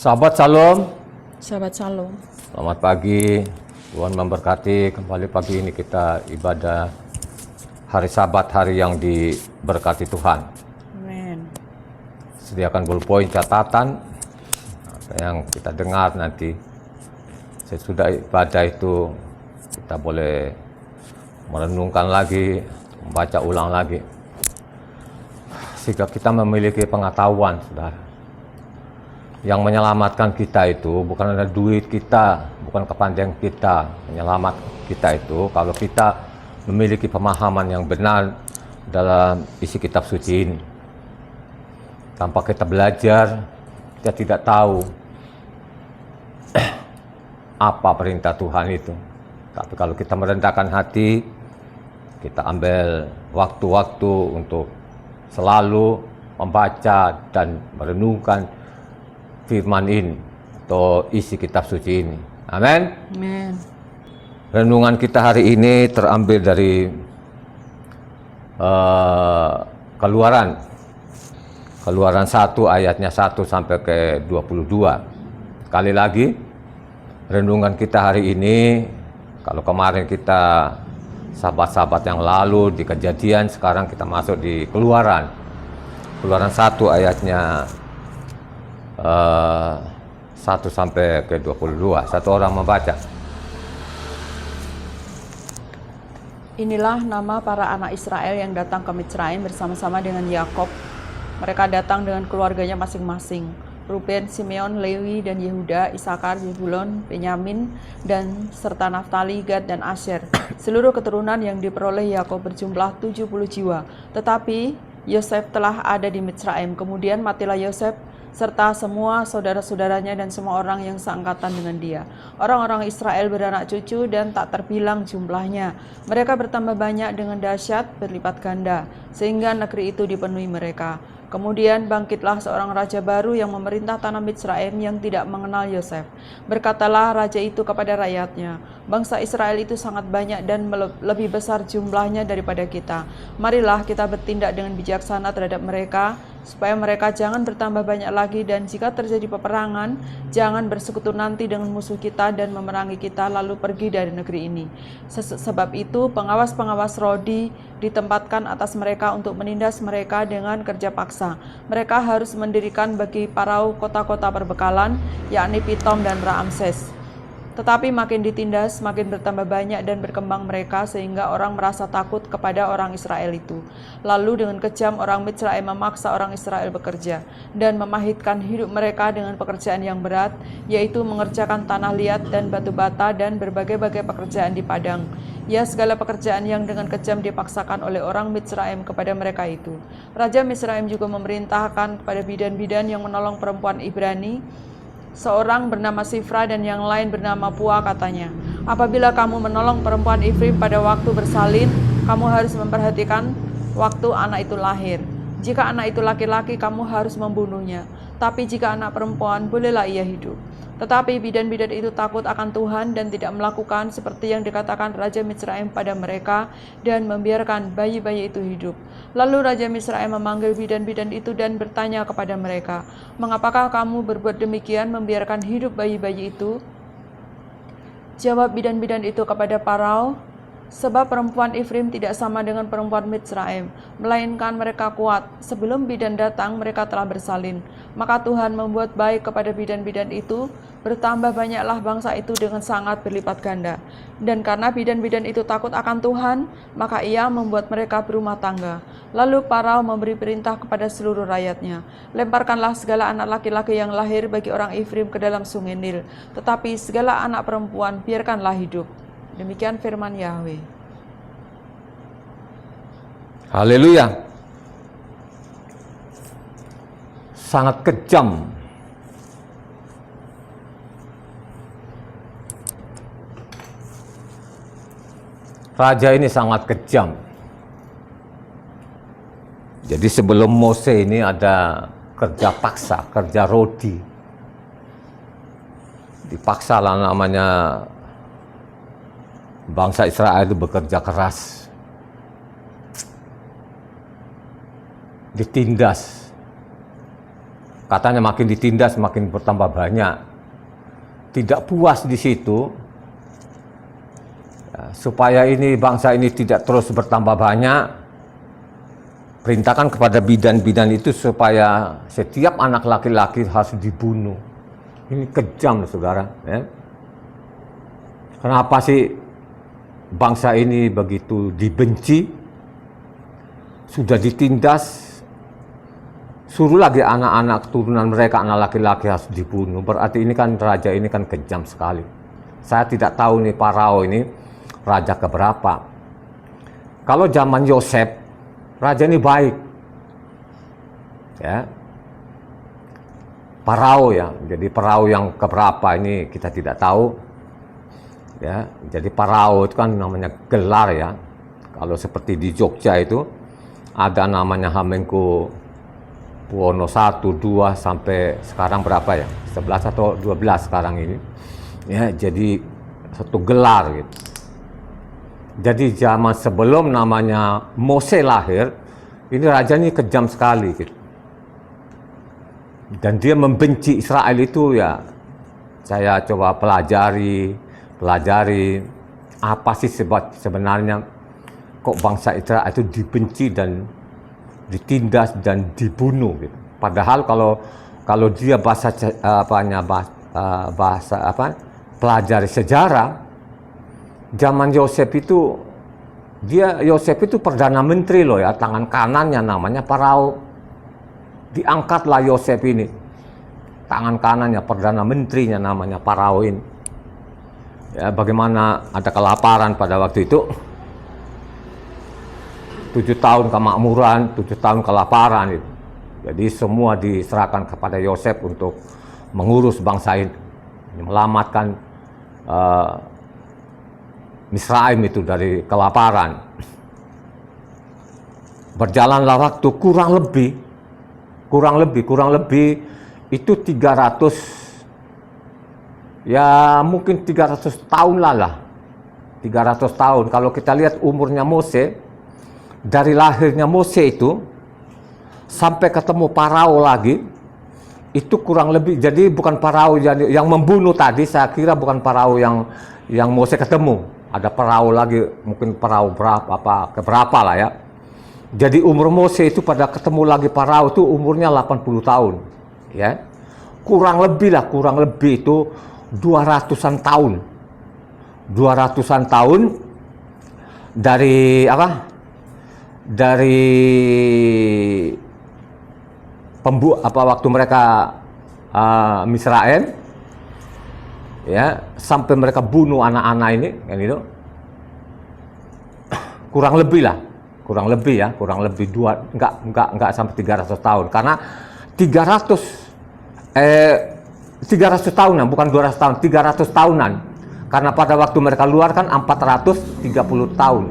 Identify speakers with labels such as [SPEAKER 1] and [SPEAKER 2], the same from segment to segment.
[SPEAKER 1] Sahabat Shalom,
[SPEAKER 2] Sahabat Shalom.
[SPEAKER 1] selamat pagi. Tuhan memberkati. Kembali pagi ini kita ibadah hari Sabat, hari yang diberkati Tuhan.
[SPEAKER 2] Amin.
[SPEAKER 1] Sediakan ballpoint catatan apa yang kita dengar nanti. Sesudah ibadah itu kita boleh merenungkan lagi, membaca ulang lagi, sehingga kita memiliki pengetahuan, saudara. Yang menyelamatkan kita itu bukan ada duit kita, bukan kepandaian kita. Menyelamat kita itu kalau kita memiliki pemahaman yang benar dalam isi kitab suci ini. Tanpa kita belajar, kita tidak tahu apa perintah Tuhan itu. Tapi kalau kita merendahkan hati, kita ambil waktu-waktu untuk selalu membaca dan merenungkan firman ini atau isi kitab suci ini. Amin.
[SPEAKER 2] Amin.
[SPEAKER 1] Renungan kita hari ini terambil dari Keluaran 1 ayatnya 1 sampai ke 22. Sekali lagi, renungan kita hari ini, kalau kemarin kita sahabat-sahabat yang lalu di Kejadian, sekarang kita masuk di Keluaran 1 ayatnya 1 sampai ke 22. Satu orang membaca.
[SPEAKER 2] Inilah nama para anak Israel yang datang ke Mitsraim bersama-sama dengan Yakob. Mereka datang dengan keluarganya masing-masing. Ruben, Simeon, Lewi, dan Yehuda, Isakar, Zebulon, Benyamin, dan serta Naftali, Gad, dan Asyer. Seluruh keturunan yang diperoleh Yakob berjumlah 70 jiwa. Tetapi Yosef telah ada di Mitsraim. Kemudian matilah Yosef serta semua saudara-saudaranya dan semua orang yang seangkatan dengan dia. Orang-orang Israel beranak cucu dan tak terbilang jumlahnya. Mereka bertambah banyak dengan dahsyat berlipat ganda, sehingga negeri itu dipenuhi mereka. Kemudian bangkitlah seorang raja baru yang memerintah tanah Mitsraim yang tidak mengenal Yosef. Berkatalah raja itu kepada rakyatnya, bangsa Israel itu sangat banyak dan lebih besar jumlahnya daripada kita. Marilah kita bertindak dengan bijaksana terhadap mereka, supaya mereka jangan bertambah banyak lagi, dan jika terjadi peperangan, jangan bersekutu nanti dengan musuh kita dan memerangi kita lalu pergi dari negeri ini. Sebab itu pengawas-pengawas roh ditempatkan atas mereka untuk menindas mereka dengan kerja paksa. Mereka harus mendirikan bagi Parao kota-kota perbekalan, yakni Pitom dan Raamses. Tetapi makin ditindas, makin bertambah banyak dan berkembang mereka, sehingga orang merasa takut kepada orang Israel itu. Lalu dengan kejam orang Mitsraim memaksa orang Israel bekerja dan memahitkan hidup mereka dengan pekerjaan yang berat, yaitu mengerjakan tanah liat dan batu bata dan berbagai-bagai pekerjaan di padang. Ya, segala pekerjaan yang dengan kejam dipaksakan oleh orang Mitsraim kepada mereka itu. Raja Mitsraim juga memerintahkan kepada bidan-bidan yang menolong perempuan Ibrani, seorang bernama Sifra dan yang lain bernama Pua, katanya, apabila kamu menolong perempuan Ifrim pada waktu bersalin, kamu harus memperhatikan waktu anak itu lahir. Jika anak itu laki-laki, kamu harus membunuhnya. Tapi jika anak perempuan, bolehlah ia hidup. Tetapi bidan-bidan itu takut akan Tuhan dan tidak melakukan seperti yang dikatakan Raja Mitsraim pada mereka dan membiarkan bayi-bayi itu hidup. Lalu Raja Mitsraim memanggil bidan-bidan itu dan bertanya kepada mereka, mengapakah kamu berbuat demikian, membiarkan hidup bayi-bayi itu? Jawab bidan-bidan itu kepada Parao, sebab perempuan Ifrim tidak sama dengan perempuan Mitsraim, melainkan mereka kuat. Sebelum bidan datang, mereka telah bersalin. Maka Tuhan membuat baik kepada bidan-bidan itu, bertambah banyaklah bangsa itu dengan sangat berlipat ganda. Dan karena bidan-bidan itu takut akan Tuhan, maka ia membuat mereka berumah tangga. Lalu Parao memberi perintah kepada seluruh rakyatnya, lemparkanlah segala anak laki-laki yang lahir bagi orang Ifrim ke dalam sungai Nil, tetapi segala anak perempuan biarkanlah hidup. Demikian firman Yahweh.
[SPEAKER 1] Haleluya. Sangat kejam. Raja ini sangat kejam. Jadi sebelum Mose ini ada kerja paksa, kerja rodi. Dipaksa lah namanya bangsa Israel itu bekerja keras. Ditindas. katanya makin ditindas makin bertambah banyak. Tidak puas di situ, supaya ini bangsa ini tidak terus bertambah banyak, perintahkan kepada bidan-bidan itu supaya setiap anak laki-laki harus dibunuh. Ini kejam, saudara. Ya. Kenapa sih bangsa ini begitu dibenci? Sudah ditindas, suruh lagi anak-anak keturunan mereka, anak laki-laki harus dibunuh. Berarti ini kan raja ini kan kejam sekali. Saya tidak tahu nih Farao ini raja keberapa. Kalau zaman Yosef, raja ini baik. Ya. Farao ya. Jadi Farao yang keberapa ini kita tidak tahu. Ya, jadi Farao itu kan namanya gelar ya. Kalau seperti di Jogja itu ada namanya Hamengku Buwono 1, 2 sampai sekarang berapa ya? 11 atau 12 sekarang ini. Ya, jadi satu gelar gitu. Jadi zaman sebelum namanya Mose lahir, ini raja ini kejam sekali gitu. Dan dia membenci Israel itu ya. Saya coba pelajari apa sih sebab sebenarnya kok bangsa Israel itu dibenci dan ditindas dan dibunuh gitu. Padahal kalau dia pelajari sejarah, zaman Yosef itu Yosef itu perdana menteri loh ya, tangan kanannya namanya Farao. Diangkatlah Yosef ini, tangan kanannya perdana menterinya namanya Farao ini. Ya, bagaimana ada kelaparan pada waktu itu, 7 tahun kemakmuran, 7 tahun kelaparan itu. Jadi semua diserahkan kepada Yosef untuk mengurus bangsa ini, menyelamatkan Misraim itu dari kelaparan. Berjalanlah waktu kurang lebih itu 300 ya mungkin 300 tahun lah 300 tahun. Kalau kita lihat umurnya Mose, dari lahirnya Mose itu sampai ketemu Farao lagi, itu kurang lebih, jadi bukan Farao yang membunuh tadi, saya kira bukan Farao yang Mose ketemu. Ada Farao lagi, mungkin Farao keberapa lah ya. Jadi umur Mose itu pada ketemu lagi Farao itu umurnya 80 tahun. Ya. Kurang lebih itu 200-an tahun. 200-an tahun dari waktu mereka Misraim ya, sampai mereka bunuh anak-anak ini kan itu. Kurang lebih enggak sampai 300 tahun, karena 300 tahunan, bukan 200 tahun, 300 tahunan. Karena pada waktu mereka luar kan 430 tahun.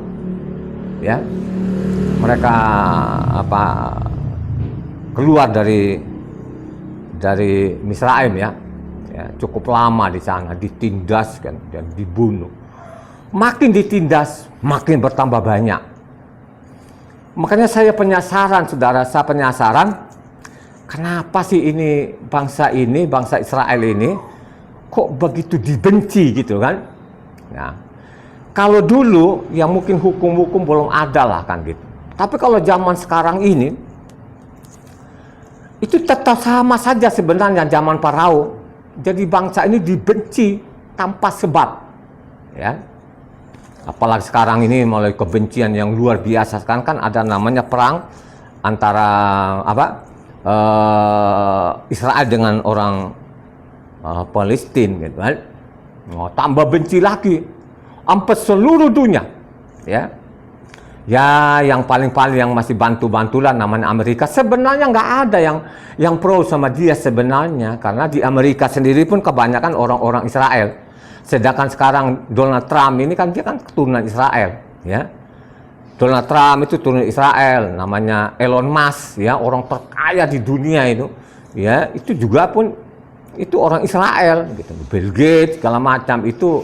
[SPEAKER 1] Ya. Mereka keluar dari Misraim ya. Ya, cukup lama di sana, ditindas kan dan dibunuh. Makin ditindas, makin bertambah banyak. Makanya saya penasaran, saudara, kenapa sih bangsa Israel ini kok begitu dibenci gitu kan? Nah, kalau dulu ya mungkin hukum-hukum belum ada lah kan gitu. Tapi kalau zaman sekarang ini itu tetap sama saja sebenarnya zaman Farao. Jadi bangsa ini dibenci tanpa sebab, ya. Apalagi sekarang ini mulai kebencian yang luar biasa. Sekarang kan ada namanya perang antara Israel dengan orang Palestina, gitu kan. Tambah benci lagi, sampai seluruh dunia, ya. Ya, yang paling yang masih bantu-bantulah namanya Amerika. Sebenarnya nggak ada yang pro sama dia sebenarnya, karena di Amerika sendiri pun kebanyakan orang-orang Israel. Sedangkan sekarang Donald Trump ini kan dia kan keturunan Israel, ya. Donald Trump itu turunan Israel, namanya Elon Musk, ya, orang terkaya di dunia itu, ya, itu juga pun itu orang Israel, gitu. Bill Gates segala macam itu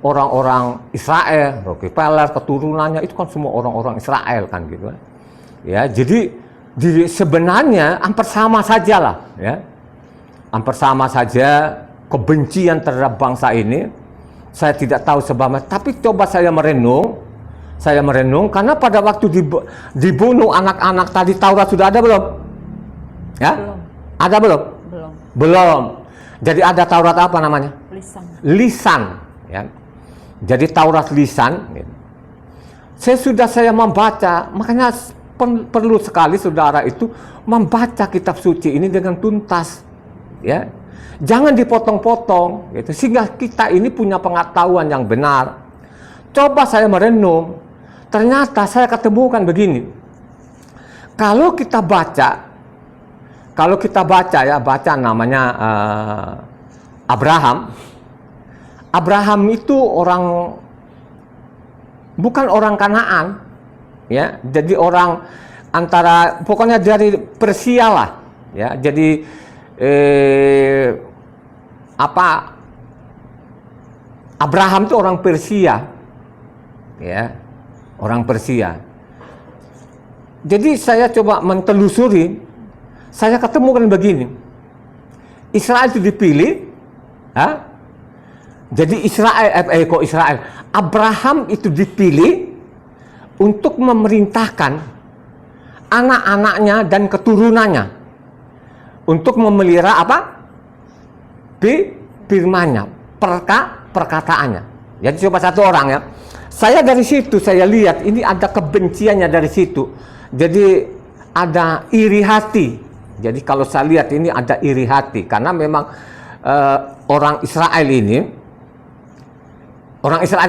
[SPEAKER 1] orang-orang Israel, Rockefeller keturunannya itu kan semua orang-orang Israel kan gitu. Ya, jadi sebenarnya hampir sama saja lah, ya. Hampir sama saja kebencian terhadap bangsa ini. Saya tidak tahu sebabnya, tapi coba saya merenung karena pada waktu dibunuh anak-anak tadi, Taurat sudah ada belum? Ya?
[SPEAKER 2] Belum.
[SPEAKER 1] Ada belum?
[SPEAKER 2] Belum.
[SPEAKER 1] Belum. Jadi ada Taurat apa namanya?
[SPEAKER 2] Lisan.
[SPEAKER 1] Lisan, ya. Jadi Taurat lisan. Saya membaca, makanya perlu sekali saudara itu membaca kitab suci ini dengan tuntas, ya. Jangan dipotong-potong, gitu, sehingga kita ini punya pengetahuan yang benar. Coba saya merenung, ternyata saya ketemukan begini. Kalau kita baca ya, baca namanya Abraham. Abraham itu bukan orang Kanaan, ya. Jadi orang antara, pokoknya dari Persia lah, ya. Jadi Abraham itu orang Persia, ya, orang Persia. Jadi saya coba mentelusuri, saya ketemukan begini. Israel itu dipilih, ha? Jadi Israel, Abraham itu dipilih untuk memerintahkan anak-anaknya dan keturunannya untuk memelihara apa? Firman-Nya, perkataannya. Jadi coba satu orang, ya. Saya dari situ saya lihat ini ada kebenciannya dari situ. Jadi ada iri hati. Jadi kalau saya lihat ini ada iri hati karena memang orang Israel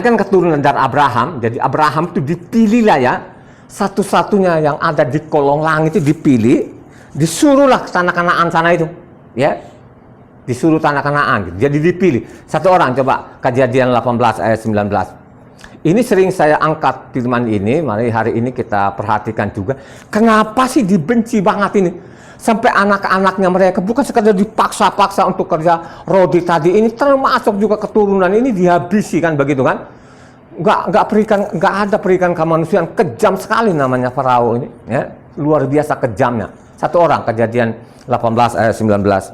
[SPEAKER 1] kan keturunan dari Abraham. Jadi Abraham itu dipilih lah, ya. Satu-satunya yang ada di kolong langit itu dipilih. Disuruhlah ke tanah Kanaan sana itu, ya. Disuruh tanah Kanaan, gitu. Jadi dipilih satu orang. Coba Kejadian 18 ayat 19. Ini sering saya angkat firman ini, mari hari ini kita perhatikan juga. Kenapa sih dibenci banget ini? Sampai anak-anaknya mereka bukan sekadar dipaksa-paksa untuk kerja rodi tadi, ini termasuk juga keturunan ini dihabisi, kan begitu kan? Nggak ada perikan kemanusiaan, kejam sekali namanya Farao ini, ya. Luar biasa kejamnya. Satu orang, Kejadian 18 ayat 19.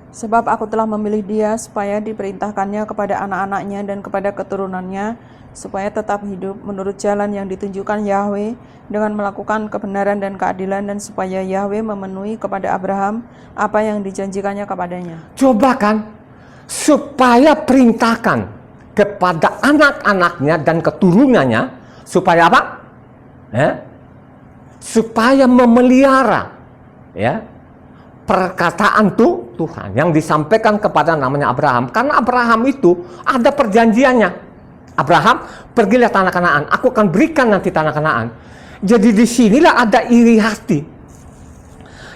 [SPEAKER 2] Sebab aku telah memilih dia supaya diperintahkannya kepada anak-anaknya dan kepada keturunannya, supaya tetap hidup menurut jalan yang ditunjukkan Yahweh dengan melakukan kebenaran dan keadilan, dan supaya Yahweh memenuhi kepada Abraham apa yang dijanjikannya kepadanya.
[SPEAKER 1] Coba kan, supaya perintahkan kepada anak-anaknya dan keturunannya, supaya apa? Supaya memelihara, ya, perkataan Tuhan yang disampaikan kepada namanya Abraham. Karena Abraham itu ada perjanjiannya. Abraham, pergilah tanah Kanaan, aku akan berikan nanti tanah Kanaan. Jadi disinilah ada iri hati.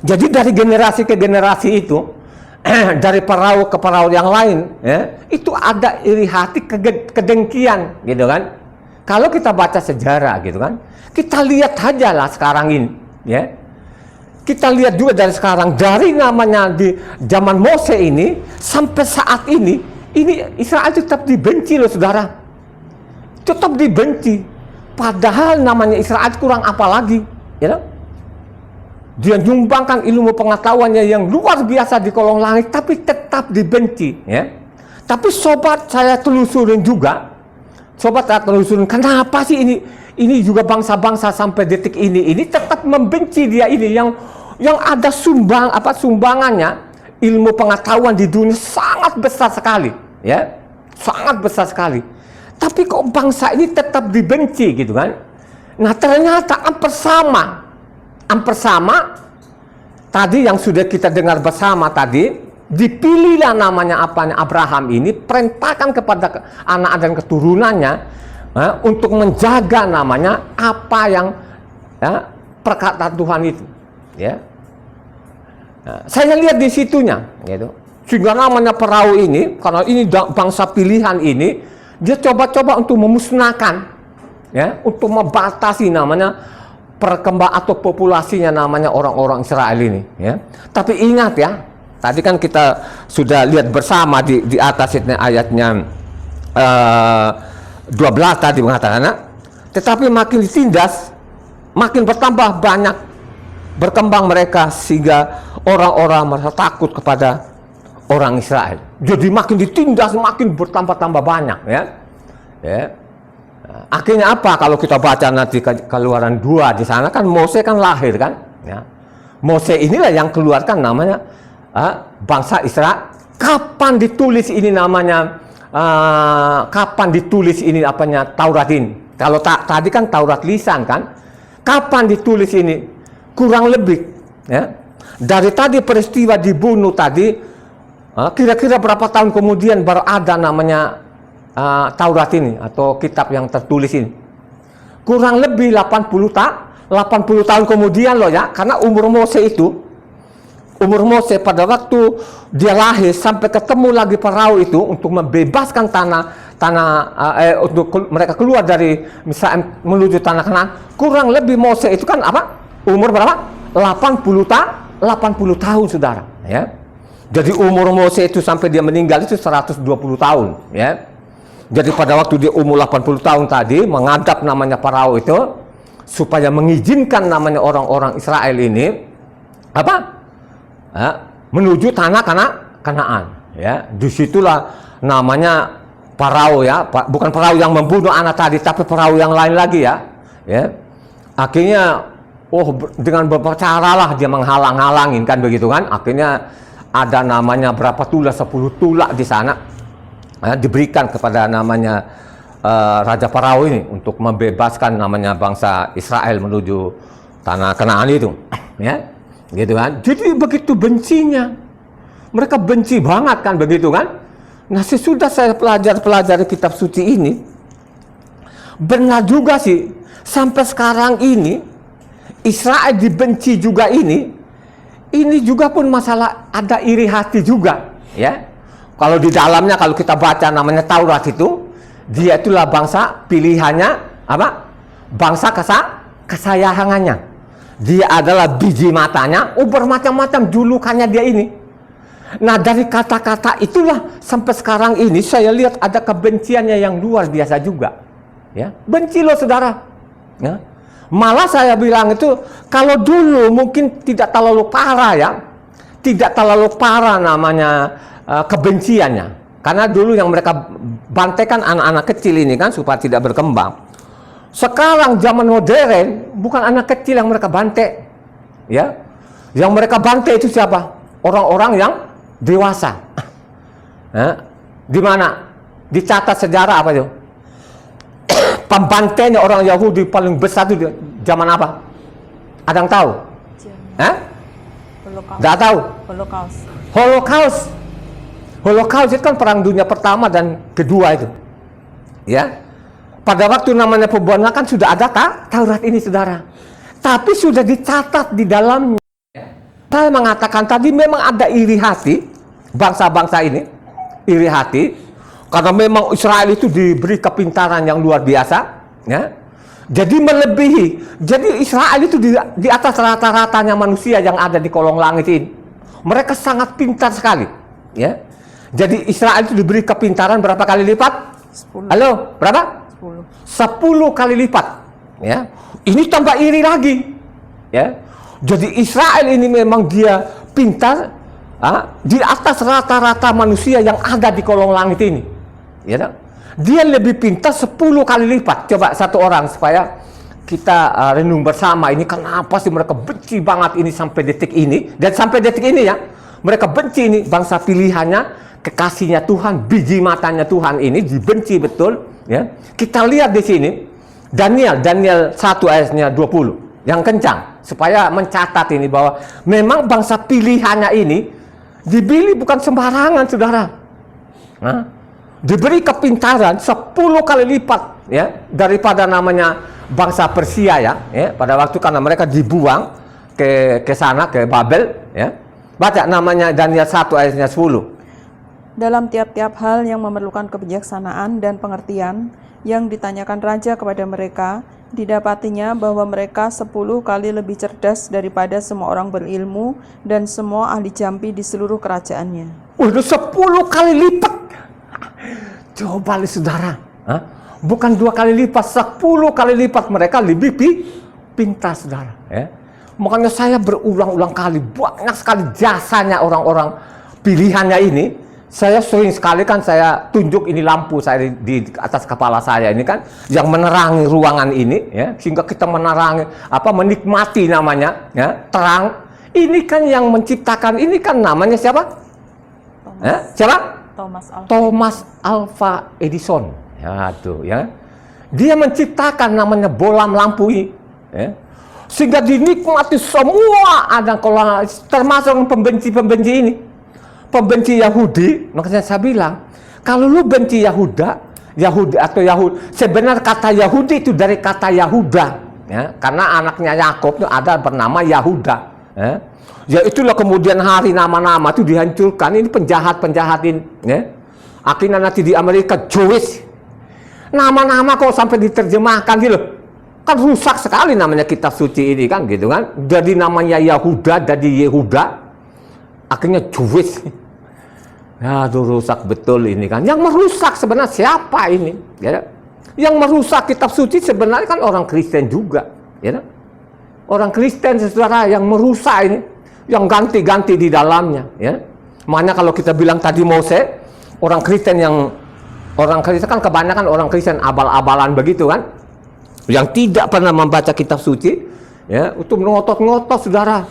[SPEAKER 1] Jadi dari generasi ke generasi itu, dari perahu ke perahu yang lain, ya, itu ada iri hati, kedengkian, gitu kan. Kalau kita baca sejarah, gitu kan, kita lihat aja lah sekarang ini, ya. Kita lihat juga dari sekarang, dari namanya di zaman Mose ini sampai saat ini Israel tetap dibenci loh, saudara. Tetap dibenci. Padahal namanya Israel kurang apa lagi, ya. Dia nyumbangkan ilmu pengetahuannya yang luar biasa di kolong langit, tapi tetap dibenci, ya. Tapi sobat saya telusurin juga, kenapa sih ini juga bangsa-bangsa sampai detik ini tetap membenci dia ini yang ada sumbangannya ilmu pengetahuan di dunia sangat besar sekali, ya, sangat besar sekali. Tapi kok bangsa ini tetap dibenci, gitu kan? Nah, ternyata hampir sama tadi yang sudah kita dengar bersama tadi, dipilihlah namanya Abraham ini, perintahkan kepada anak dan keturunannya untuk menjaga namanya apa yang, ya, perkataan Tuhan itu, ya. Nah, saya lihat di situnya, gitu. Sehingga namanya perahu ini, karena ini bangsa pilihan ini, dia coba-coba untuk memusnahkan, ya, untuk membatasi namanya perkembang atau populasinya namanya orang-orang Israel ini, ya. Tapi ingat, ya, tadi kan kita sudah lihat bersama di atas ini ayatnya 12 tadi mengatakan, tetapi makin ditindas, makin bertambah banyak berkembang mereka sehingga orang-orang merasa takut kepada orang Israel. Jadi makin ditindas, makin bertambah-tambah banyak, ya. Akhirnya apa? Kalau kita baca nanti Keluaran 2 di sana kan Mose kan lahir kan, ya. Mose inilah yang keluarkan namanya bangsa Israel. Kapan ditulis ini namanya? Kapan ditulis ini apanya Taurat ini? Kalau tadi kan Taurat lisan kan? Kapan ditulis ini? Kurang lebih, ya. Dari tadi peristiwa dibunuh tadi, kira-kira berapa tahun kemudian baru ada namanya Taurat ini atau kitab yang tertulis ini? Kurang lebih 80 tahun kemudian loh ya, karena umur Mose pada waktu dia lahir sampai ketemu lagi Farao itu untuk membebaskan untuk mereka keluar dari Misraim menuju tanah Kanaan. Kurang lebih Mose itu kan apa? Umur berapa? 80 tahun, saudara, ya. Jadi umur Mose itu sampai dia meninggal itu 120 tahun, ya. Jadi pada waktu dia umur 80 tahun tadi menghadap namanya Farao itu supaya mengizinkan namanya orang-orang Israel ini apa? Menuju tanah Kanaan, ya. Disitulah namanya Farao, ya. Bukan Farao yang membunuh anak tadi, tapi Farao yang lain lagi, ya. Ya. Akhirnya dengan beberapa cara lah dia menghalang-halangin kan begitu kan. Akhirnya ada namanya berapa tulak, 10 tulak di sana. Diberikan kepada namanya Raja Farao ini untuk membebaskan namanya bangsa Israel menuju tanah Kanaan itu, ya, gitu kan. Jadi begitu bencinya, mereka benci banget kan begitu kan. Nah, sesudah saya pelajari kitab suci ini, benar juga sih sampai sekarang ini Israel dibenci juga ini juga pun masalah ada iri hati juga, ya. Kalau di dalamnya kalau kita baca namanya Taurat itu, dia itulah bangsa pilihannya apa? Bangsa kesayangannya. Dia adalah biji matanya, bermacam-macam julukannya dia ini. Nah, dari kata-kata itulah sampai sekarang ini saya lihat ada kebenciannya yang luar biasa juga. Ya, benci loh saudara. Ya. Malah saya bilang itu kalau dulu mungkin tidak terlalu parah ya. Tidak terlalu parah namanya kebenciannya, karena dulu yang mereka bantaikan anak-anak kecil ini kan supaya tidak berkembang. Sekarang zaman modern bukan anak kecil yang mereka bantai, ya. Yang mereka bantai itu siapa? Orang-orang yang dewasa. Di mana? Dicatat sejarah apa itu? Pembantainya orang Yahudi paling besar itu zaman apa? Ada yang tahu? Tidak tahu? Holocaust itu kan perang dunia pertama dan kedua itu, ya. Pada waktu namanya pembunuhan kan sudah ada Taurat ini saudara, tapi sudah dicatat di dalamnya. Saya mengatakan tadi memang ada iri hati bangsa-bangsa ini, iri hati karena memang Israel itu diberi kepintaran yang luar biasa, ya. Jadi melebihi, jadi Israel itu di atas rata-ratanya manusia yang ada di kolong langit ini. Mereka sangat pintar sekali, ya. Jadi Israel itu diberi kepintaran berapa kali lipat?
[SPEAKER 2] 10.
[SPEAKER 1] Halo, berapa? 10 kali lipat, ya. Ini tambah iri lagi, ya. Jadi Israel ini memang dia pintar di atas rata-rata manusia yang ada di kolong langit ini, ya. Dia lebih pintar 10 kali lipat. Coba satu orang supaya kita renung bersama ini kenapa sih mereka benci banget ini sampai detik ini, dan sampai detik ini ya mereka benci ini bangsa pilihannya, kekasihnya Tuhan, biji matanya Tuhan ini dibenci betul, ya. Kita lihat di sini Daniel 1 ayatnya 20 yang kencang supaya mencatat ini bahwa memang bangsa pilihannya ini dipilih bukan sembarangan saudara. Diberi kepintaran 10 kali lipat ya daripada namanya bangsa Persia ya, pada waktu karena mereka dibuang ke sana ke Babel ya. Baca namanya Daniel 1 ayatnya 10.
[SPEAKER 2] Dalam tiap-tiap hal yang memerlukan kebijaksanaan dan pengertian yang ditanyakan raja kepada mereka, didapatinya bahwa mereka 10 kali lebih cerdas daripada semua orang berilmu dan semua ahli jampi di seluruh kerajaannya.
[SPEAKER 1] Udah 10 kali lipat. Coba lihat saudara, bukan 2 kali lipat, 10 kali lipat mereka lebih pintar saudara. Ya. Makanya saya berulang-ulang kali, banyak sekali jasanya orang-orang pilihannya ini. Saya sering sekali kan saya tunjuk ini lampu saya di atas kepala saya ini kan yang menerangi ruangan ini ya, sehingga kita menikmati namanya ya, terang. Ini kan yang menciptakan ini kan namanya siapa? Siapa? Thomas Alva Edison. Ya tuh ya. Dia menciptakan namanya bolam lampu ini ya. Sehingga dinikmati semua ada termasuk pembenci-pembenci ini. Pembenci Yahudi, makanya saya bilang, kalau lu benci Yahudi atau Yahudi, sebenarnya kata Yahudi itu dari kata Yahuda, ya, karena anaknya Yakub itu ada bernama Yahuda, ya itulah kemudian hari nama-nama itu dihancurkan, ini penjahat-penjahat ini, ya. Akhirnya nanti di Amerika Jewish, nama-nama kok sampai diterjemahkan gitu, kan rusak sekali namanya kitab suci ini kan, gitu kan, jadi namanya Yahuda, jadi Yehuda, akhirnya Jewish. Ya, itu rusak betul ini kan. Yang merusak sebenarnya siapa ini? Ya, yang merusak kitab suci sebenarnya kan orang Kristen juga. Ya, orang Kristen saudara yang merusak ini, yang ganti-ganti di dalamnya. Ya, makanya kalau kita bilang tadi Mose, orang Kristen kan kebanyakan orang Kristen abal-abalan begitu kan, yang tidak pernah membaca kitab suci, ya, itu ngotot-ngotot saudara.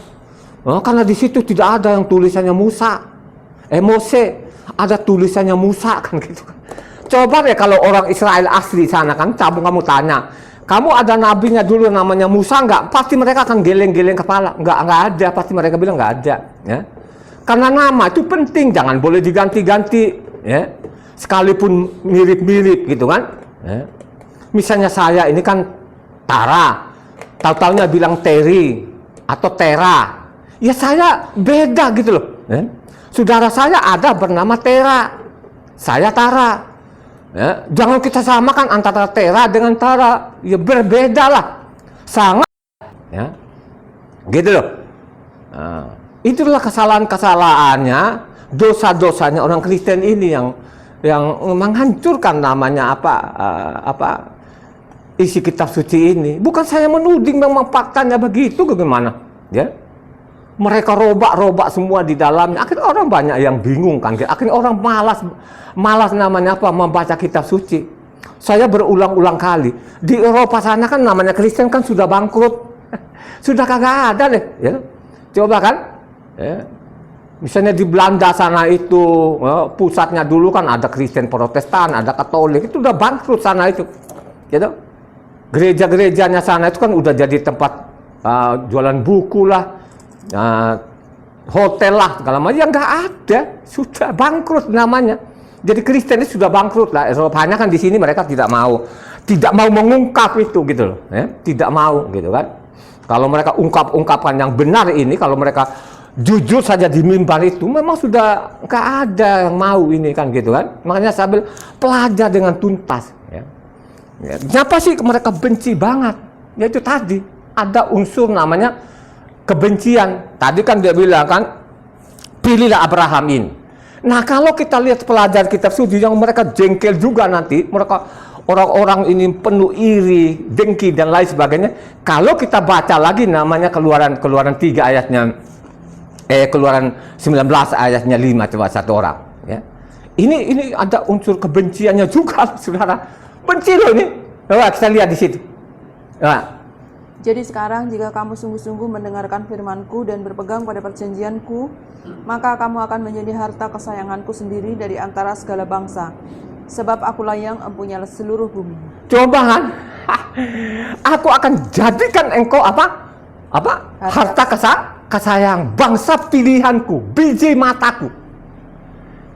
[SPEAKER 1] Oh, karena di situ tidak ada yang tulisannya Mose, ada tulisannya Musa kan gitu kan. Coba deh kalau orang Israel asli sana kan, kamu tanya, kamu ada nabinya dulu namanya Musa nggak? Pasti mereka akan geleng-geleng kepala, nggak ada, pasti mereka bilang nggak ada, ya. Karena nama itu penting, jangan boleh diganti-ganti, ya. Sekalipun mirip-mirip gitu kan. Ya. Misalnya saya ini kan Tara, tahu-taunya bilang Terry atau Tera, ya saya beda gitu loh. Ya. Saudara saya ada bernama Tera, saya Tara. Ya, jangan kita samakan antara Tera dengan Tara, ya berbeda lah, sangat. Ya, gitu loh. Nah, itulah kesalahan-kesalahannya, dosa-dosanya orang Kristen ini yang menghancurkan namanya isi kitab suci ini. Bukan saya menuding, memang faktanya begitu, bagaimana? Ya. Mereka robak-robak semua di dalamnya. Akhirnya orang banyak yang bingung kan. Akhirnya orang malas namanya membaca kitab suci. Saya berulang-ulang kali. Di Eropa sana kan namanya Kristen kan sudah bangkrut. Sudah kagak ada deh. Ya. Coba kan. Ya. Misalnya di Belanda sana itu, pusatnya dulu kan ada Kristen Protestan, ada Katolik. Itu udah bangkrut sana itu. Gitu. Gereja-gerejanya sana itu kan udah jadi tempat jualan buku lah. Hotel lah, segala macam, yang nggak ada, sudah bangkrut namanya. Jadi Kristen ini sudah bangkrut lah. Eropanya kan di sini mereka tidak mau mengungkap itu gitu loh, ya? Tidak mau gitu kan. Kalau mereka ungkapkan yang benar ini, kalau mereka jujur saja di mimbar itu, memang sudah nggak ada yang mau ini kan gitu kan. Makanya sambil pelajar dengan tuntas. Ya. Ya. Kenapa sih mereka benci banget? Ya itu tadi ada unsur namanya kebencian. Tadi kan dia bilang kan, pilihlah Abraham ini. Nah kalau kita lihat pelajar kitab suci yang mereka jengkel juga nanti, mereka orang-orang ini penuh iri, dengki dan lain sebagainya. Kalau kita baca lagi namanya keluaran 3 ayatnya, keluaran 19 ayatnya 5, coba satu orang. Ya. Ini ada unsur kebenciannya juga, saudara. Benci loh ini. Coba kita lihat di situ. Nah.
[SPEAKER 2] Jadi sekarang jika kamu sungguh-sungguh mendengarkan firman-Ku dan berpegang pada perjanjian-Ku, maka kamu akan menjadi harta kesayangan-Ku sendiri dari antara segala bangsa. Sebab Akulah yang empunya seluruh bumi. Coba kan? Aku akan jadikan engkau harta kesayang, bangsa pilihanku, biji mataku.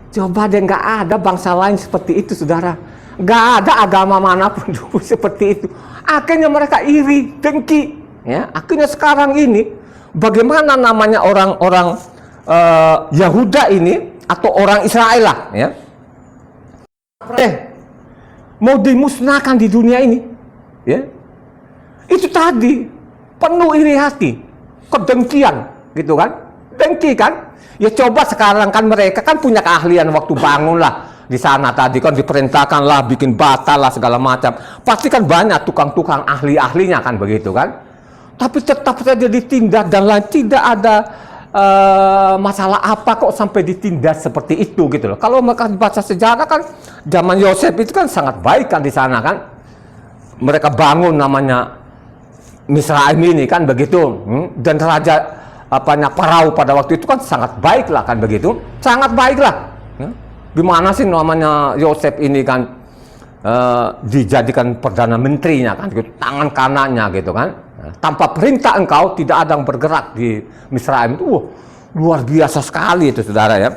[SPEAKER 2] Coba deh, nggak ada bangsa lain seperti itu, saudara. Nggak ada agama manapun dulu seperti itu. Akhirnya mereka iri, dengki. Ya, akhirnya sekarang ini, bagaimana namanya orang-orang Yahuda ini atau orang Israel lah, ya, mau dimusnahkan di dunia ini, ya, itu tadi penuh iri hati, kedengkian, gitu kan, dengki kan. Ya coba sekarang kan mereka kan punya keahlian waktu bangun lah. Di sana tadi kan diperintahkan lah bikin bata lah segala macam. Pasti kan banyak tukang-tukang ahli-ahlinya kan begitu kan.
[SPEAKER 1] tapi tetap saja ditindas dan lain, tidak ada masalah apa kok sampai ditindas seperti itu gitu loh. Kalau mereka baca sejarah kan zaman Yosef itu kan sangat baik kan di sana kan. Mereka bangun namanya Misraim ini kan begitu. Dan raja Parao pada waktu itu kan sangat baik lah kan begitu. Sangat baik lah. Gimana sih namanya Yosef ini kan dijadikan perdana menterinya kan gitu, tangan kanannya gitu kan. Tanpa perintah engkau tidak ada yang bergerak di Misraim itu. Luar biasa sekali itu saudara ya.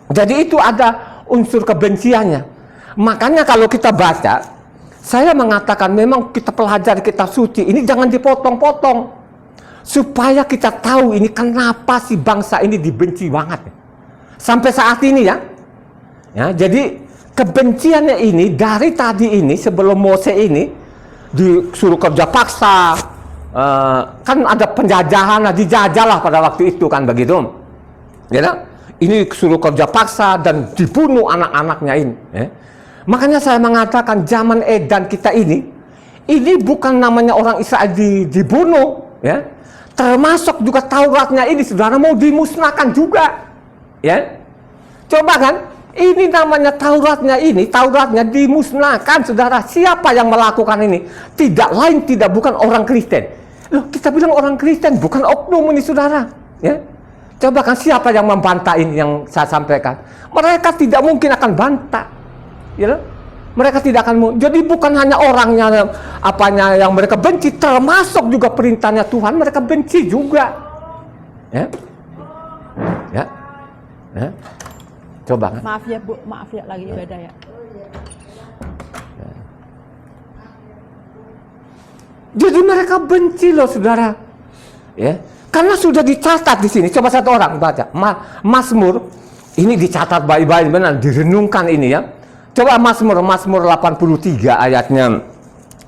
[SPEAKER 1] Jadi itu ada unsur kebenciannya. Makanya kalau kita baca, saya mengatakan memang kita pelajari kitab suci ini jangan dipotong-potong. Supaya kita tahu ini kenapa si bangsa ini dibenci banget. Sampai saat ini ya. Jadi kebenciannya ini dari tadi ini sebelum Mose ini disuruh kerja paksa. Kan ada penjajahan, dijajah lah pada waktu itu kan begitu, ya. Ini suruh kerja paksa dan dibunuh anak-anaknya ini. Makanya saya mengatakan zaman Edan kita ini bukan namanya orang Israel dibunuh, ya. Termasuk juga Tauratnya ini, saudara, mau dimusnahkan juga, ya. Coba kan, ini namanya Tauratnya dimusnahkan, saudara. Siapa yang melakukan ini? Tidak lain, tidak bukan orang Kristen. Loh, kita bilang orang Kristen, bukan oknum ini saudara. Ya? Coba kan siapa yang membantah ini yang saya sampaikan? Mereka tidak mungkin akan bantah. Ya? Mereka tidak akan. Jadi bukan hanya orangnya yang mereka benci, termasuk juga perintahnya Tuhan mereka benci juga. Ya? Ya? Ya? Coba kan?
[SPEAKER 2] Maaf ya Bu, maaf ya lagi ibadah ya.
[SPEAKER 1] Jadi mereka benci loh saudara, ya, karena sudah dicatat di sini. Coba satu orang baca Mazmur ini dicatat baik-baik, benar direnungkan ini ya. Coba Mazmur 83 ayatnya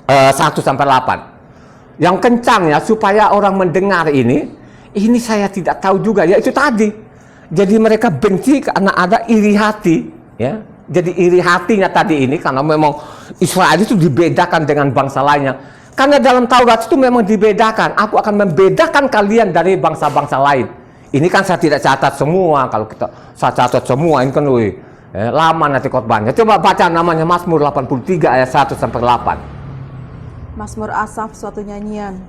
[SPEAKER 1] 1 sampai 8. Yang kencang ya supaya orang mendengar ini saya tidak tahu juga ya itu tadi. Jadi mereka benci karena ada iri hati, ya. Jadi iri hatinya tadi ini karena memang Israel itu dibedakan dengan bangsa lainnya. Karena dalam Taurat itu memang dibedakan. Aku akan membedakan kalian dari bangsa-bangsa lain. Ini kan saya tidak catat semua. Kalau saya catat semua ini kan lama nanti khotbahnya. Coba baca namanya Mazmur 83 ayat 1 sampai 8.
[SPEAKER 2] Mazmur Asaf, suatu nyanyian.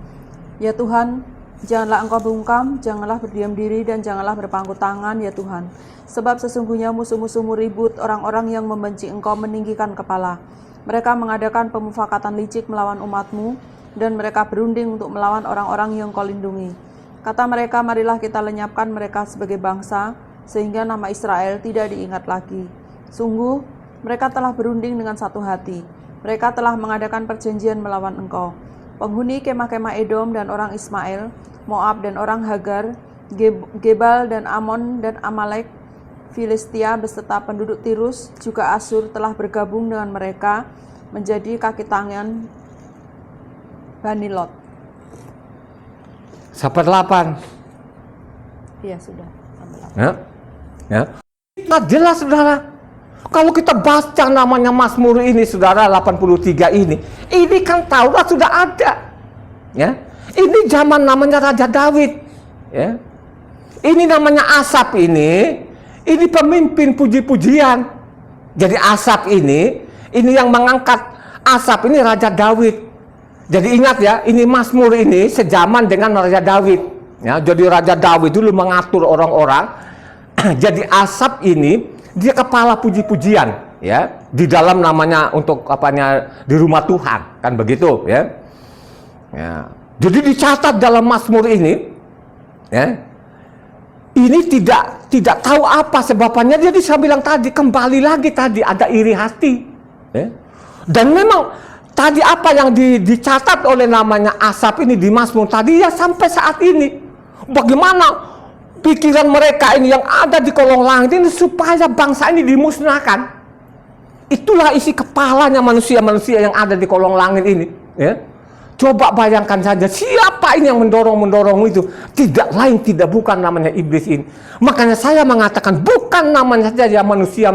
[SPEAKER 2] Ya Tuhan, janganlah Engkau bungkam, janganlah berdiam diri, dan janganlah berpangku tangan, ya Tuhan. Sebab sesungguhnya musuh-musuhmu ribut, orang-orang yang membenci Engkau meninggikan kepala. Mereka mengadakan pemufakatan licik melawan umat-Mu, dan mereka berunding untuk melawan orang-orang yang Kau lindungi. Kata mereka, marilah kita lenyapkan mereka sebagai bangsa, sehingga nama Israel tidak diingat lagi. Sungguh, mereka telah berunding dengan satu hati. Mereka telah mengadakan perjanjian melawan Engkau. Penghuni kemah-kemah Edom dan orang Ismail, Moab dan orang Hagar, Gebal dan Amon dan Amalek, Filistia beserta penduduk Tirus, juga Asur telah bergabung dengan mereka menjadi kaki tangan Bani Lot.
[SPEAKER 1] Sampai 8.
[SPEAKER 2] Iya sudah. Sampai 8.
[SPEAKER 1] Ya. Nah, jelas saudara. Kalau kita baca namanya Mazmur ini saudara 83 ini kan Taurat sudah ada. Ya. Ini zaman namanya Raja Daud. Ya. Ini namanya Asaf ini pemimpin puji-pujian. Jadi Asaf ini yang mengangkat Asaf ini Raja Daud. Jadi ingat ya, ini Mazmur ini sejaman dengan Raja Daud. Ya, jadi Raja Daud dulu mengatur orang-orang. Jadi Asaf ini dia kepala puji-pujian, ya, di dalam namanya untuk di rumah Tuhan, kan begitu, ya. Ya. Jadi dicatat dalam Mazmur ini, ya. Ini tidak tahu apa sebabnya. Jadi saya bilang tadi, kembali lagi tadi ada iri hati. Ya. Dan memang tadi apa yang dicatat oleh namanya Asaf ini di Mazmur tadi ya sampai saat ini. Bagaimana pikiran mereka ini yang ada di kolong langit ini supaya bangsa ini dimusnahkan. Itulah isi kepalanya manusia-manusia yang ada di kolong langit ini. Ya. Coba bayangkan saja siapa ini yang mendorong itu. Tidak lain, tidak bukan namanya iblis ini. Makanya saya mengatakan bukan namanya saja manusia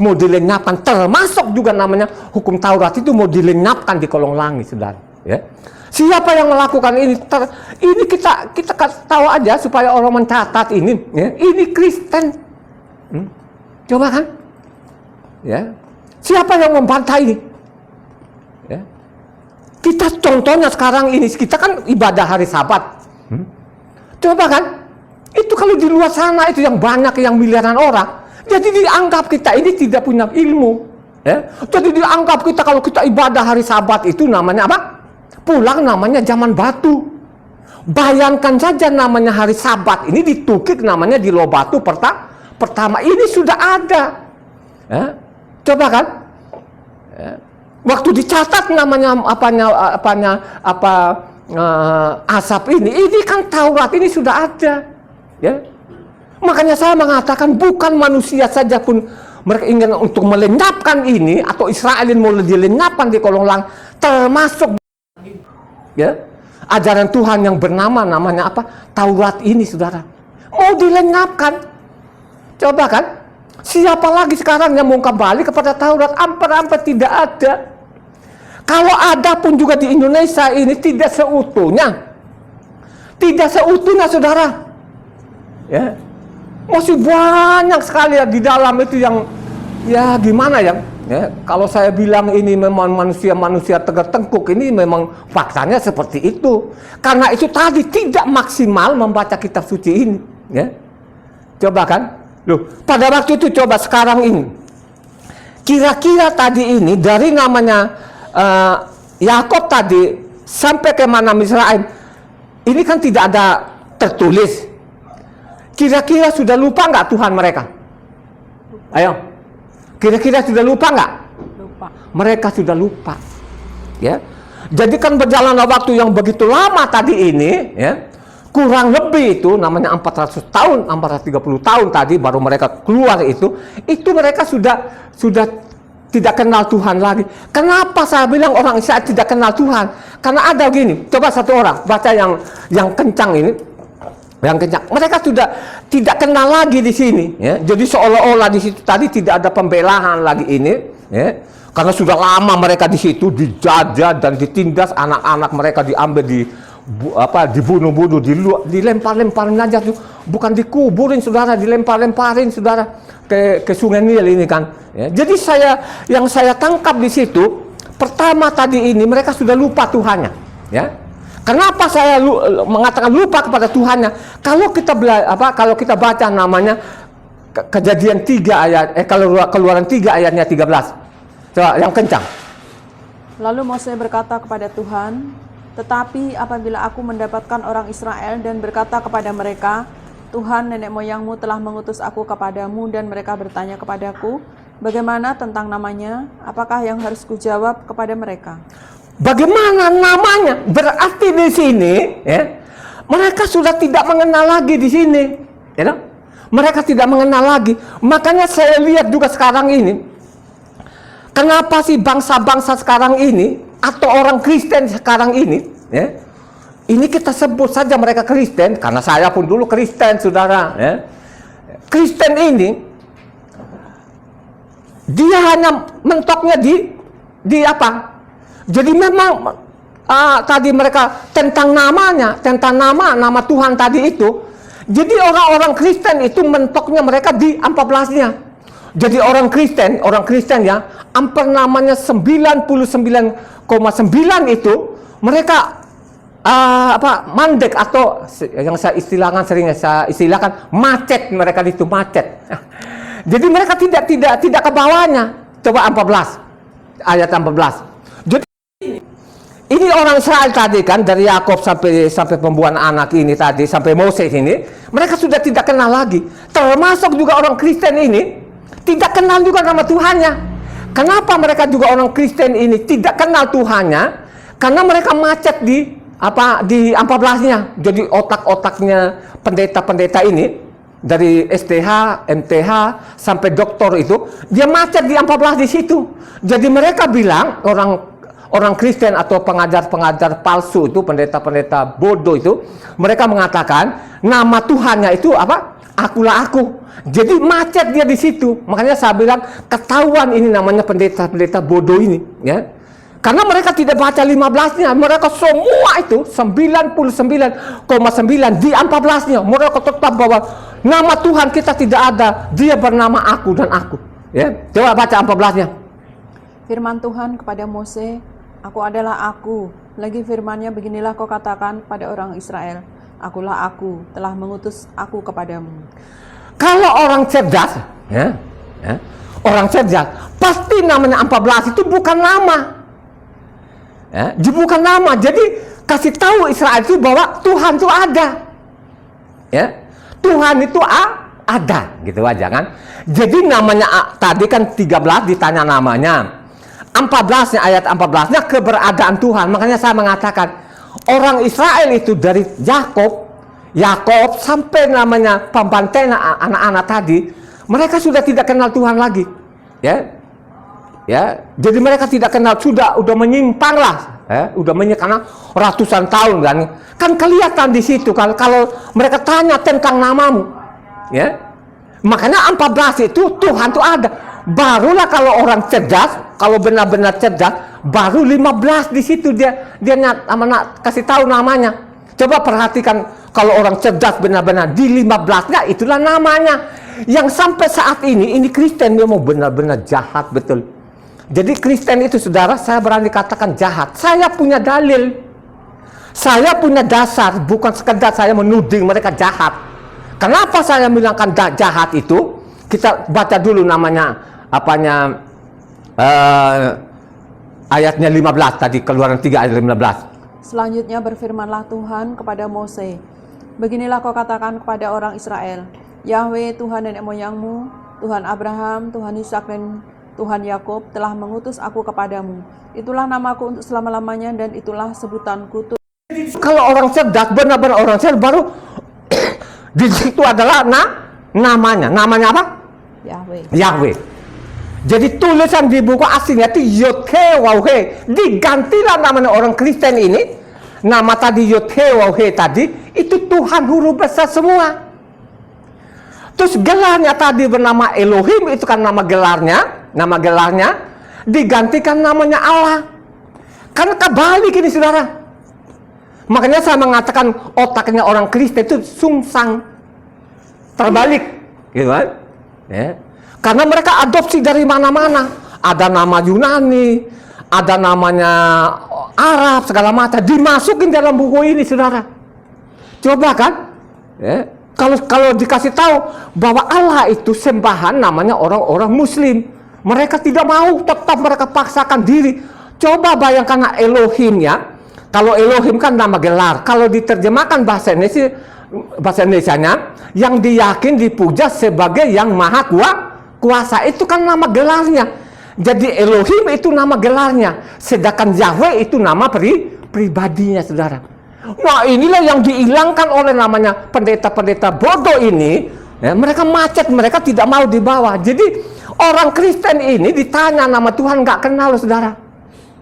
[SPEAKER 1] mau dilenyapkan. Termasuk juga namanya hukum Taurat itu mau dilenyapkan di kolong langit, saudara. Ya. Siapa yang melakukan ini? Ini kita tahu aja supaya orang mencatat ini. Ya. Ini Kristen. Coba kan? Ya. Siapa yang membantah ini? Ya. Kita contohnya sekarang ini, kita kan ibadah hari Sabat. Coba kan? Itu kalau di luar sana itu yang banyak, yang miliaran orang. Jadi dianggap kita ini tidak punya ilmu. Ya. Jadi dianggap kita kalau kita ibadah hari Sabat itu namanya apa? Pulang namanya zaman batu. Bayangkan saja namanya hari Sabat ini ditukik namanya di Loh Batu pertama ini sudah ada. Ya. Coba kan? Ya. Waktu dicatat namanya asap ini kan Taurat ini sudah ada. Ya. Makanya saya mengatakan bukan manusia saja pun mereka ingin untuk melenyapkan ini atau Israel mau dilenyapkan di kolong langit, termasuk ya ajaran Tuhan yang namanya apa? Taurat ini, saudara. Mau dilenyapkan. Coba kan? Siapa lagi sekarang yang mau kembali kepada Taurat? Hampir-hampir tidak ada. Kalau ada pun juga di Indonesia ini tidak seutuhnya. Tidak seutuhnya, saudara. Ya. Masih banyak sekali ya di dalam itu yang ya gimana ya? Ya, kalau saya bilang ini memang manusia tegak-tengkuk, ini memang faktanya seperti itu. Karena itu tadi tidak maksimal membaca kitab suci ini. Ya. Coba kan? Loh, pada waktu itu coba sekarang ini. Kira-kira tadi ini dari namanya Yakob tadi sampai ke mana Misraim, ini kan tidak ada tertulis. Kira-kira sudah lupa nggak Tuhan mereka? Ayo. Kira-kira sudah lupa nggak?
[SPEAKER 2] Lupa.
[SPEAKER 1] Mereka sudah lupa. Ya. Jadi kan berjalanlah waktu yang begitu lama tadi ini, ya. Kurang lebih itu namanya 400 tahun, 430 tahun tadi baru mereka keluar itu mereka sudah tidak kenal Tuhan lagi. Kenapa saya bilang orang Israel tidak kenal Tuhan? Karena ada gini, coba satu orang baca yang kencang ini. Yang kencang. Mereka sudah tidak kenal lagi di sini, ya. Jadi seolah-olah di situ tadi tidak ada pembelaan lagi ini, ya. Karena sudah lama mereka di situ dijajah dan ditindas, anak-anak mereka diambil dibunuh-bunuh, dilempar-lemparin aja tuh, bukan dikuburin, saudara, dilempar-lemparin, saudara, ke Sungai Nil ini kan. Ya. Jadi yang saya tangkap di situ, pertama tadi ini mereka sudah lupa Tuhannya, ya. Kenapa saya mengatakan lupa kepada Tuhannya? Kalau kita baca namanya Kejadian 3 ayat Keluaran 3 ayatnya 13. Coba yang kencang.
[SPEAKER 2] Lalu Mose berkata kepada Tuhan, "Tetapi apabila aku mendapatkan orang Israel dan berkata kepada mereka, Tuhan nenek moyangmu telah mengutus aku kepadamu, dan mereka bertanya kepadaku, bagaimana tentang namanya? Apakah yang harus kujawab kepada mereka?"
[SPEAKER 1] Bagaimana namanya? Berarti di sini, ya, mereka sudah tidak mengenal lagi di sini, ya. Mereka tidak mengenal lagi. Makanya saya lihat juga sekarang ini, kenapa sih bangsa-bangsa sekarang ini atau orang Kristen sekarang ini, ya, ini kita sebut saja mereka Kristen, karena saya pun dulu Kristen, saudara. Ya. Kristen ini, dia hanya mentoknya di apa? Jadi memang tadi mereka tentang namanya, tentang nama Tuhan tadi itu. Jadi orang-orang Kristen itu mentoknya mereka di 14-nya. Jadi orang Kristen ya, hampir namanya 99,9 itu mereka mandek atau yang saya istilahkan macet, mereka itu macet. Jadi mereka tidak ke bawahnya. Coba 14 ayat 14. Ini orang Israel tadi kan, dari Yakob sampai pembuahan anak ini tadi, sampai Moses ini, mereka sudah tidak kenal lagi. Termasuk juga orang Kristen ini tidak kenal juga nama Tuhannya. Kenapa mereka juga orang Kristen ini tidak kenal Tuhannya? Karena mereka macet di 14-nya. Jadi otak-otaknya pendeta-pendeta ini, dari STH, MTH sampai doktor itu, dia macet di 14 di situ. Jadi mereka bilang orang Kristen atau pengajar-pengajar palsu itu, pendeta-pendeta bodoh itu, mereka mengatakan nama Tuhannya itu apa? Akulah aku. Jadi macet dia di situ. Makanya saya bilang ketahuan ini namanya pendeta-pendeta bodoh ini, ya. Karena mereka tidak baca 15-nya, mereka semua itu 99,9 di 14-nya. Mereka tetap bahwa nama Tuhan kita tidak ada, dia bernama aku dan aku. Ya, coba baca 14-nya.
[SPEAKER 2] Firman Tuhan kepada Mose, aku adalah aku. Lagi firman-Nya, beginilah kau katakan pada orang Israel, akulah aku, telah mengutus aku kepadamu.
[SPEAKER 1] Kalau orang cerdas, orang cerdas, pasti namanya 14 itu bukan nama. Bukan nama. Jadi kasih tahu Israel itu bahwa Tuhan itu ada. Ya. Tuhan itu ada, gitu aja kan. Jadi namanya tadi kan 13 ditanya namanya. 14-nya ayat 14-nya keberadaan Tuhan. Makanya saya mengatakan orang Israel itu dari Yakub sampai namanya pembantaian anak-anak tadi, mereka sudah tidak kenal Tuhan lagi. Ya, jadi mereka tidak kenal, udah menyimpang lah, udah karena ratusan tahun kan kelihatan di situ kalau mereka tanya tentang namamu, ya. Makanya 14 itu Tuhan tuh ada. Barulah kalau orang cerdas, kalau benar-benar cerdas, baru 15 di situ dia kasih tahu namanya. Coba perhatikan kalau orang cerdas benar-benar di 15-nya itulah namanya. Yang sampai saat ini Kristen dia mau benar-benar jahat betul. Jadi Kristen itu saudara, saya berani katakan jahat. Saya punya dalil. Saya punya dasar, bukan sekedar saya menuding mereka jahat. Kenapa saya bilangkan jahat itu? Kita baca dulu namanya ayatnya 15 tadi, Keluaran 3 ayat 15.
[SPEAKER 2] Selanjutnya berfirmanlah Tuhan kepada Mose, beginilah kau katakan kepada orang Israel, Yahweh Tuhan nenek moyangmu, Tuhan Abraham, Tuhan Ishak dan Tuhan Yakub telah mengutus aku kepadamu. Itulah namaku untuk selama-lamanya dan itulah sebutanku.
[SPEAKER 1] Kalau orang cerdas, benar-benar orang cerdas, baru di situ adalah namanya. Namanya apa? Yahweh. Jadi tulisan di buku aslinya itu Yod-Heh-Waw-Heh. Digantilah namanya orang Kristen ini. Nama tadi Yod-Heh-Waw-Heh tadi itu Tuhan huruf besar semua. Terus gelarnya tadi bernama Elohim, itu kan nama gelarnya digantikan namanya Allah. Karena kebalik ini saudara. Makanya saya mengatakan otaknya orang Kristen itu sungsang, terbalik, gitu kan? Ya. Karena mereka adopsi dari mana-mana. Ada nama Yunani, ada namanya Arab, segala macam dimasukin dalam buku ini saudara. Coba kan? Ya. Kalau dikasih tahu bahwa Allah itu sembahan namanya orang-orang Muslim, mereka tidak mau, tetap mereka paksakan diri. Coba bayangkan Elohimnya. Kalau Elohim kan nama gelar. Kalau diterjemahkan bahasa Indonesianya, yang diyakin dipuja sebagai yang maha kuasa, itu kan nama gelarnya. Jadi Elohim itu nama gelarnya, sedangkan Yahweh itu nama pribadinya saudara. Nah inilah yang dihilangkan oleh namanya pendeta-pendeta bodoh ini, ya, mereka macet, mereka tidak mau dibawa. Jadi orang Kristen ini ditanya nama Tuhan nggak kenal saudara,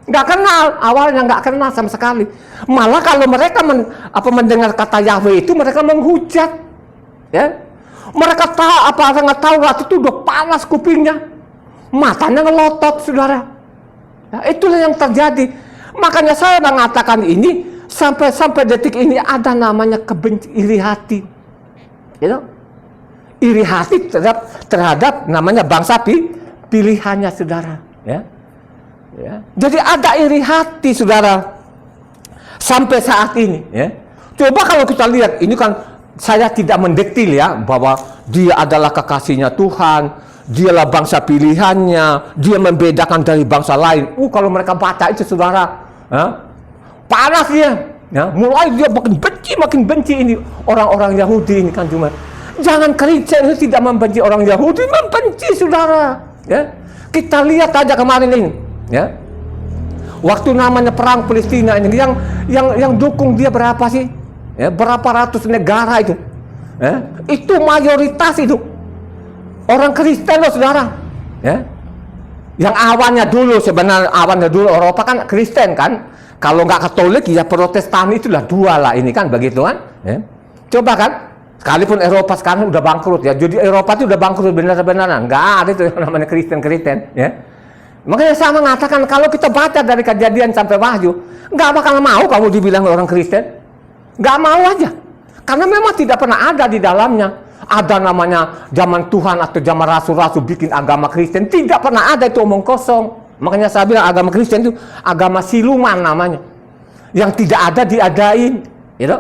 [SPEAKER 1] nggak kenal, awalnya nggak kenal sama sekali. Malah kalau mereka mendengar kata Yahweh itu mereka menghujat, ya. Mereka nggak tahu waktu itu udah panas kupingnya, matanya ngelotot saudara. Ya, itulah yang terjadi. Makanya saya mengatakan ini. Sampai detik ini ada namanya iri hati, iri hati terhadap namanya bangsa pilihannya saudara, ya. Jadi ada iri hati saudara sampai saat ini, ya. Coba kalau kita lihat, ini kan saya tidak mendektil ya bahwa dia adalah kekasihnya Tuhan, dialah bangsa pilihannya, dia membedakan dari bangsa lain. Kalau mereka baca itu saudara, ya, panas dia, ya. Mulai dia makin benci ini orang-orang Yahudi ini kan. Cuma jangan Kristen itu tidak membenci orang Yahudi, membenci saudara, ya. Kita lihat aja kemarin ini, ya, waktu namanya perang Palestina ini, yang dukung dia berapa sih, ya, berapa ratus negara itu, ya. Itu mayoritas itu orang Kristen loh saudara, ya. Yang awalnya dulu Eropa kan Kristen kan. Kalau nggak Katolik ya Protestan, itulah dua lah ini kan, begitu kan, ya. Coba kan, sekalipun Eropa sekarang udah bangkrut ya, jadi Eropa itu udah bangkrut benar-benaran, nggak ada itu yang namanya Kristen, ya. Makanya saya mengatakan kalau kita baca dari Kejadian sampai Wahyu, nggak bakal mau kamu dibilang orang Kristen. Nggak mau aja. Karena memang tidak pernah ada di dalamnya. Ada namanya zaman Tuhan atau zaman rasul-rasul bikin agama Kristen. Tidak pernah ada, itu omong kosong. Makanya saya bilang agama Kristen itu agama siluman namanya. Yang tidak ada diadain. Gitu.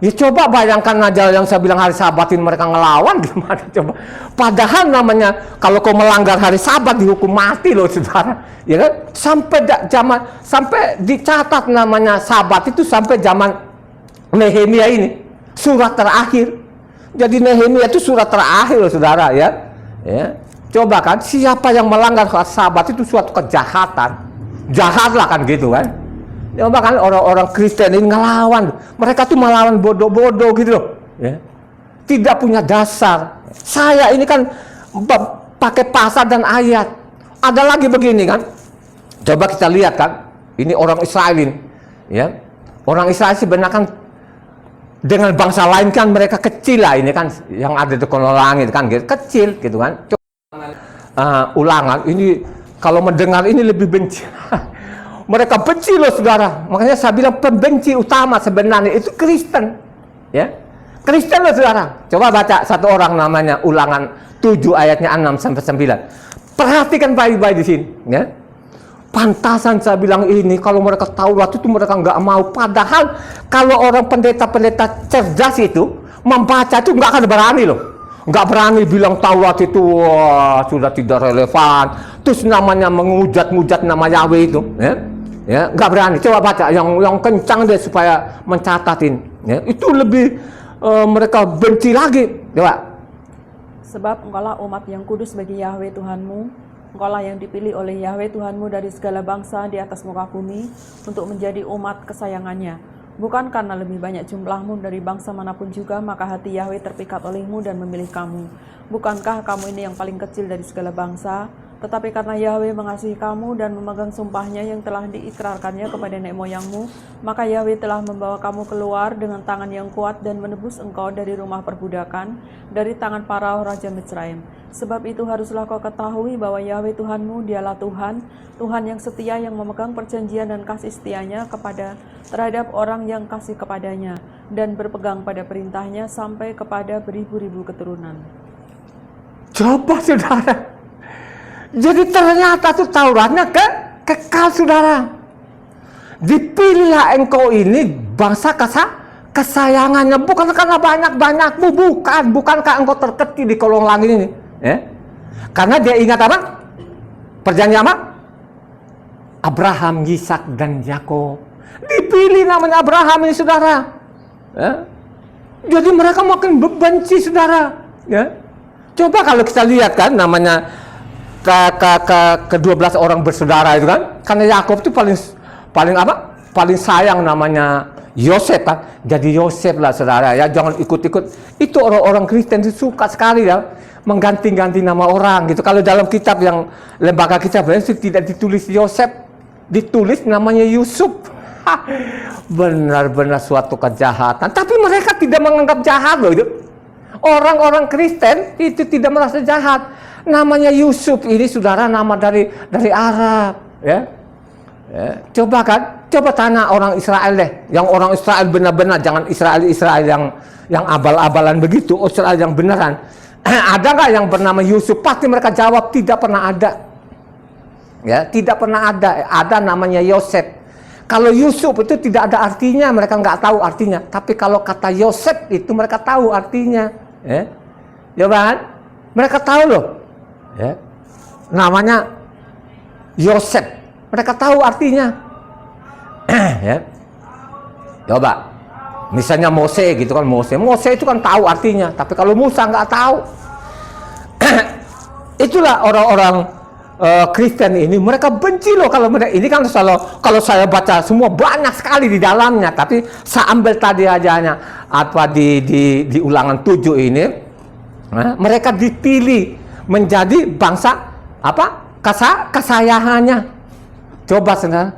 [SPEAKER 1] Ya coba bayangkan aja yang saya bilang hari Sabat ini mereka ngelawan gimana coba. Padahal namanya kalau kau melanggar hari Sabat dihukum mati loh saudara. Ya kan? Sampai dicatat namanya Sabat itu sampai zaman Nehemia ini surat terakhir. Jadi Nehemia itu surat terakhir loh saudara ya. Ya. Coba kan siapa yang melanggar Sabat itu suatu kejahatan. Jahatlah kan gitu kan. Ya, bahkan orang-orang Kristen ini ngelawan, mereka tuh melawan bodoh-bodoh gitu loh, ya. Tidak punya dasar. Saya ini kan pakai pasal dan ayat. Ada lagi begini kan, coba kita lihat kan, ini orang Israel ini, ya. Orang Israel sebenarnya kan dengan bangsa lain kan mereka kecil lah ini kan, yang ada di kolong langit kan, gitu, kecil gitu kan. Ulangan ini kalau mendengar ini lebih benci. Mereka benci loh saudara. Makanya saya bilang pembenci utama sebenarnya itu Kristen. Ya, Kristen loh saudara. Coba baca satu orang namanya Ulangan 7 ayatnya 6 sampai 9. Perhatikan baik-baik di sini. Ya, pantasan saya bilang ini kalau mereka Taurat itu mereka nggak mau. Padahal kalau orang pendeta-pendeta cerdas itu membaca itu nggak akan berani loh. Nggak berani bilang Taurat itu wah, sudah tidak relevan. Terus namanya mengujat-ngujat nama Yahweh itu, ya nggak berani. Coba baca yang kencang deh supaya mencatatin. Ya, itu lebih mereka benci lagi. Coba.
[SPEAKER 2] Sebab engkaulah umat yang kudus bagi Yahweh Tuhanmu. Engkaulah yang dipilih oleh Yahweh Tuhanmu dari segala bangsa di atas muka bumi untuk menjadi umat kesayangannya. Bukan karena lebih banyak jumlahmu dari bangsa manapun juga, maka hati Yahweh terpikat olehmu dan memilih kamu. Bukankah kamu ini yang paling kecil dari segala bangsa? Tetapi karena Yahweh mengasihi kamu dan memegang sumpahnya yang telah diikrarkannya kepada nenek moyangmu, maka Yahweh telah membawa kamu keluar dengan tangan yang kuat dan menebus engkau dari rumah perbudakan, dari tangan Farao Raja Mitsraim. Sebab itu haruslah kau ketahui bahwa Yahweh Tuhanmu dialah Tuhan, Tuhan yang setia, yang memegang perjanjian dan kasih setianya terhadap orang yang kasih kepadanya, dan berpegang pada perintahnya sampai kepada beribu-ribu keturunan.
[SPEAKER 1] Coba saudara. Jadi ternyata tuh Tauratnya kekal saudara. Dipilihlah engkau ini bangsa kesayangannya, bukan karena banyak-banyakmu, bukankah engkau terkecil di kolong langit ini, ya? Karena dia ingat apa? Perjanjian apa? Abraham, Ishak dan Yakub. Dipilih namanya Abraham ini saudara, ya? Jadi mereka makin benci saudara, ya? Coba kalau kita lihat kan namanya ke-12 orang bersaudara itu kan, karena Yakub itu paling apa? Paling sayang namanya Yosef kan. Jadi Yosef lah saudara ya, jangan ikut-ikut. Itu orang-orang Kristen itu suka sekali ya mengganti-ganti nama orang gitu. Kalau dalam kitab yang lembaga kitab itu tidak ditulis Yosef, ditulis namanya Yusuf. Benar-benar suatu kejahatan. Tapi mereka tidak menganggap jahat loh itu. Orang-orang Kristen itu tidak merasa jahat. Namanya Yusuf ini saudara nama dari Arab, ya. Coba kan, coba tanya orang Israel deh, yang orang Israel benar-benar, jangan Israel yang abal-abalan begitu, Israel yang beneran. Ada nggak yang bernama Yusuf? Pasti mereka jawab tidak pernah ada. Ya, tidak pernah ada. Ada namanya Yosef. Kalau Yusuf itu tidak ada artinya, mereka nggak tahu artinya. Tapi kalau kata Yosef itu mereka tahu artinya. Ya, coba kan? Mereka tahu loh. Ya. Namanya Yosef, mereka tahu artinya. Ya. Coba misalnya Mose gitu kan, Mose itu kan tahu artinya, tapi kalau Musa nggak tahu. Itulah orang-orang Kristen ini, mereka benci loh kalau mereka ini kan. Kalau saya baca semua banyak sekali di dalamnya, tapi saya ambil tadi aja apa di Ulangan 7 ini, mereka dipilih menjadi bangsa apa? Kesayangannya. Coba saudara,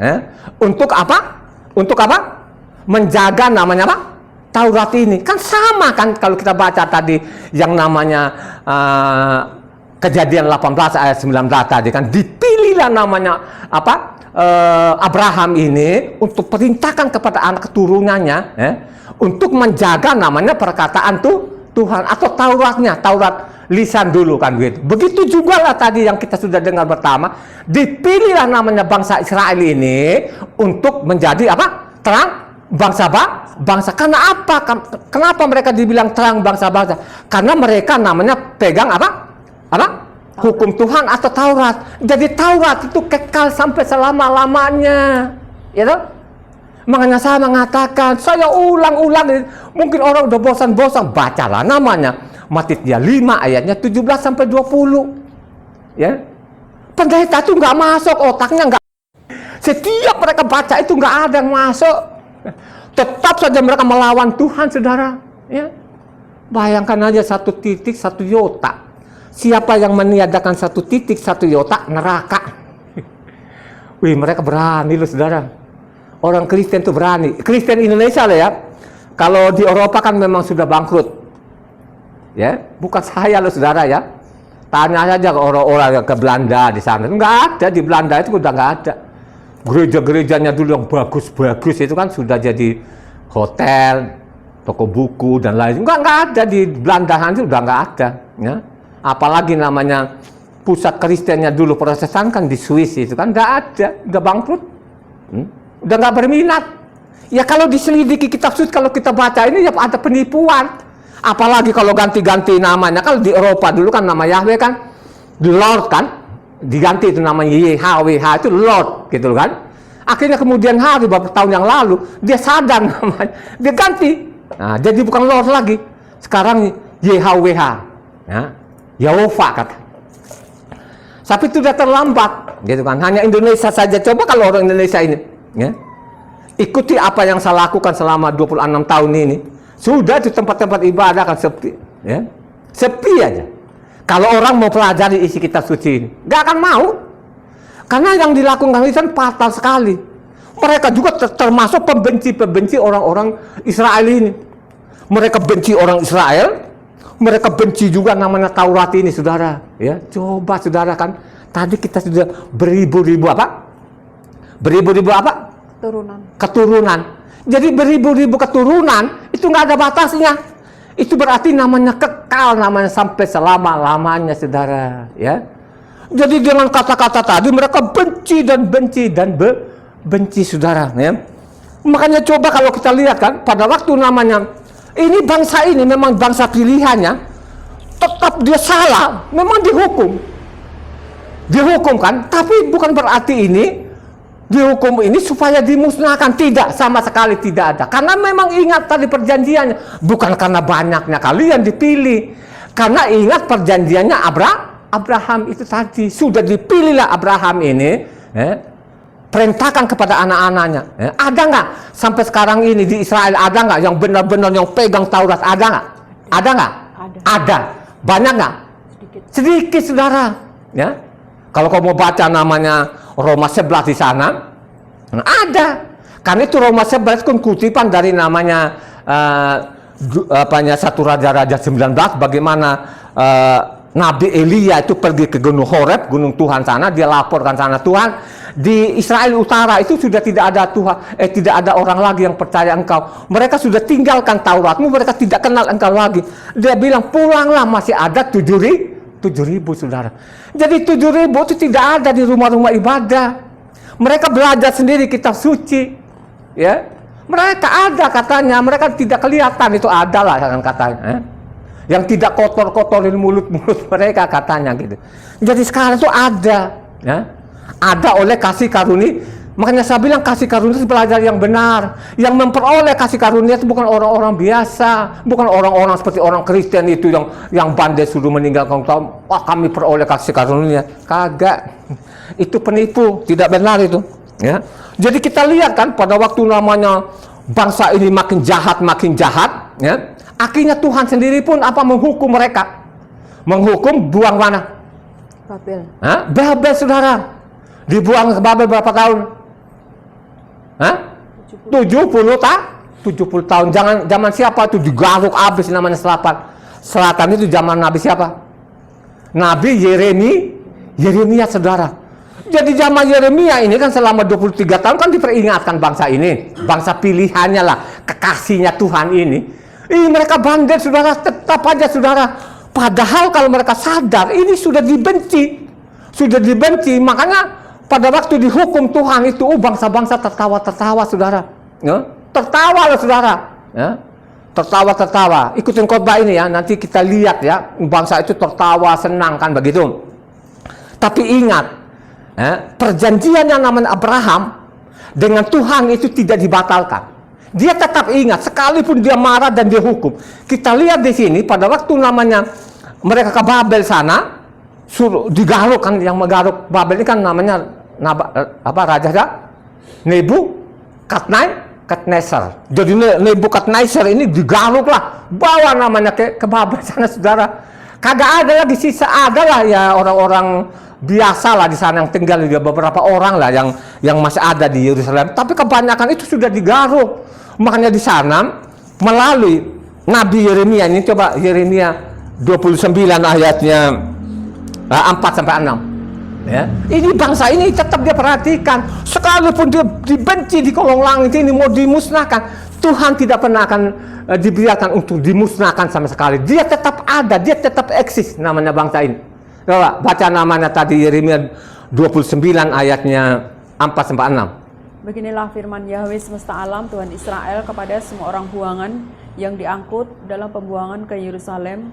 [SPEAKER 1] untuk apa? Untuk apa? Menjaga namanya apa? Taurat ini. Kan sama kan kalau kita baca tadi yang namanya Kejadian 18 ayat 19 tadi kan, dipilih dipilihlah namanya Abraham ini untuk perintahkan kepada anak keturunannya untuk menjaga namanya perkataan Tuhan atau Tauratnya, Taurat lisan dulu kan gitu. Begitu juga lah tadi yang kita sudah dengar pertama, dipilihlah namanya bangsa Israel ini untuk menjadi terang bangsa. Karena apa? Kenapa mereka dibilang terang bangsa-bangsa? Karena mereka namanya pegang hukum Tuhan atau Taurat. Jadi Taurat itu kekal sampai selama-lamanya. Ya toh? Makanya saya mengatakan, saya ulang-ulang, mungkin orang udah bosan-bosan, bacalah namanya Matius 5 ayatnya 17 sampai 20. Ya. Pendeta itu nggak masuk, otaknya nggak. Setiap mereka baca itu nggak ada yang masuk. Tetap saja mereka melawan Tuhan, saudara. Ya. Bayangkan aja 1 titik 1 iota. Siapa yang meniadakan 1 titik 1 iota, neraka. Wih, mereka berani loh, saudara. Orang Kristen itu berani. Kristen Indonesia lah ya. Kalau di Eropa kan memang sudah bangkrut. Ya, bukan saya loh, saudara ya. Tanya saja ke orang-orang ke Belanda di sana. Nggak ada, di Belanda itu udah nggak ada. Gereja-gerejanya dulu yang bagus-bagus itu kan sudah jadi hotel, toko buku dan lain. Nggak ada di Belanda itu udah nggak ada. Ya. Apalagi namanya pusat Kristennya dulu Protestan kan di Swiss itu kan nggak ada, udah bangkrut, udah nggak berminat. Ya kalau diselidiki kitab suci, kalau kita baca ini ya ada penipuan. Apalagi kalau ganti-ganti namanya, kalau di Eropa dulu kan nama Yahweh kan the Lord kan, diganti itu namanya YHWH itu Lord gitu kan. Akhirnya kemudian hari beberapa tahun yang lalu dia sadar namanya, dia ganti. Nah, jadi bukan Lord lagi, sekarang YHWH, ya, Yehova kata. Tapi itu sudah terlambat, gitu kan. Hanya Indonesia saja. Coba kalau orang Indonesia ini, ya, ikuti apa yang saya lakukan selama 26 tahun ini. Sudah di tempat-tempat ibadah kan sepi, ya, sepi aja. Kalau orang mau pelajari isi kitab suci ini, nggak akan mau. Karena yang dilakukan itu fatal sekali. Mereka juga termasuk pembenci-pembenci orang-orang Israel ini. Mereka benci orang Israel. Mereka benci juga namanya Taurat ini, saudara. Ya, coba saudara kan, tadi kita sudah beribu-ribu keturunan. Jadi beribu-ribu keturunan itu nggak ada batasnya. Itu berarti namanya kekal, namanya sampai selama-lamanya, saudara. Ya. Jadi dengan kata-kata tadi mereka benci, saudara. Ya. Makanya coba kalau kita lihat kan, pada waktu namanya ini bangsa ini memang bangsa pilihannya, tetap dia salah, memang dihukum kan. Tapi bukan berarti ini dihukum ini supaya dimusnahkan, tidak, sama sekali tidak ada. Karena memang ingat tadi perjanjiannya, bukan karena banyaknya kalian dipilih, karena ingat perjanjiannya Abraham itu tadi, sudah dipilihlah Abraham ini, perintahkan kepada anak-anaknya. Ada nggak sampai sekarang ini di Israel, ada nggak yang benar-benar yang pegang Taurat? Ada nggak? Ada nggak? Ada. Banyak nggak? Sedikit, saudara. Ya. Kalau kamu mau baca namanya Roma 11 di sana, ada. Karena itu Roma 11 kan kutipan dari namanya satu Raja-Raja 19, bagaimana Nabi Elia itu pergi ke Gunung Horeb, gunung Tuhan sana, dia laporkan sana, Tuhan, di Israel Utara itu sudah tidak ada Tuhan, tidak ada orang lagi yang percaya engkau. Mereka sudah tinggalkan Tauratmu, mereka tidak kenal engkau lagi. Dia bilang, pulanglah, masih ada 7.000, saudara. Jadi 7.000 itu tidak ada di rumah-rumah ibadah. Mereka belajar sendiri kitab suci. Ya, mereka ada katanya, mereka tidak kelihatan, itu ada lah katanya. Yang tidak kotor-kotorin mulut-mulut mereka katanya gitu. Jadi sekarang itu ada, ya, ada oleh kasih karunia. Makanya saya bilang kasih karunia itu belajar yang benar. Yang memperoleh kasih karunia itu bukan orang-orang biasa, bukan orang-orang seperti orang Kristen itu yang bandel sudah meninggalkan tahun. Wah, kami peroleh kasih karunia. Kagak, itu penipu, tidak benar itu. Ya, jadi kita lihat kan pada waktu namanya bangsa ini makin jahat, ya. Akhirnya Tuhan sendiri pun menghukum mereka. Menghukum buang mana?
[SPEAKER 2] Babel.
[SPEAKER 1] Babel, saudara. Dibuang ke Babel berapa tahun? 70 tahun. Zaman siapa itu digaruk habis namanya selatan itu zaman Nabi siapa? Nabi Yeremia, saudara. Jadi zaman Yeremia ini kan selama 23 tahun kan diperingatkan bangsa ini, bangsa pilihannya lah, kekasihnya Tuhan ini. Mereka bandel saudara, tetap aja saudara. Padahal kalau mereka sadar ini sudah dibenci, makanya pada waktu dihukum Tuhan itu, bangsa-bangsa tertawa-tertawa saudara, ya? Tertawa loh saudara, ya? Tertawa-tertawa. Ikutin khotbah ini ya, nanti kita lihat ya, bangsa itu tertawa senang kan begitu. Tapi ingat, perjanjian yang namanya Abraham dengan Tuhan itu tidak dibatalkan. Dia tetap ingat, sekalipun dia marah dan dia hukum. Kita lihat di sini pada waktu namanya mereka ke Babel sana, suruh digaruk kan, yang menggaruk Babel ini kan namanya raja Nebukadnezar. Jadi Nebukadnezar ini digaruk lah, bawa namanya ke Babel sana saudara. Kagak ada lagi sisa, adalah ya orang-orang biasa lah di sana yang tinggal, juga beberapa orang lah yang masih ada di Yerusalem. Tapi kebanyakan itu sudah digaruk. Makanya di sana melalui Nabi Yeremia ini, coba Yeremia 29 ayatnya 4-6. Ya. Ini bangsa ini tetap dia perhatikan, sekalipun dia dibenci di kolong langit ini mau dimusnahkan, Tuhan tidak pernah akan dibiarkan untuk dimusnahkan sama sekali. Dia tetap ada, dia tetap eksis namanya bangsa ini. Coba baca namanya tadi Yeremia 29 ayatnya 4-6.
[SPEAKER 2] Beginilah firman Yahweh semesta alam Tuhan Israel kepada semua orang buangan yang diangkut dalam pembuangan ke Yerusalem,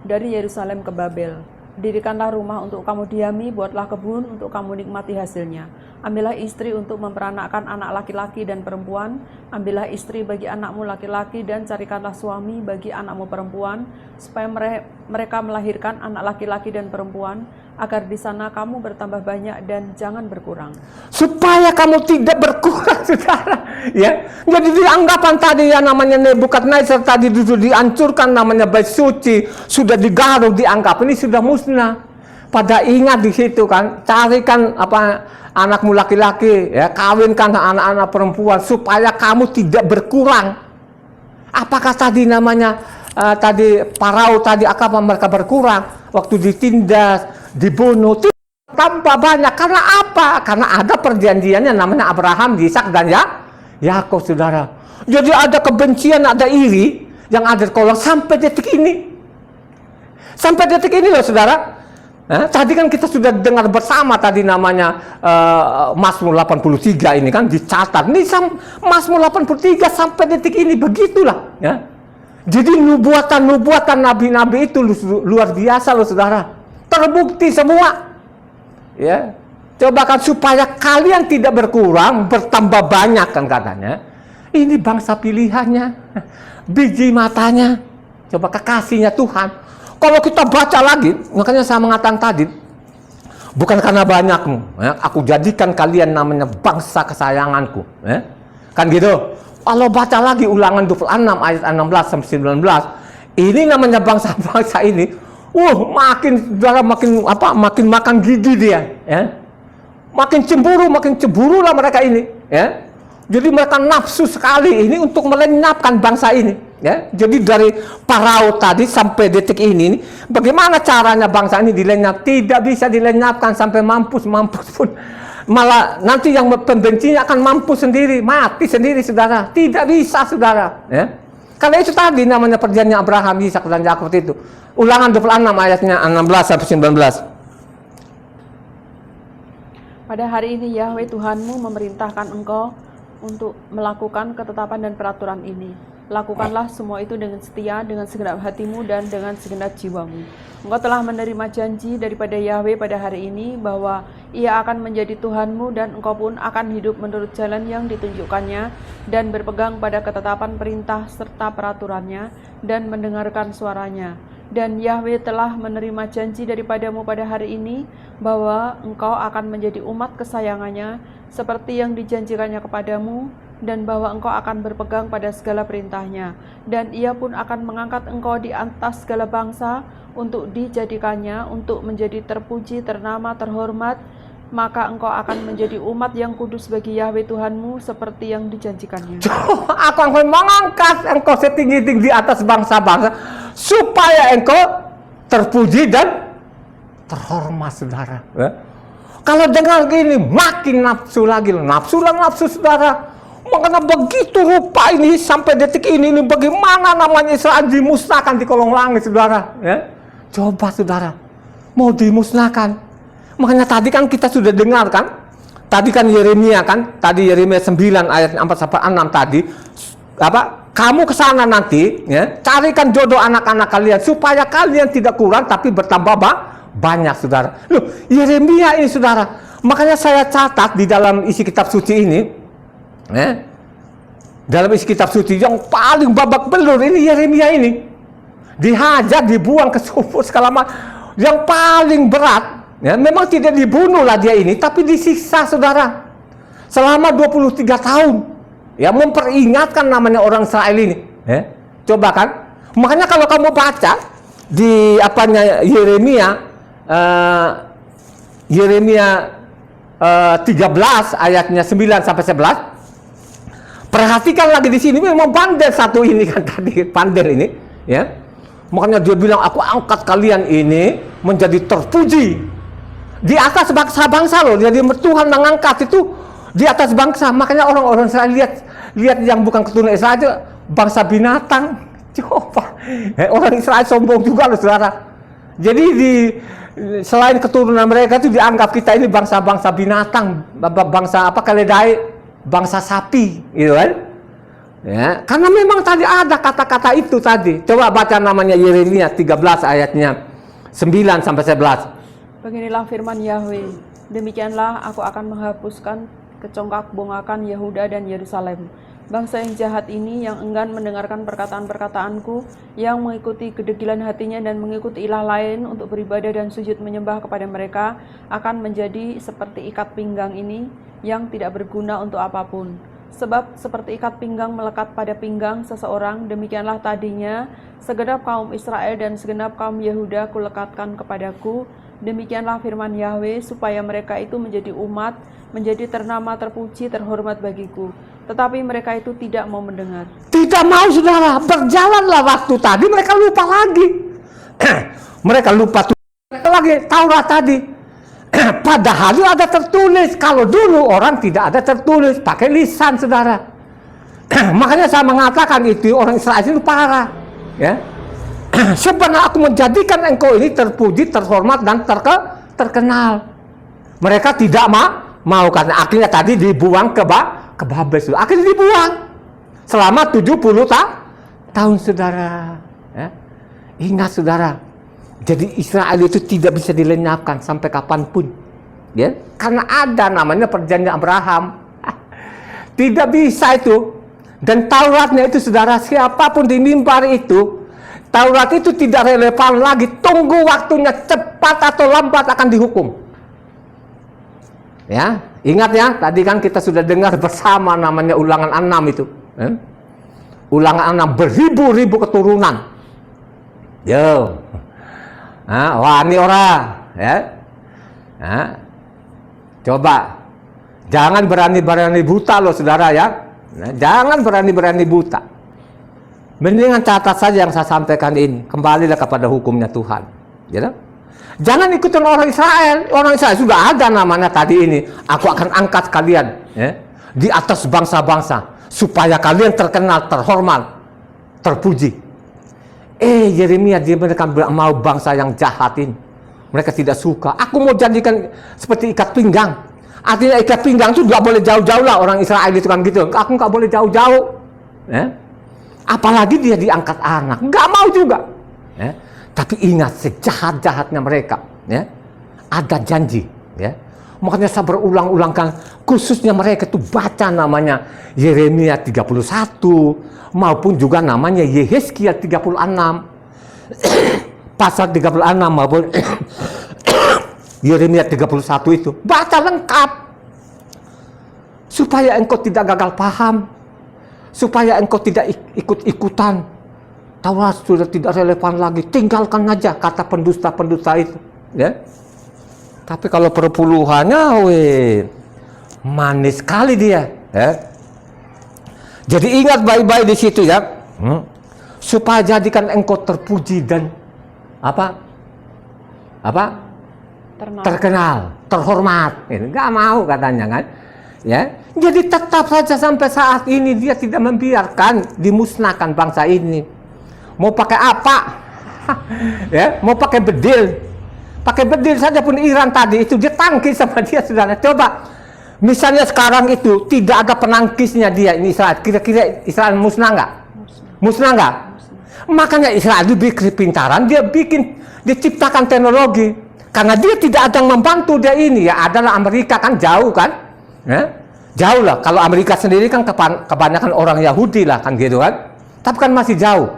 [SPEAKER 2] dari Yerusalem ke Babel. Dirikanlah rumah untuk kamu diami, buatlah kebun untuk kamu nikmati hasilnya. Ambillah istri untuk memperanakkan anak laki-laki dan perempuan. Ambillah istri bagi anakmu laki-laki dan carikanlah suami bagi anakmu perempuan, supaya mereka melahirkan anak laki-laki dan perempuan, agar di sana kamu bertambah banyak dan jangan berkurang.
[SPEAKER 1] Supaya kamu tidak berkurang, saudara. Ya, jadi dianggapan tadi yang namanya Nebukadnezar tadi dulu dihancurkan namanya bait suci, sudah digaruk, dianggap ini sudah musnah. Pada ingat di situ kan, carikan anakmu laki-laki, ya, kawinkan anak-anak perempuan supaya kamu tidak berkurang. Apakah tadi namanya tadi Farao tadi akan mereka berkurang waktu ditindas, dibunuh, tambah banyak. Karena apa? Karena ada perjanjiannya namanya Abraham, Ishak dan Yakub, saudara. Jadi ada kebencian, ada iri yang ada kalau sampai detik ini. Sampai detik ini loh saudara. Tadi kan kita sudah dengar bersama tadi namanya Mazmur 83 ini kan dicatat. Ini Mazmur 83 sampai detik ini begitulah ya. Jadi nubuatan nabi-nabi itu luar biasa loh saudara. Terbukti semua. Ya. Coba kan supaya kalian tidak berkurang, bertambah banyak kan katanya. Ini bangsa pilihannya. Biji matanya. Coba kekasihnya Tuhan. Kalau kita baca lagi, makanya saya mengatakan tadi, bukan karena banyakmu, ya, aku jadikan kalian namanya bangsa kesayanganku, ya. Kan gitu. Kalau baca lagi Ulangan 26 ayat 16-19, ini namanya bangsa-bangsa ini, makin makan gigi dia, ya. Makin cemburu lah mereka ini, ya. Jadi mereka nafsu sekali ini untuk melenyapkan bangsa ini, ya. Jadi dari Farao tadi sampai detik ini, bagaimana caranya bangsa ini dilenyap? Tidak bisa dilenyapkan sampai mampus pun. Malah nanti yang pembencinya akan mampus sendiri, mati sendiri, saudara. Tidak bisa, saudara. Ya. Karena itu tadi namanya perjanjian Abraham, Ishak dan Yakub itu. Ulangan 26 ayatnya 16-19.
[SPEAKER 2] Pada hari ini Yahweh Tuhanmu memerintahkan engkau untuk melakukan ketetapan dan peraturan ini. Lakukanlah semua itu dengan setia, dengan segenap hatimu dan dengan segenap jiwamu. Engkau telah menerima janji daripada Yahweh pada hari ini bahwa Ia akan menjadi Tuhanmu dan engkau pun akan hidup menurut jalan yang ditunjukkannya dan berpegang pada ketetapan perintah serta peraturannya dan mendengarkan suaranya. Dan Yahweh telah menerima janji daripadamu pada hari ini bahwa engkau akan menjadi umat kesayangannya seperti yang dijanjikannya kepadamu, dan bahwa engkau akan berpegang pada segala perintahnya, dan Ia pun akan mengangkat engkau di atas segala bangsa untuk dijadikannya untuk menjadi terpuji, ternama, terhormat. Maka engkau akan menjadi umat yang kudus bagi Yahweh Tuhanmu seperti yang dijanjikannya.
[SPEAKER 1] Aku akan mengangkat engkau setinggi-tinggi di atas bangsa-bangsa supaya engkau terpuji dan terhormat, saudara. Kalau dengar gini makin nafsu lagi, nafsu saudara. Makanya begitu rupa ini sampai detik ini bagaimana namanya Israel dimusnahkan di kolong langit, saudara. Ya? Coba saudara, mau dimusnahkan. Makanya tadi kan kita sudah dengar kan, tadi kan Yeremia kan, tadi Yeremia 9 ayat 4-6 tadi, apa? Kamu ke sana nanti, ya, carikan jodoh anak-anak kalian supaya kalian tidak kurang tapi bertambah banyak, saudara. Loh, Yeremia ini, saudara. Makanya saya catat di dalam isi kitab suci ini. Dalam isi kitab suci yang paling babak belur ini Yeremia ini dihajar, dibuang ke sumur segala macam. Yang paling berat, ya, memang tidak dibunuh lah dia ini, tapi disiksa, saudara, selama 23 tahun, ya, memperingatkan namanya orang Israel ini. Coba kan, makanya kalau kamu baca di Yeremia 13 ayatnya 9-11. Perhatikan lagi di sini, memang bandel satu ini kan tadi, bandel ini, ya. Makanya dia bilang, aku angkat kalian ini menjadi terpuji di atas bangsa-bangsa loh. Jadi Tuhan mengangkat itu di atas bangsa. Makanya orang-orang Israel lihat yang bukan keturunan Israel itu bangsa binatang. Coba, orang Israel sombong juga loh, saudara. Jadi selain keturunan mereka itu dianggap kita ini bangsa-bangsa binatang, bangsa apa, keledai, bangsa sapi, gitu kan? Ya, karena memang tadi ada kata-kata itu tadi. Coba baca namanya Yeremia 13 ayatnya 9-11.
[SPEAKER 2] Beginilah firman Yahweh, demikianlah aku akan menghapuskan kecongkak-bongakan Yehuda dan Yerusalem. Bangsa yang jahat ini yang enggan mendengarkan perkataan-perkataanku, yang mengikuti kedegilan hatinya dan mengikuti ilah lain untuk beribadah dan sujud menyembah kepada mereka, akan menjadi seperti ikat pinggang ini yang tidak berguna untuk apapun. Sebab seperti ikat pinggang melekat pada pinggang seseorang, demikianlah tadinya segenap kaum Israel dan segenap kaum Yehuda kulekatkan kepadaku. Demikianlah firman Yahweh, supaya mereka itu menjadi umat, menjadi ternama, terpuji, terhormat bagiku. Tetapi mereka itu tidak mau mendengar.
[SPEAKER 1] Tidak mau, saudara. Berjalanlah waktu tadi, mereka lupa lagi. Mereka lupa lagi Taurat tadi. Padahal itu ada tertulis. Kalau dulu orang tidak ada tertulis, pakai lisan, saudara. Makanya saya mengatakan itu orang Israel itu parah, ya. Sebenarnya aku menjadikan engkau ini terpuji, terhormat dan terkenal. Mereka tidak mau karena akhirnya tadi dibuang ke Babel. Akhirnya dibuang selama 70 tahun, saudara. Ya. Ingat, saudara. Jadi Israel itu tidak bisa dilenyapkan sampai kapanpun, ya, karena ada namanya perjanjian Abraham. Tidak bisa itu. Dan Tauratnya itu, saudara, siapapun di mimbar itu, Taurat itu tidak relevan lagi. Tunggu waktunya, cepat atau lambat akan dihukum. Ya, ingat ya, tadi kan kita sudah dengar bersama namanya Ulangan 6 itu. Ulangan 6 beribu-ribu keturunan. Yo. Wah, ini orang, ya. Coba, jangan berani-berani buta loh, saudara, ya. Jangan berani-berani buta. Mendingan catat saja yang saya sampaikan ini. Kembalilah kepada hukumnya Tuhan, ya. Jangan ikutin orang Israel. Orang Israel sudah ada namanya tadi ini. Aku akan angkat kalian, ya, di atas bangsa-bangsa supaya kalian terkenal, terhormat, terpuji. Yeremia, dia mereka mau bangsa yang jahat ini. Mereka tidak suka. Aku mau jadikan seperti ikat pinggang. Artinya ikat pinggang itu nggak boleh jauh-jauh lah, orang Israel itu kan gitu. Aku nggak boleh jauh-jauh. Ya? Apalagi dia diangkat anak, nggak mau juga. Ya? Tapi ingat, sejahat-jahatnya mereka, ya, ada janji. Ya? Makanya saya berulang-ulangkan, khususnya mereka itu baca namanya Yeremia 31 maupun juga namanya Yehezkiel 36 pasal 36 maupun Yeremia 31 itu baca lengkap supaya engkau tidak gagal paham, supaya engkau tidak ikut-ikutan. Taurat sudah tidak relevan lagi, tinggalkan aja kata pendusta-pendusta itu, ya. Tapi kalau perpuluhannya, manis sekali dia. Ya. Jadi ingat baik-baik di situ, ya. Supaya jadikan engkau terpuji dan terkenal, terhormat. Nggak mau katanya kan. Ya, jadi tetap saja sampai saat ini dia tidak membiarkan dimusnahkan bangsa ini. Mau pakai apa? Ya, mau pakai bedil. Pakai bedil saja pun Iran tadi itu dia tangkis sama dia, saudara. Coba, misalnya sekarang itu tidak ada penangkisnya dia ini Israel. Kira-kira Israel musnah nggak? Musnah nggak? Makanya Israel diberi kepintaran, dia ciptakan teknologi. Karena dia tidak ada yang membantu dia ini, ya adalah Amerika kan jauh kan? Ya? Jauh lah. Kalau Amerika sendiri kan kebanyakan orang Yahudi lah kan gitu kan. Tapi kan masih jauh.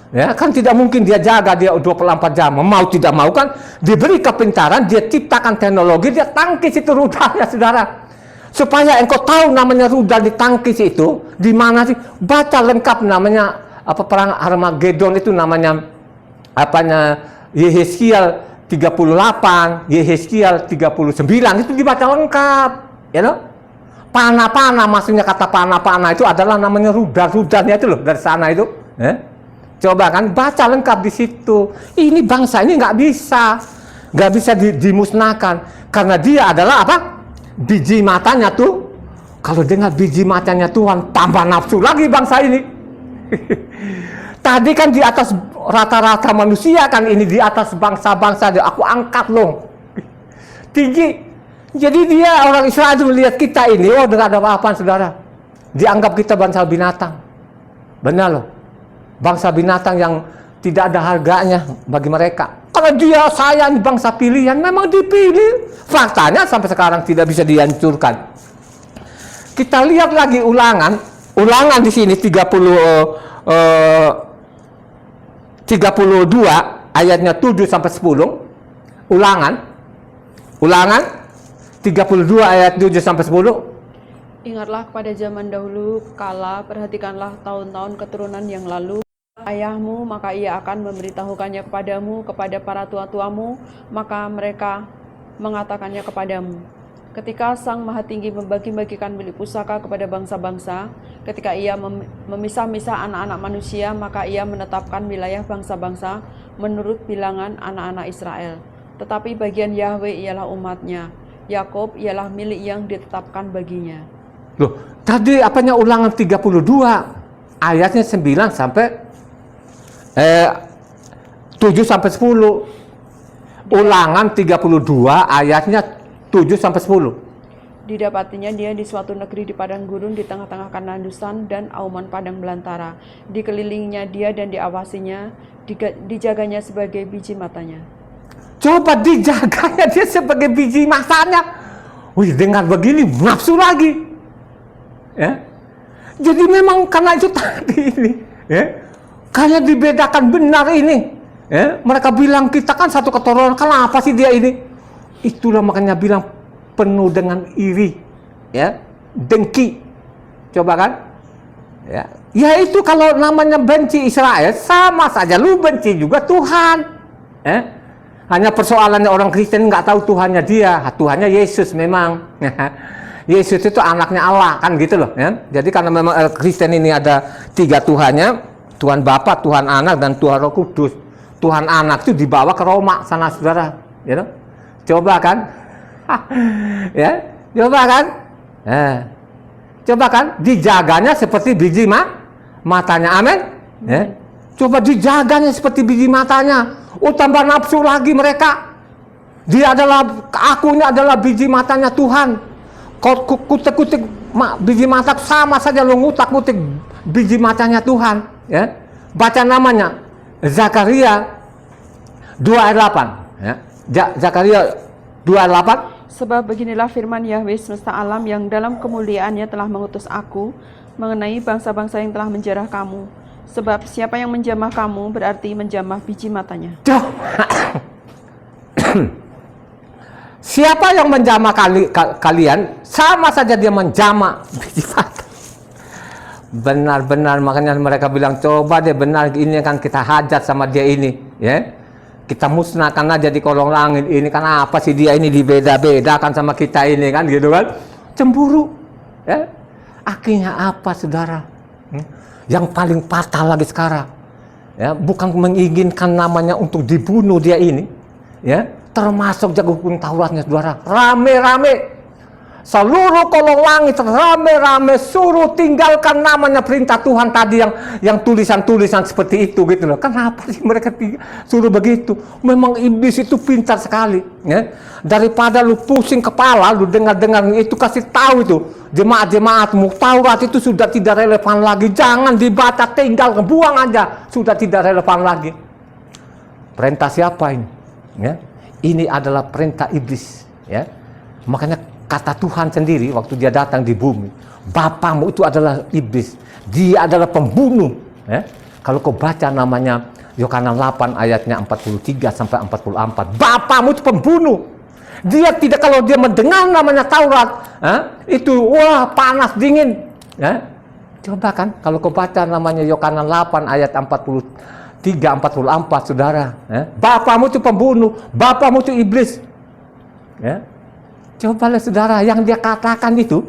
[SPEAKER 1] Ya, kan tidak mungkin dia jaga dia 24 jam. Mau tidak mau kan diberi kepintaran, dia ciptakan teknologi, dia tangkis itu rudalnya, saudara. Supaya engkau tahu namanya rudal ditangkis itu di mana sih? Baca lengkap namanya apa perang Armageddon itu namanya apanya Yehezkiel 38, Yehezkiel 39 itu dibaca lengkap, ya know? Panah-panah, maksudnya kata panah-panah itu adalah namanya rudal-rudalnya itu loh dari sana itu. Coba kan baca lengkap di situ. Ini bangsa ini nggak bisa dimusnahkan karena dia adalah apa? Biji matanya tuh. Kalau dengar biji matanya Tuhan tambah nafsu lagi bangsa ini. Tadi kan di atas rata-rata manusia kan ini di atas bangsa-bangsa aku angkat loh. Tinggi. Jadi dia orang Israel itu melihat kita ini, oh tidak ada apa-apa saudara. Dianggap kita bangsa binatang. Benar loh. Bangsa binatang yang tidak ada harganya bagi mereka. Kalau dia sayang bangsa pilihan, memang dipilih. Faktanya sampai sekarang tidak bisa dihancurkan. Kita lihat lagi ulangan di sini 32 ayatnya 7 sampai 10. Ulangan 32 ayat 7 sampai 10.
[SPEAKER 2] Ingatlah kepada zaman dahulu kala, perhatikanlah tahun-tahun keturunan yang lalu. Ayahmu, maka ia akan memberitahukannya kepadamu, kepada para tua-tuamu, maka mereka mengatakannya kepadamu. Ketika Sang Maha Tinggi membagi-bagikan milik pusaka kepada bangsa-bangsa, ketika ia memisah-misah anak-anak manusia, maka ia menetapkan wilayah bangsa-bangsa menurut bilangan anak-anak Israel. Tetapi bagian Yahweh ialah umatnya, Yakob ialah milik yang ditetapkan baginya.
[SPEAKER 1] Loh, tadi apanya ulangan 32 ayatnya 9 sampai 7 sampai 10. Ulangan 32 ayatnya 7 sampai 10.
[SPEAKER 2] Didapatinya dia di suatu negeri di padang gurun di tengah-tengah kanandusan dan auman padang belantara. Dikelilinginya dia dan diawasinya, dijaganya sebagai biji matanya.
[SPEAKER 1] Coba dijaganya dia sebagai biji matanya. Wih, dengar begini nafsu lagi. Ya. Jadi memang karena itu tadi ini, ya. Kayak dibedakan benar ini. Ya. Mereka bilang kita kan satu keturunan, kenapa sih dia ini? Itulah makanya bilang penuh dengan iri, ya, dengki. Coba kan? Ya. Ya itu kalau namanya benci Israel sama saja lu benci juga Tuhan. Ya. Hanya persoalannya orang Kristen nggak tahu Tuhannya dia, Tuhannya Yesus memang. Yesus itu anaknya Allah kan gitu loh. Ya. Jadi karena memang Kristen ini ada 3 Tuhannya, Tuhan Bapa, Tuhan Anak, dan Tuhan Roh Kudus. Tuhan Anak itu dibawa ke Roma sana saudara, gitu. Coba kan, ya, coba kan, coba kan, dijaganya seperti biji matanya, amin. Ya. Coba dijaganya seperti biji matanya. Oh tambah nafsu lagi mereka. Dia adalah, akunya adalah biji matanya Tuhan. Kau kutik-kutik biji mata sama saja lo ngutak-ngutik biji matanya Tuhan. Ya. Baca namanya Zakaria 2 ayat 8. Ya. Zakaria 2 ayat 8.
[SPEAKER 2] Sebab beginilah firman Yahweh semesta alam yang dalam kemuliaannya telah mengutus aku mengenai bangsa-bangsa yang telah menjarah kamu. Sebab siapa yang menjamah kamu berarti menjamah biji matanya.
[SPEAKER 1] Siapa yang menjamah kalian sama saja dia menjamah biji mata. Benar-benar makanya mereka bilang coba deh benar ini kan kita hajat sama dia ini, ya. Kita musnahkan aja di kolong langit ini kan apa sih dia ini dibeda-bedakan sama kita ini kan gitu kan. Cemburu, ya. Akhirnya apa saudara? Yang paling fatal lagi sekarang, ya, bukan menginginkan namanya untuk dibunuh dia ini, ya, termasuk jago hukum Tauratnya, saudara. Rame-rame. Seluruh kolong langit rame-rame suruh tinggalkan namanya perintah Tuhan tadi yang tulisan-tulisan seperti itu gitu loh. Kenapa sih mereka suruh begitu? Memang iblis itu pintar sekali, ya. Daripada lu pusing kepala, lu dengar-dengar itu, kasih tahu itu jemaat-jemaatmu, Taurat itu sudah tidak relevan lagi. Jangan dibaca, tinggal buang aja, sudah tidak relevan lagi. Perintah siapa ini? Ya. Ini adalah perintah iblis, ya. Makanya kata Tuhan sendiri waktu dia datang di bumi, bapamu itu adalah iblis, dia adalah pembunuh, ya. Kalau kau baca namanya Yohanes 8 ayatnya 43 sampai 44, bapamu itu pembunuh. Dia tidak, kalau dia mendengar namanya Taurat, itu wah panas dingin, ya. Coba kan kalau kau baca namanya Yohanes 8 ayat 43 44, saudara, ya. Bapamu itu pembunuh, bapamu itu iblis, ya. Cobalah saudara, yang dia katakan itu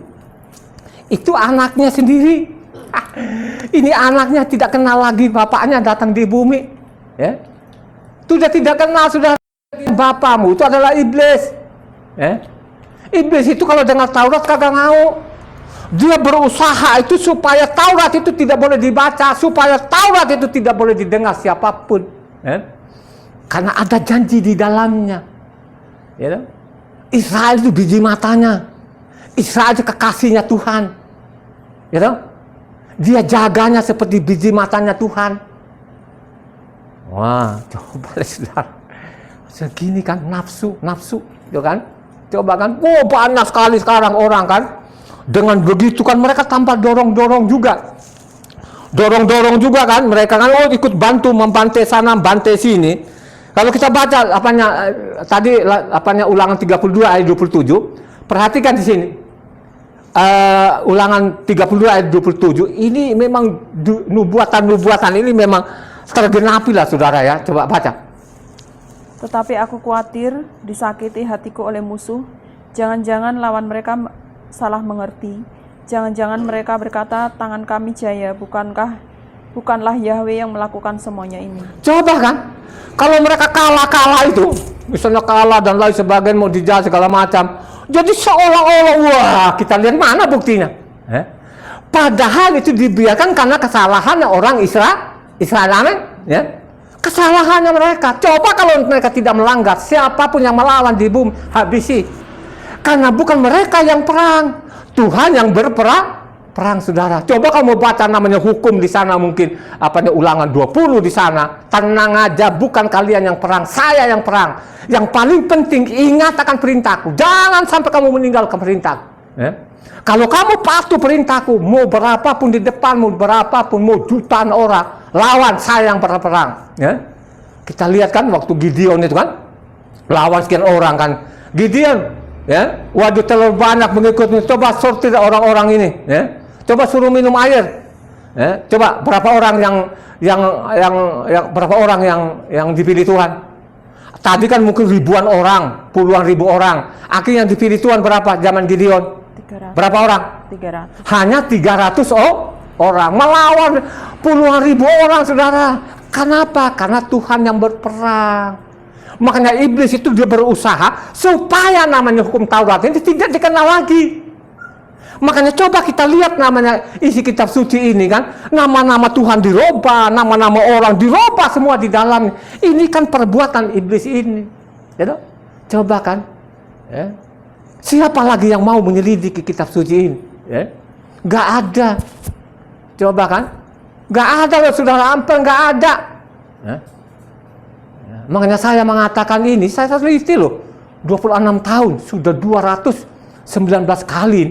[SPEAKER 1] anaknya sendiri. Ini anaknya tidak kenal lagi bapaknya datang di bumi, ya. Sudah tidak kenal, saudara. Bapamu itu adalah iblis, ya. Iblis itu kalau dengar Taurat kagak mau. Dia berusaha itu supaya Taurat itu tidak boleh dibaca, supaya Taurat itu tidak boleh didengar siapapun, ya. Karena ada janji di dalamnya, ya. Israel itu biji matanya, Israel itu kekasihnya Tuhan, gitu? Dia jaganya seperti biji matanya Tuhan. Wah, coba saudara, segini kan nafsu, gitu kan? Coba kan, banyak sekali sekarang orang kan, dengan begitu kan mereka tanpa dorong juga kan, mereka kan ikut bantu membantai sana, bantai sini. Kalau kita baca Ulangan 32 ayat 27, perhatikan di sini. Ulangan 32 ayat 27, ini memang nubuatan ini memang tergenapi lah, saudara, ya. Coba baca.
[SPEAKER 2] Tetapi aku khawatir disakiti hatiku oleh musuh. Jangan-jangan lawan mereka salah mengerti. Jangan-jangan mereka berkata, tangan kami jaya, bukanlah Yahweh yang melakukan semuanya ini.
[SPEAKER 1] Coba kan, kalau mereka kalah itu, misalnya kalah dan lain sebagainya, mau dijajah segala macam, jadi seolah-olah, wah, kita lihat mana buktinya, padahal itu dibiarkan karena kesalahannya orang Israel, amin, ya. Kesalahannya mereka. Coba kalau mereka tidak melanggar, siapapun yang melawan di bumi habisi, karena bukan mereka yang perang, Tuhan yang berperang, saudara. Coba kamu baca namanya hukum di sana, mungkin Ulangan 20 di sana. Tenang aja, bukan kalian yang perang, saya yang perang. Yang paling penting ingat akan perintahku. Jangan sampai kamu meninggalkan perintahku, ya. Kalau kamu patuh perintahku, mau berapapun di depanmu, berapapun, mau jutaan orang, lawan saya yang berperang, ya. Kita lihat kan waktu Gideon itu kan, lawan sekian orang kan. Gideon, ya, waduh terlalu banyak mengikutnya. Coba sortir orang-orang ini, ya. Coba suruh minum air, ya. Coba berapa orang yang dipilih Tuhan? Tadi kan mungkin ribuan orang, puluhan ribu orang. Akhirnya yang dipilih Tuhan berapa zaman Gideon?
[SPEAKER 2] 300.
[SPEAKER 1] Berapa orang?
[SPEAKER 2] 300.
[SPEAKER 1] Hanya 300 orang melawan puluhan ribu orang, saudara. Kenapa? Karena Tuhan yang berperang. Makanya iblis itu dia berusaha supaya namanya hukum Taurat ini tidak dikenal lagi. Makanya coba kita lihat namanya isi kitab suci ini kan, nama-nama Tuhan dirubah, nama-nama orang dirubah semua di dalam. Ini kan perbuatan iblis ini, ya. Coba kan, ya. Siapa lagi yang mau menyelidiki kitab suci ini, ya? Gak ada. Coba kan, gak ada loh, saudara, hampir gak ada, ya. Makanya saya mengatakan ini, saya teliti loh, 26 tahun sudah 219 kali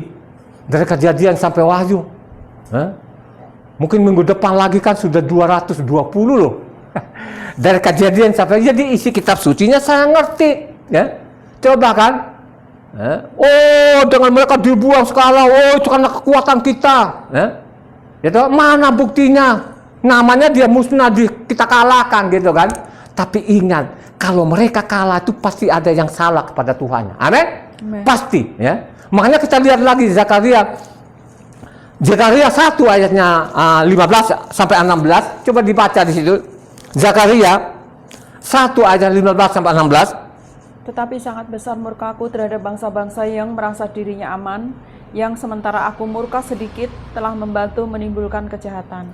[SPEAKER 1] dari Kejadian sampai Wahyu. Mungkin minggu depan lagi kan sudah 220 loh. Dari Kejadian sampai, jadi isi kitab sucinya saya ngerti, ya. Coba kan, oh dengan mereka dibuang sekali, oh itu karena kekuatan kita, ya. Gitu, mana buktinya? Namanya dia musnah, kita kalahkan, gitu kan. Tapi ingat, kalau mereka kalah itu pasti ada yang salah kepada Tuhan. Amin? Pasti, ya. Makanya kita lihat lagi Zakaria 1 ayatnya 15 sampai 16. Coba dibaca di situ. Zakaria 1 ayat 15 sampai 16.
[SPEAKER 2] Tetapi sangat besar murkaku terhadap bangsa-bangsa yang merasa dirinya aman, yang sementara aku murka sedikit telah membantu menimbulkan kejahatan.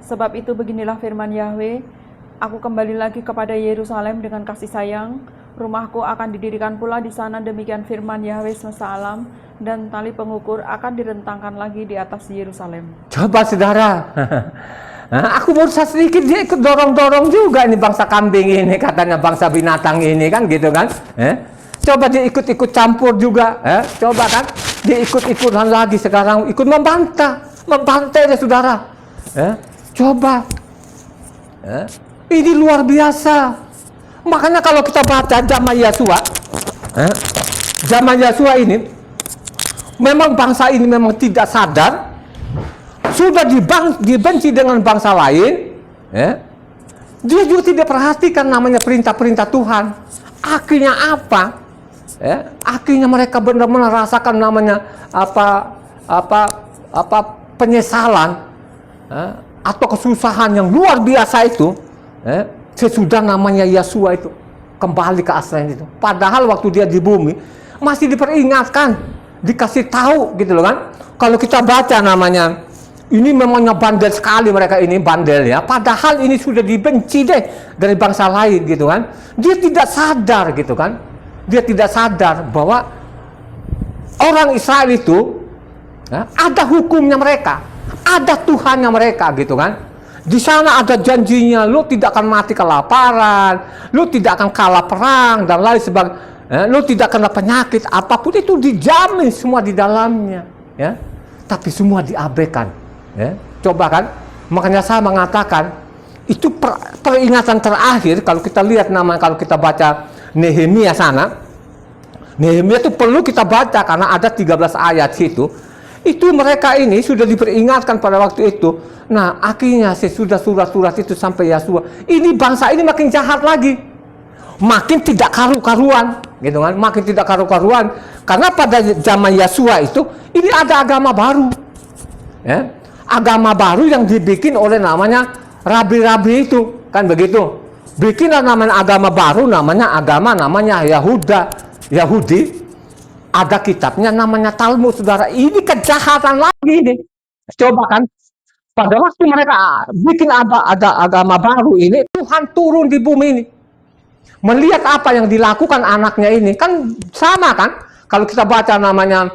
[SPEAKER 2] Sebab itu beginilah firman Yahweh, aku kembali lagi kepada Yerusalem dengan kasih sayang, rumahku akan didirikan pula di sana, demikian firman Yahweh semesta alam, dan tali pengukur akan direntangkan lagi di atas Yerusalem.
[SPEAKER 1] Coba saudara, aku berusaha sedikit, dia ikut dorong-dorong juga ini bangsa kambing ini, katanya bangsa binatang ini kan gitu kan. Coba dia ikut-ikut campur juga, coba kan, dia ikut-ikutan lagi sekarang, ikut membantai dia saudara. Coba, ini luar biasa. Makanya kalau kita baca zaman Yosua ini, memang bangsa ini memang tidak sadar, sudah dibenci dengan bangsa lain, dia juga tidak perhatikan namanya perintah-perintah Tuhan. Akhirnya apa? Akhirnya mereka benar-benar rasakan namanya penyesalan atau kesusahan yang luar biasa itu. Sesudah namanya Yosua itu kembali ke aslinya itu. Padahal waktu dia di bumi masih diperingatkan, dikasih tahu gitu loh kan. Kalau kita baca namanya, ini memangnya bandel sekali mereka ini, bandel ya. Padahal ini sudah dibenci deh dari bangsa lain gitu kan. Dia tidak sadar gitu kan. Dia tidak sadar bahwa orang Israel itu ada hukumnya mereka, ada Tuhannya mereka gitu kan. Di sana ada janjinya, lu tidak akan mati kelaparan, lu tidak akan kalah perang dan lain sebagainya, lu tidak kena penyakit apapun, itu dijamin semua di dalamnya ya. Tapi semua diabaikan ya. Coba kan, makanya saya mengatakan itu peringatan terakhir. Kalau kita lihat namanya, kalau kita baca Nehemia sana, Nehemia itu perlu kita baca karena ada 13 ayat situ. Itu mereka ini sudah diperingatkan pada waktu itu. Nah, akhirnya sesudah surat-surat itu sampai Yosua, ini bangsa ini makin jahat lagi, makin tidak karu-karuan, gitu kan? Makin tidak karu-karuan karena pada zaman Yosua itu ini ada agama baru, ya? Agama baru yang dibikin oleh namanya rabi-rabi itu, kan begitu? Bikinlah namanya agama baru, namanya Yahudi. Ada kitabnya namanya Talmud, saudara. Ini kejahatan lagi nih. Coba kan, pada waktu mereka bikin ada agama baru ini, Tuhan turun di bumi ini. Melihat apa yang dilakukan anaknya ini, kan sama kan? Kalau kita baca namanya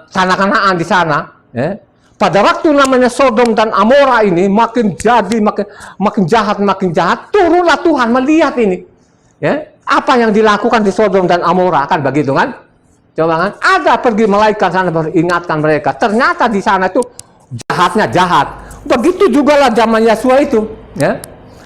[SPEAKER 1] tanah Kanaan di sana, ya. Pada waktu namanya Sodom dan Amora ini makin jahat, turunlah Tuhan melihat ini. Ya, apa yang dilakukan di Sodom dan Amora, kan begitu kan? Coba kan, ada pergi malaikat sana beringatkan mereka. Ternyata di sana itu jahatnya jahat. Begitu juga lah zaman Yosua itu, ya.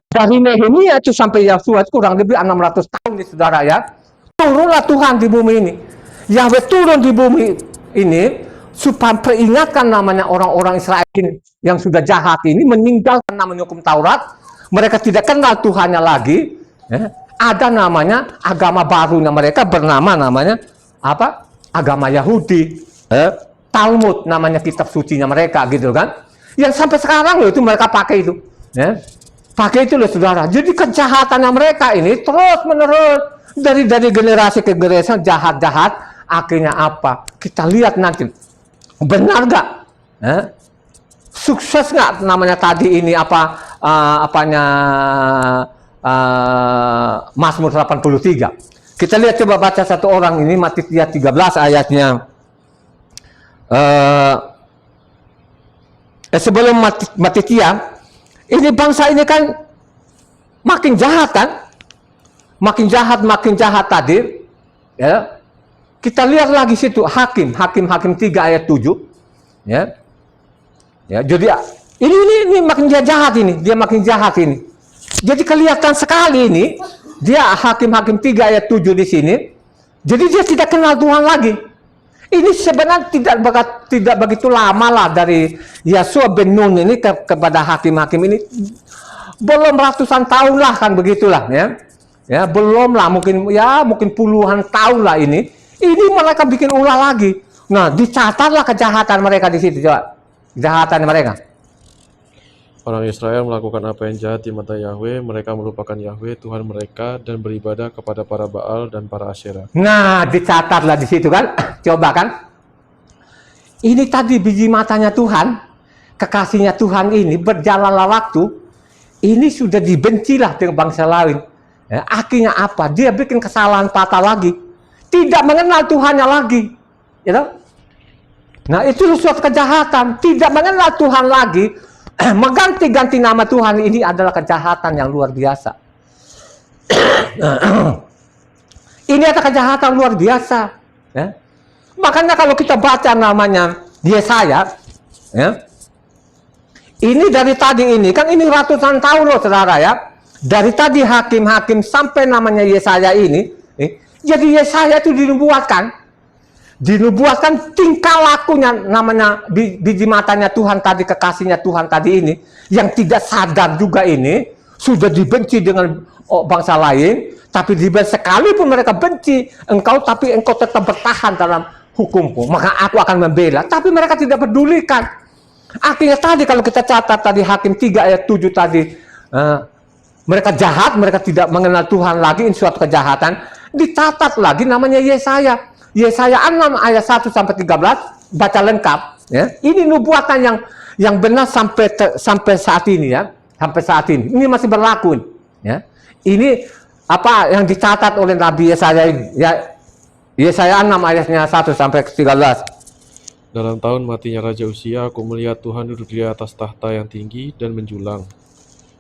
[SPEAKER 1] Dari Nehemia itu sampai Yosua itu kurang lebih 600 tahun nih saudara ya. Turunlah Tuhan di bumi ini. Yahweh turun di bumi ini supaya peringatkan namanya orang-orang Israel ini yang sudah jahat ini, meninggalkan namanya hukum Taurat. Mereka tidak kenal Tuhannya lagi, ya. Ada namanya agama barunya mereka, bernama namanya apa? Agama Yahudi. Talmud namanya kitab sucinya mereka gitu kan. Yang sampai sekarang loh itu mereka pakai itu. Ya. Pakai itu loh saudara. Jadi kejahatannya mereka ini terus menerus dari generasi ke generasi jahat-jahat. Akhirnya apa? Kita lihat nanti. Benar nggak? Sukses nggak namanya tadi ini Mazmur 83. Kita lihat, coba baca satu orang ini, Matitia 13 ayatnya. Sebelum Matitia, ini bangsa ini kan makin jahat kan? Makin jahat tadi. Ya. Kita lihat lagi situ Hakim 3 ayat 7. Ya. Ya, jadi ini makin jahat ini, dia makin jahat ini. Jadi kelihatan sekali ini, dia Hakim 3 ayat 7 di sini. Jadi dia tidak kenal Tuhan lagi. Ini sebenarnya tidak begitu lama lah dari Yosua bin Nun ini kepada hakim-hakim ini. Belum ratusan tahun lah kan begitulah ya. Ya, belum lah, mungkin puluhan tahun lah ini. Ini mereka bikin ulah lagi. Nah, dicatatlah kejahatan mereka di situ, coba. Kejahatan mereka.
[SPEAKER 3] Orang Israel melakukan apa yang jahat di mata Yahweh, mereka melupakan Yahweh Tuhan mereka dan beribadah kepada para Baal dan para Asyera.
[SPEAKER 1] Nah, dicatatlah di situ kan. Coba kan. Ini tadi biji matanya Tuhan, kekasihnya Tuhan ini berjalanlah waktu, ini sudah dibencilah dengan bangsa lain. Ya, akhirnya apa? Dia bikin kesalahan fatal lagi. Tidak mengenal Tuhannya lagi. You know? Nah, itu suatu kejahatan. Tidak mengenal Tuhan lagi. Mengganti-ganti nama Tuhan ini adalah kejahatan yang luar biasa. Ini adalah kejahatan luar biasa. Ya. Makanya kalau kita baca namanya Yesaya, ya, ini dari tadi ini, kan ini ratusan tahun loh saudara ya. Dari tadi hakim-hakim sampai namanya Yesaya ini, jadi Yesaya itu dinubuatkan tingkah lakunya namanya biji matanya Tuhan tadi, kekasihnya Tuhan tadi ini, yang tidak sadar juga ini, sudah dibenci dengan bangsa lain, tapi sekalipun mereka benci engkau, tapi engkau tetap bertahan dalam hukumku, maka aku akan membela. Tapi mereka tidak pedulikan. Akhirnya tadi kalau kita catat tadi Hakim 3 ayat 7 tadi, mereka jahat, mereka tidak mengenal Tuhan lagi, ini suatu kejahatan. Dicatat lagi namanya Yesaya. Yesaya 6 ayat 1 sampai 13, baca lengkap ya. Ini nubuatan yang benar sampai saat ini ya. Sampai saat ini. Ini masih berlaku ya. Ini apa yang dicatat oleh Nabi Yesaya ini ya. Yesaya 6 ayatnya 1 sampai 13.
[SPEAKER 3] Dalam tahun matinya Raja Usia, aku melihat Tuhan duduk di atas tahta yang tinggi dan menjulang,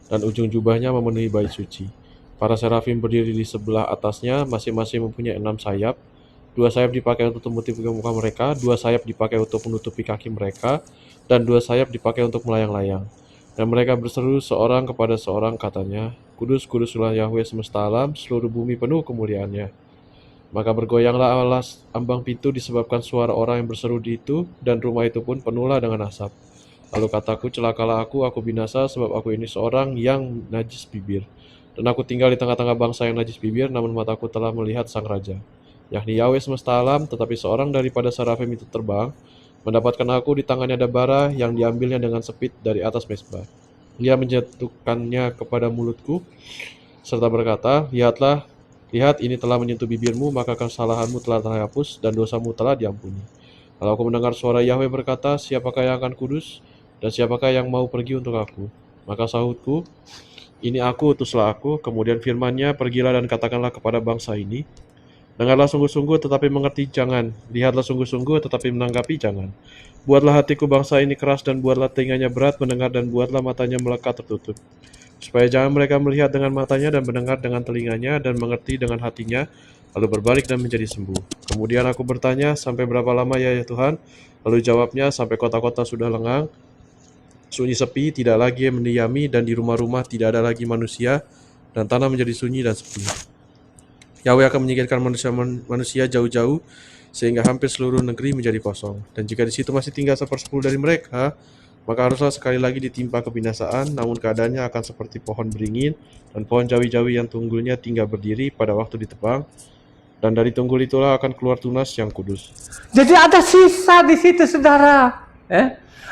[SPEAKER 3] dan ujung jubahnya memenuhi bait suci. Para serafim berdiri di sebelah atasnya, masing-masing mempunyai 6 sayap. 2 sayap dipakai untuk menutupi muka mereka, 2 sayap dipakai untuk menutupi kaki mereka, dan 2 sayap dipakai untuk melayang-layang. Dan mereka berseru seorang kepada seorang, katanya, Kudus, kuduslah Yahweh semesta alam, seluruh bumi penuh kemuliaannya. Maka bergoyanglah alas ambang pintu disebabkan suara orang yang berseru di itu, dan rumah itu pun penuhlah dengan asap. Lalu kataku, celakalah aku binasa, sebab aku ini seorang yang najis bibir. Dan aku tinggal di tengah-tengah bangsa yang najis bibir, namun mataku telah melihat sang raja, yakni Yahweh semesta alam. Tetapi seorang daripada serafim itu terbang, mendapatkan aku di tangannya ada bara yang diambilnya dengan sepit dari atas mezbah. Dia menjatuhkannya kepada mulutku, serta berkata, Lihat, ini telah menyentuh bibirmu, maka kesalahanmu telah terhapus, dan dosamu telah diampuni. Lalu aku mendengar suara Yahweh berkata, siapakah yang akan kudus, dan siapakah yang mau pergi untuk aku? Maka sahutku, ini aku, utuslah aku. Kemudian firman-Nya, pergilah dan katakanlah kepada bangsa ini, dengarlah sungguh-sungguh tetapi mengerti jangan, lihatlah sungguh-sungguh tetapi menanggapi jangan. Buatlah hatiku bangsa ini keras, dan buatlah telinganya berat mendengar, dan buatlah matanya melekat tertutup, supaya jangan mereka melihat dengan matanya dan mendengar dengan telinganya dan mengerti dengan hatinya, lalu berbalik dan menjadi sembuh. Kemudian aku bertanya, sampai berapa lama ya Tuhan? Lalu jawabnya, sampai kota-kota sudah lengang, sunyi sepi, tidak lagi yang mendiami, dan di rumah-rumah tidak ada lagi manusia, dan tanah menjadi sunyi dan sepi. Yahweh akan menyingkirkan manusia jauh-jauh, sehingga hampir seluruh negeri menjadi kosong. Dan jika di situ masih tinggal 1/10 dari mereka, maka haruslah sekali lagi ditimpa kebinasaan, namun keadaannya akan seperti pohon beringin dan pohon jawi-jawi yang tunggulnya tinggal berdiri pada waktu ditebang, dan dari tunggul itulah akan keluar tunas yang kudus.
[SPEAKER 1] Jadi ada sisa di situ saudara.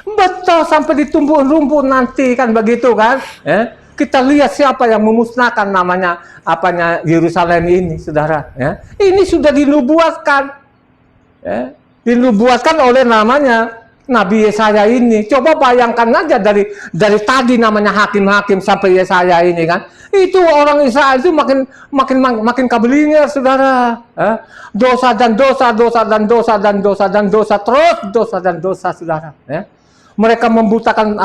[SPEAKER 1] Betul, sampai ditumbuh rumput nanti kan begitu kan. Kita lihat siapa yang memusnahkan namanya Yerusalem ini saudara. Ini sudah dinubuatkan. Dinubuatkan oleh namanya Nabi Yesaya ini. Coba bayangkan aja dari tadi namanya hakim-hakim sampai Yesaya ini kan. Itu orang Israel itu makin kabelinya saudara. Dosa dan dosa, dosa dan dosa dan dosa dan dosa, terus dosa dan dosa saudara. Mereka membutakan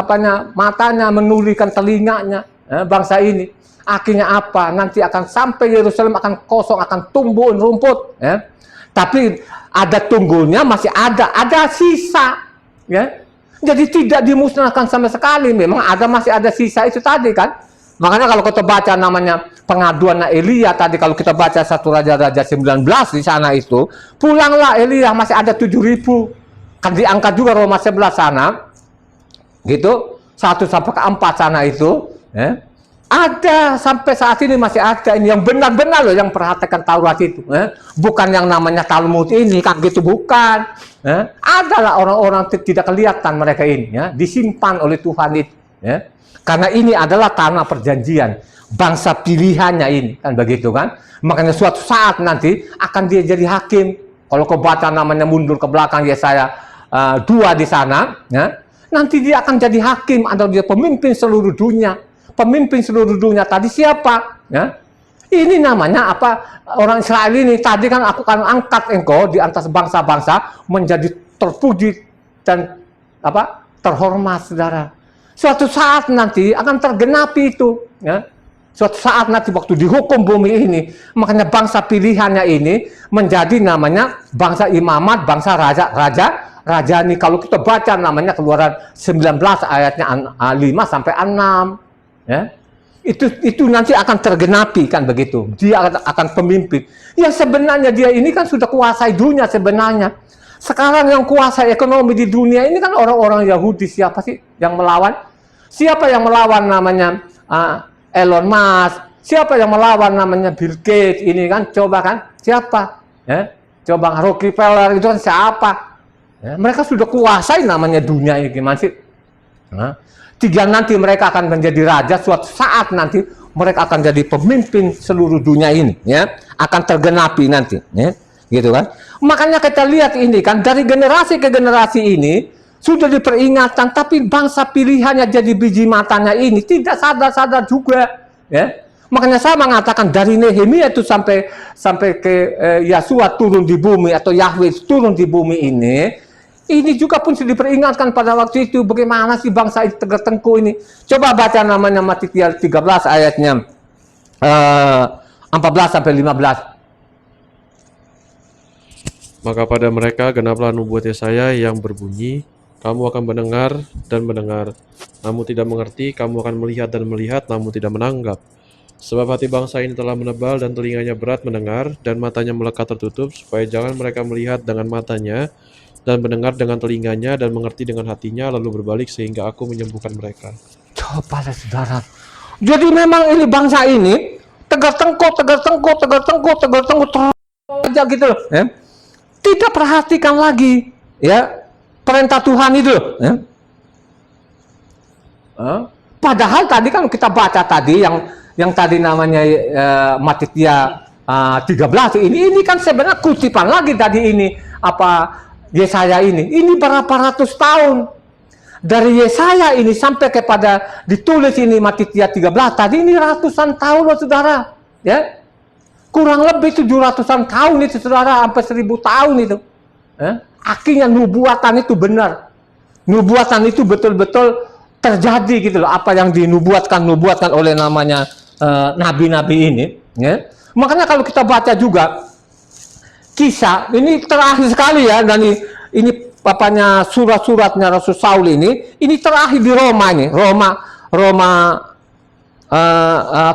[SPEAKER 1] matanya, menulikan telinganya bangsa ini. Akhirnya apa? Nanti akan sampai Yerusalem akan kosong, akan tumbuh rumput. Tapi ada tunggulnya masih ada sisa. Jadi tidak dimusnahkan sama sekali. Memang masih ada sisa itu tadi kan. Makanya kalau kita baca namanya pengaduan Elia tadi, kalau kita baca 1 Raja-Raja 19 di sana itu, pulanglah Elia, masih ada 7.000. Kan diangkat juga Roma 11 sana. Gitu. 1 sampai ke 4 sana itu, ada sampai saat ini masih ada ini yang benar-benar loh yang perhatikan Taurat itu, bukan yang namanya Talmud ini kan gitu, bukan. Adalah orang-orang tidak kelihatan mereka ini, disimpan oleh Tuhan itu. Karena ini adalah tanah perjanjian, bangsa pilihannya ini, kan begitu kan? Makanya suatu saat nanti akan dia jadi hakim. Kalau kau baca namanya mundur ke belakang Yesaya 2 di sana, ya, nanti dia akan jadi hakim atau dia pemimpin seluruh dunia. Pemimpin seluruh dunia tadi siapa? Ya? Ini namanya apa? Orang Israel ini tadi kan aku akan angkat engkau di atas bangsa-bangsa menjadi terpuji dan apa? Terhormat, saudara. Suatu saat nanti akan tergenapi itu, ya. Suatu saat nanti waktu dihukum bumi ini, makanya bangsa pilihannya ini menjadi namanya bangsa imamat, bangsa raja ini. Kalau kita baca namanya Keluaran 19 ayatnya 5 sampai 6, ya. Itu nanti akan tergenapi, kan begitu. Dia akan pemimpin. Ya sebenarnya dia ini kan sudah kuasai dunia sebenarnya. Sekarang yang kuasai ekonomi di dunia ini kan orang-orang Yahudi. Siapa sih yang melawan? Siapa yang melawan namanya Elon Musk? Siapa yang melawan namanya Bill Gates ini kan? Coba kan? Siapa? Ya? Coba Rockefeller itu kan siapa? Ya, mereka sudah kuasai namanya dunia ini, gimana sih? Nah, tiga nanti mereka akan menjadi raja, suatu saat nanti mereka akan jadi pemimpin seluruh dunia ini, ya, akan tergenapi nanti, ya, gitu kan. Makanya kita lihat ini kan, dari generasi ke generasi ini sudah diperingatkan, tapi bangsa pilihannya jadi biji matanya ini tidak sadar-sadar juga, ya. Makanya saya mengatakan dari Nehemia itu sampai ke Yosua turun di bumi atau Yahweh turun di bumi ini juga pun sudah diperingatkan pada waktu itu bagaimana sih bangsa itu tertengku ini. Coba baca namanya Matitia 13 ayatnya 14 sampai 15.
[SPEAKER 3] Maka pada mereka genaplah nubuat Yesaya yang berbunyi, kamu akan mendengar dan mendengar, namun tidak mengerti, kamu akan melihat dan melihat, namun tidak menanggap. Sebab hati bangsa ini telah menebal dan telinganya berat mendengar, dan matanya melekat tertutup, supaya jangan mereka melihat dengan matanya, dan mendengar dengan telinganya, dan mengerti dengan hatinya, lalu berbalik sehingga aku menyembuhkan mereka.
[SPEAKER 1] Coba saudara. Jadi memang ini bangsa ini tegar tengkuk aja gitu loh. Ya. Tidak perhatikan lagi, ya, perintah Tuhan itu loh. Ya. Padahal tadi kan kita baca tadi yang tadi namanya Matitia 13 ini kan sebenarnya kutipan lagi tadi ini apa Yesaya ini berapa ratus tahun dari Yesaya ini sampai kepada ditulis ini Matitia 13 tadi ini ratusan tahun loh saudara, ya, kurang lebih 700-an tahun itu saudara, sampai 1000 tahun itu, ya? Akhirnya nubuatan itu benar, nubuatan itu betul-betul terjadi gitu loh, apa yang dinubuatkan oleh namanya nabi-nabi ini, ya. Makanya kalau kita baca juga Kisah ini terakhir sekali ya, dan ini papanya surat-suratnya Rasul Saul ini terakhir di Roma ini,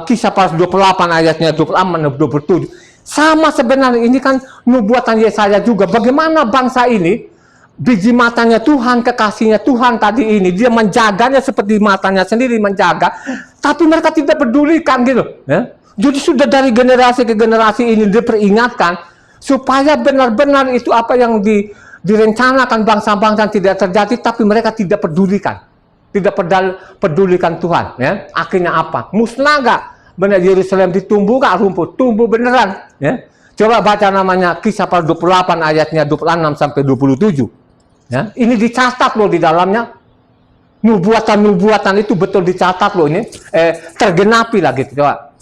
[SPEAKER 1] Kisah pasal 28 ayatnya 26 27. Sama sebenarnya ini kan nubuatan Yesaya juga. Bagaimana bangsa ini biji matanya Tuhan, kekasihnya Tuhan tadi ini, dia menjaganya seperti matanya sendiri menjaga, tapi mereka tidak pedulikan gitu, ya. Jadi sudah dari generasi ke generasi ini diperingatkan supaya benar-benar itu apa yang direncanakan bangsa-bangsa tidak terjadi, tapi mereka tidak pedulikan, pedulikan Tuhan, ya. Akhirnya apa? Musnah gak? Benar Yerusalem ditumbuh gak rumput? Tumbuh beneran, ya. Coba baca namanya Kisah pasal 28 ayatnya 26 sampai 27. Ya, ini dicatat loh di dalamnya. Nubuatan itu betul dicatat loh ini. Tergenapi lagi, coba.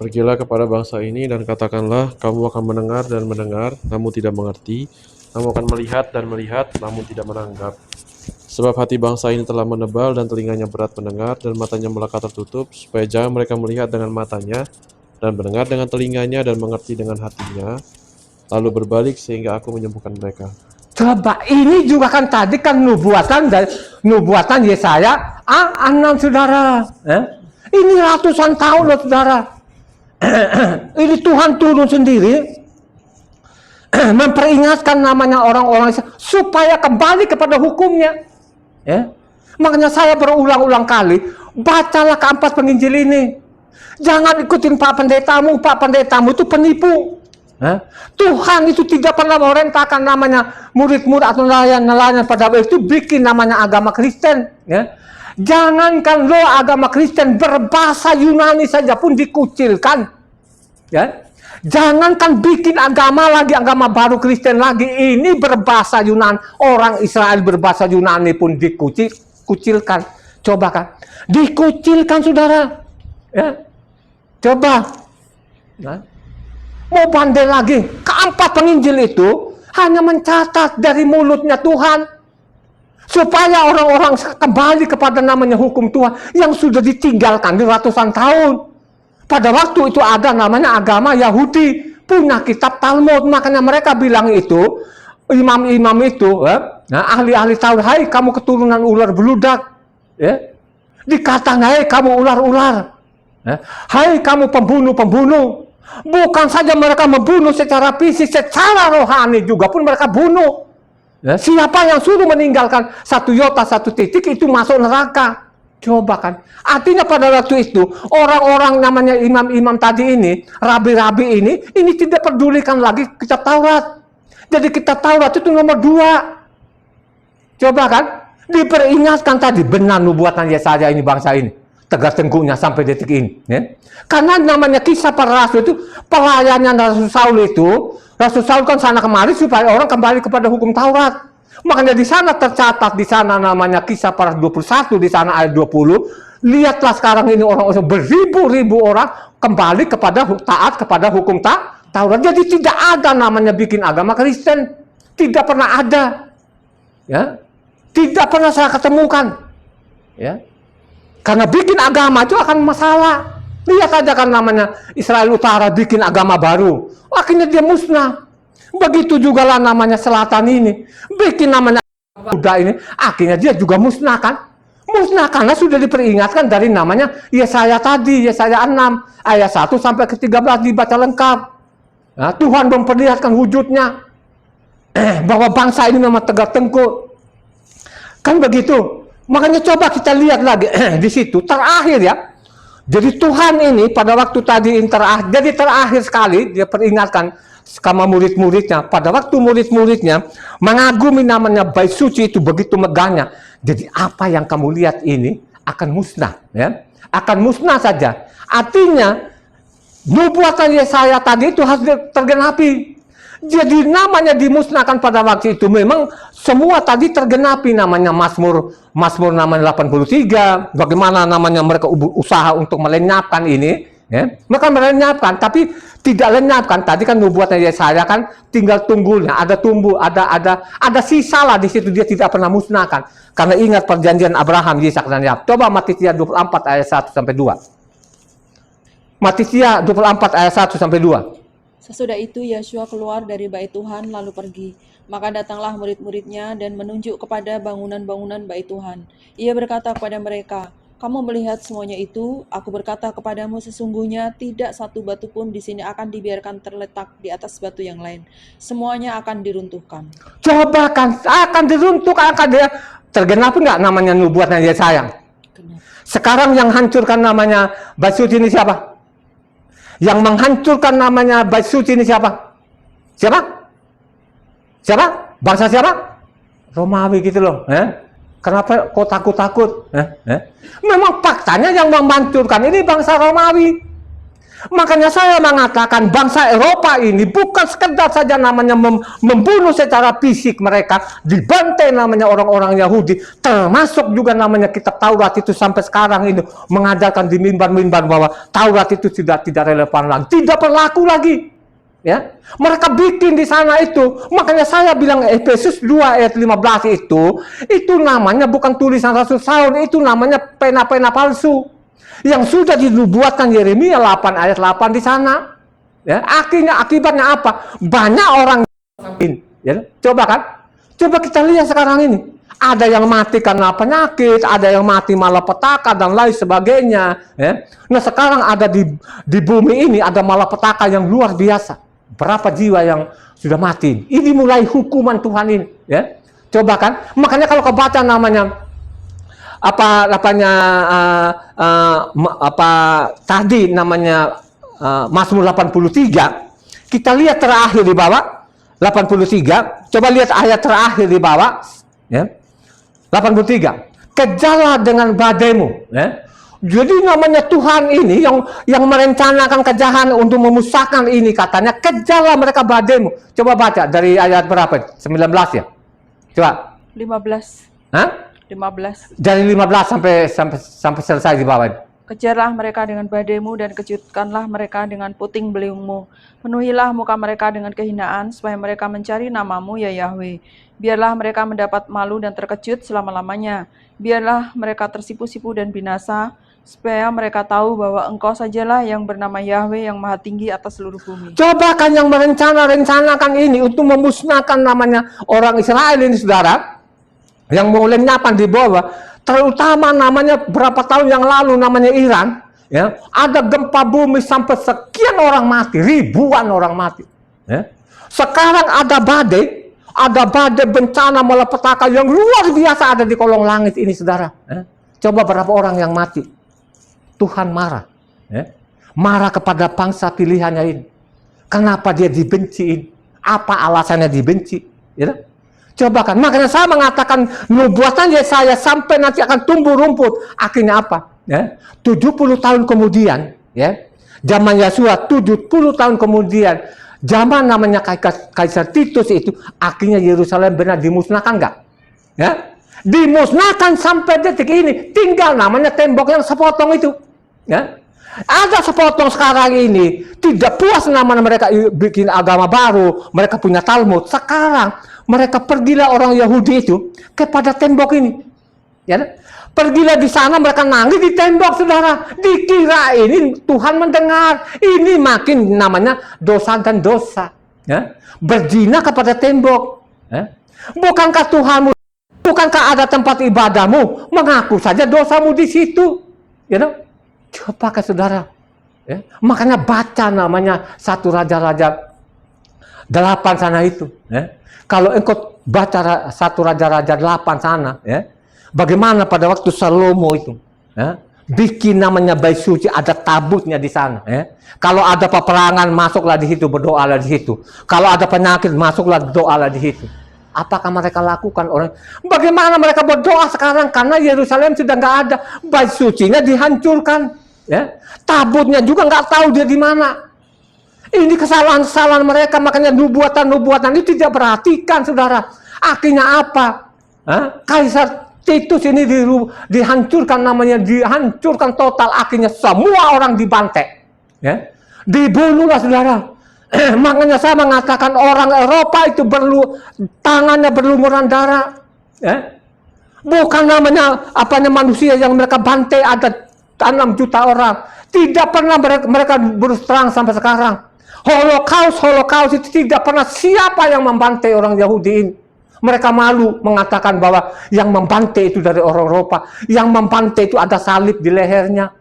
[SPEAKER 3] Pergilah kepada bangsa ini dan katakanlah, kamu akan mendengar dan mendengar, namun tidak mengerti. Kamu akan melihat dan melihat, namun tidak menanggap. Sebab hati bangsa ini telah menebal dan telinganya berat mendengar, dan matanya melekat tertutup, supaya jangan mereka melihat dengan matanya, dan mendengar dengan telinganya, dan mengerti dengan hatinya, lalu berbalik sehingga aku menyembuhkan mereka.
[SPEAKER 1] Coba, ini juga kan tadi kan nubuatan Yesaya 6 saudara. Ini ratusan tahun loh saudara. Ini Tuhan turun sendiri memperingatkan namanya orang-orang supaya kembali kepada hukumnya, ya. Makanya saya berulang-ulang kali bacalah keempat penginjil ini, jangan ikutin pak pendetamu itu penipu, ya. Tuhan itu tidak pernah merintahkan namanya murid-murid atau nelayan pada waktu itu bikin namanya agama Kristen, ya. Jangankan lo agama Kristen, berbahasa Yunani saja pun dikucilkan. Ya. Jangankan bikin agama lagi, agama baru Kristen lagi, ini berbahasa Yunani. Orang Israel berbahasa Yunani pun dikucilkan. Coba kan, dikucilkan saudara. Ya. Coba. Nah. Mau bandel lagi, keempat penginjil itu hanya mencatat dari mulutnya Tuhan. Supaya orang-orang kembali kepada namanya hukum Tuhan yang sudah ditinggalkan di ratusan tahun. Pada waktu itu ada namanya agama Yahudi, punya kitab Talmud. Makanya mereka bilang itu, imam-imam itu, ahli-ahli Taurat, hai kamu keturunan ular beludak. Dikatakan, hai kamu ular-ular. Hai kamu pembunuh-pembunuh. Bukan saja mereka membunuh secara fisik, secara rohani juga pun mereka bunuh. Siapa yang suruh meninggalkan satu iota, satu titik itu masuk neraka. Coba kan. Artinya pada waktu itu orang-orang namanya imam-imam tadi ini, rabi-rabi ini tidak pedulikan lagi kitab Taurat. Jadi kitab Taurat itu nomor 2. Coba kan. Diperingatkan tadi benar nubuatan Yesaya ini bangsa ini. Tegar tengkuknya sampai detik ini. Ya. Karena namanya kisah para rasul itu pelayannya Rasul Saul itu. Rasul Saul kan sana kemari supaya orang kembali kepada hukum Taurat. Makanya di sana tercatat di sana namanya kisah para 21 di sana ayat 20. Lihatlah sekarang ini orang-orang beribu-ribu orang kembali kepada taat kepada hukum Taurat. Jadi tidak ada namanya bikin agama Kristen. Tidak pernah ada. Ya. Tidak pernah saya ketemukan. Ya. Karena bikin agama itu akan masalah. Lihat aja kan namanya Israel Utara bikin agama baru. Akhirnya dia musnah. Begitu juga lah namanya Selatan ini. Bikin namanya Buddha ini. Akhirnya dia juga musnah kan. Musnah karena sudah diperingatkan dari namanya Yesaya tadi. Yesaya 6 ayat 1 sampai ke 13 dibaca lengkap. Nah, Tuhan memperlihatkan wujudnya. Bahwa bangsa ini memang tegak tengkuk. Kan begitu. Makanya coba kita lihat lagi di situ terakhir ya. Jadi Tuhan ini pada waktu tadi terakhir sekali dia peringatkan sama murid-muridnya. Pada waktu murid-muridnya mengagumi namanya bait suci itu begitu megahnya. Jadi apa yang kamu lihat ini akan musnah ya. Akan musnah saja. Artinya nubuatan Yesaya tadi itu harus tergenapi. Jadi namanya dimusnahkan pada waktu itu memang semua tadi tergenapi namanya Mazmur namanya 83, bagaimana namanya mereka usaha untuk melenyapkan ini, ya. Mereka melenyapkan tapi tidak lenyapkan. Tadi kan nubuatan Yesaya kan tinggal tunggulnya, ada tumbuh, ada sisa lah di situ dia tidak pernah musnahkan. Karena ingat perjanjian Abraham, Ishak dan Yakub. Coba Matitia 24 ayat 1 sampai 2. Matitia 24 ayat 1 sampai 2.
[SPEAKER 2] Sesudah itu Yosua keluar dari bait Tuhan lalu pergi. Maka datanglah murid-muridnya dan menunjuk kepada bangunan-bangunan bait Tuhan. Ia berkata kepada mereka, kamu melihat semuanya itu? Aku berkata kepadamu sesungguhnya tidak satu batu pun di sini akan dibiarkan terletak di atas batu yang lain. Semuanya akan diruntuhkan.
[SPEAKER 1] Coba kan akan diruntuhkan, akan dia tergenap enggak namanya nubuatan Yesaya? Sekarang yang hancurkan namanya bait suci ini siapa? Yang menghancurkan namanya bait suci ini siapa? Siapa? Siapa? Bangsa siapa? Romawi gitu loh. Kenapa kok takut-takut? Memang faktanya yang menghancurkan ini bangsa Romawi. Makanya saya mengatakan bangsa Eropa ini bukan sekedar saja namanya membunuh secara fisik mereka, dibantai namanya orang-orang Yahudi, termasuk juga namanya kitab Taurat itu sampai sekarang ini mengajarkan di mimbar-mimbar bahwa Taurat itu tidak relevan lagi, tidak berlaku lagi. Ya, mereka bikin di sana itu. Makanya saya bilang Efesus 2 ayat 15 itu namanya bukan tulisan Rasul Saul, itu namanya pena-pena palsu. Yang sudah dinubuatkan Yeremia 8 ayat 8 di sana. Ya, akibatnya apa? Banyak orang ya, coba kan? Coba kita lihat sekarang ini. Ada yang mati karena penyakit, ada yang mati malapetaka dan lain sebagainya, ya. Nah, sekarang ada di bumi ini ada malapetaka yang luar biasa. Berapa jiwa yang sudah mati? Ini mulai hukuman Tuhan ini, ya. Coba kan? Makanya kalau kau baca namanya tadi namanya Mazmur 83, kita lihat terakhir di bawah 83, coba lihat ayat terakhir di bawah ya. 83. kejarlah dengan badaimu. Ya. Jadi namanya Tuhan ini yang merencanakan kejahatan untuk memusnahkan ini, katanya kejarlah mereka badaimu. Coba baca dari ayat berapa? 19 ya. Coba.
[SPEAKER 2] 15.
[SPEAKER 1] Hah?
[SPEAKER 2] 15.
[SPEAKER 1] Dari 15 sampai selesai di bawah.
[SPEAKER 2] Kejarlah mereka dengan badaimu dan kejutkanlah mereka dengan puting beliungmu. Penuhilah muka mereka dengan kehinaan supaya mereka mencari namamu ya Yahweh. Biarlah mereka mendapat malu dan terkejut selama-lamanya. Biarlah mereka tersipu-sipu dan binasa, supaya mereka tahu bahwa Engkau sajalah yang bernama Yahweh yang maha tinggi atas seluruh bumi.
[SPEAKER 1] Coba kan yang merencanakan ini untuk memusnahkan namanya orang Israel ini, saudara, yang mau lenyapkan di bawah, terutama namanya berapa tahun yang lalu namanya Iran, ya, ada gempa bumi sampai sekian orang mati, ribuan orang mati. Ya. Sekarang ada badai bencana malapetaka yang luar biasa ada di kolong langit ini, saudara. Ya. Coba berapa orang yang mati? Tuhan marah, ya. Marah kepada bangsa pilihannya ini. Kenapa dia dibenci? Apa alasannya dibenci? Ya. Coba kan, makanya saya mengatakan nubuatan Yesaya sampai nanti akan tumbuh rumput. Akhirnya apa? Ya. 70 tahun kemudian, ya, zaman Yosua 70 tahun kemudian, zaman namanya Kaisar Titus itu, akhirnya Yerusalem benar dimusnahkan enggak? Ya. Dimusnahkan sampai detik ini, tinggal namanya tembok yang sepotong itu. Ya. Ada sepotong sekarang ini, tidak puas namanya mereka bikin agama baru, mereka punya Talmud. Sekarang mereka pergilah orang Yahudi itu kepada tembok ini. Ya. Pergilah di sana, mereka nangis di tembok, saudara. Dikira ini Tuhan mendengar. Ini makin namanya dosa dan dosa. Ya. Berzina kepada tembok. Ya. Bukankah Tuhanmu, bukankah ada tempat ibadahmu? Mengaku saja dosamu di situ. You know? Coba ke saudara. Ya. Makanya baca namanya 1 Raja-Raja 8 sana itu. Ya. Kalau engkau baca 1 Raja-Raja 8 sana, ya, bagaimana pada waktu Salomo itu, ya, bikin namanya bait suci, ada tabutnya di sana. Ya. Kalau ada peperangan, masuklah di situ, berdoalah di situ. Kalau ada penyakit, masuklah berdoalah di situ. Apakah mereka lakukan orang? Bagaimana mereka berdoa sekarang? Karena Yerusalem sudah nggak ada, bait sucinya dihancurkan, ya. Tabutnya juga nggak tahu dia di mana. Ini kesalahan-kesalahan mereka, makanya nubuatan-nubuatan itu tidak perhatikan, saudara. Akhirnya apa? Kaisar Titus ini dihancurkan, namanya dihancurkan total. Akhirnya semua orang dibantai, ya. Dibunuhlah, saudara. Makanya saya mengatakan orang Eropa itu tangannya berlumuran darah, ya. Bukan namanya manusia yang mereka bantai ada 6 juta orang. Tidak pernah mereka berus terang sampai sekarang. Holocaust itu tidak pernah siapa yang membantai orang Yahudi ini. Mereka malu mengatakan bahwa yang membantai itu dari orang Eropa, yang membantai itu ada salib di lehernya.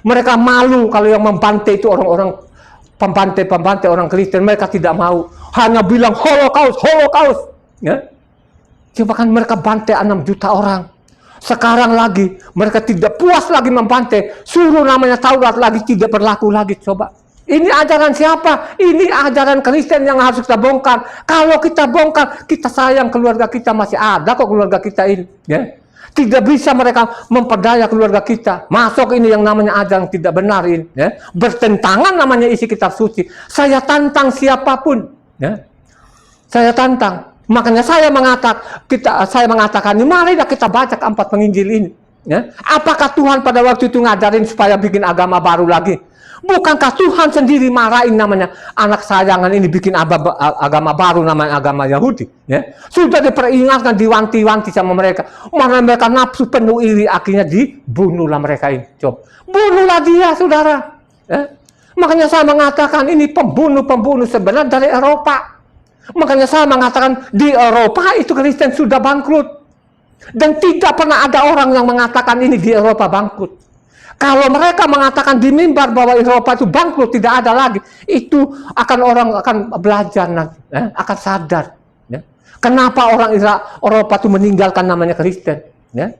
[SPEAKER 1] Mereka malu kalau yang membantai itu orang-orang pembantai orang Kristen. Mereka tidak mau, hanya bilang Holocaust, ya. Coba kan mereka bantai 6 juta orang. Sekarang lagi mereka tidak puas lagi membantai, suruh namanya Taurat lagi tidak berlaku lagi. Coba, ini ajaran siapa? Ini ajaran Kristen yang harus kita bongkar. Kalau kita bongkar, kita sayang keluarga kita, masih ada kok keluarga kita ini, ya. Tidak bisa mereka memperdaya keluarga kita. Masuk ini yang namanya ajaran tidak benar ini, ya. Bertentangan namanya isi kitab suci. Saya tantang siapapun, ya. Saya tantang. Makanya saya mengatakan ini, marilah kita baca keempat penginjil ini, ya. Apakah Tuhan pada waktu itu ngajarin supaya bikin agama baru lagi? Bukankah Tuhan sendiri marahin namanya anak sayangan ini bikin agama baru, namanya agama Yahudi, ya? Sudah diperingatkan, diwanti-wanti sama mereka. Mana mereka nafsu penuh iri, akhirnya dibunuhlah mereka ini. Coba, bunuhlah dia, saudara, ya? Makanya saya mengatakan ini pembunuh sebenarnya dari Eropa. Makanya saya mengatakan di Eropa itu Kristen sudah bangkrut. Dan tidak pernah ada orang yang mengatakan ini di Eropa bangkrut. Kalau mereka mengatakan di mimbar bahwa Eropa itu bangkrut, tidak ada lagi, itu orang akan belajar nanti, ya, akan sadar, ya. Kenapa orang Eropa itu meninggalkan namanya Kristen, ya,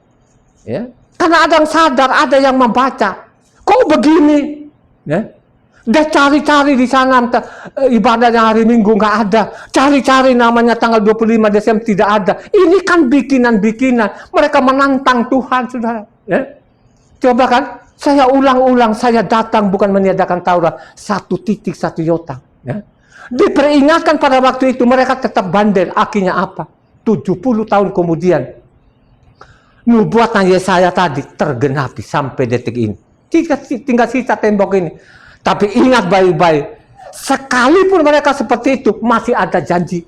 [SPEAKER 1] ya. Karena ada yang sadar, ada yang membaca, kok begini, ya. Dia cari-cari di sana ibadahnya hari Minggu nggak ada. Cari-cari namanya tanggal 25 Desember tidak ada. Ini kan bikinan-bikinan. Mereka menantang Tuhan, saudara. Ya? Coba kan, saya ulang-ulang, saya datang bukan meniadakan Taurat. 1 iota. Ya? Diperingatkan pada waktu itu, mereka tetap bandel. Akhirnya apa? 70 tahun kemudian, nubuatan Yesaya tadi tergenapi sampai detik ini. Tinggal sisa tembok ini. Tapi ingat baik-baik, sekalipun mereka seperti itu, masih ada janji.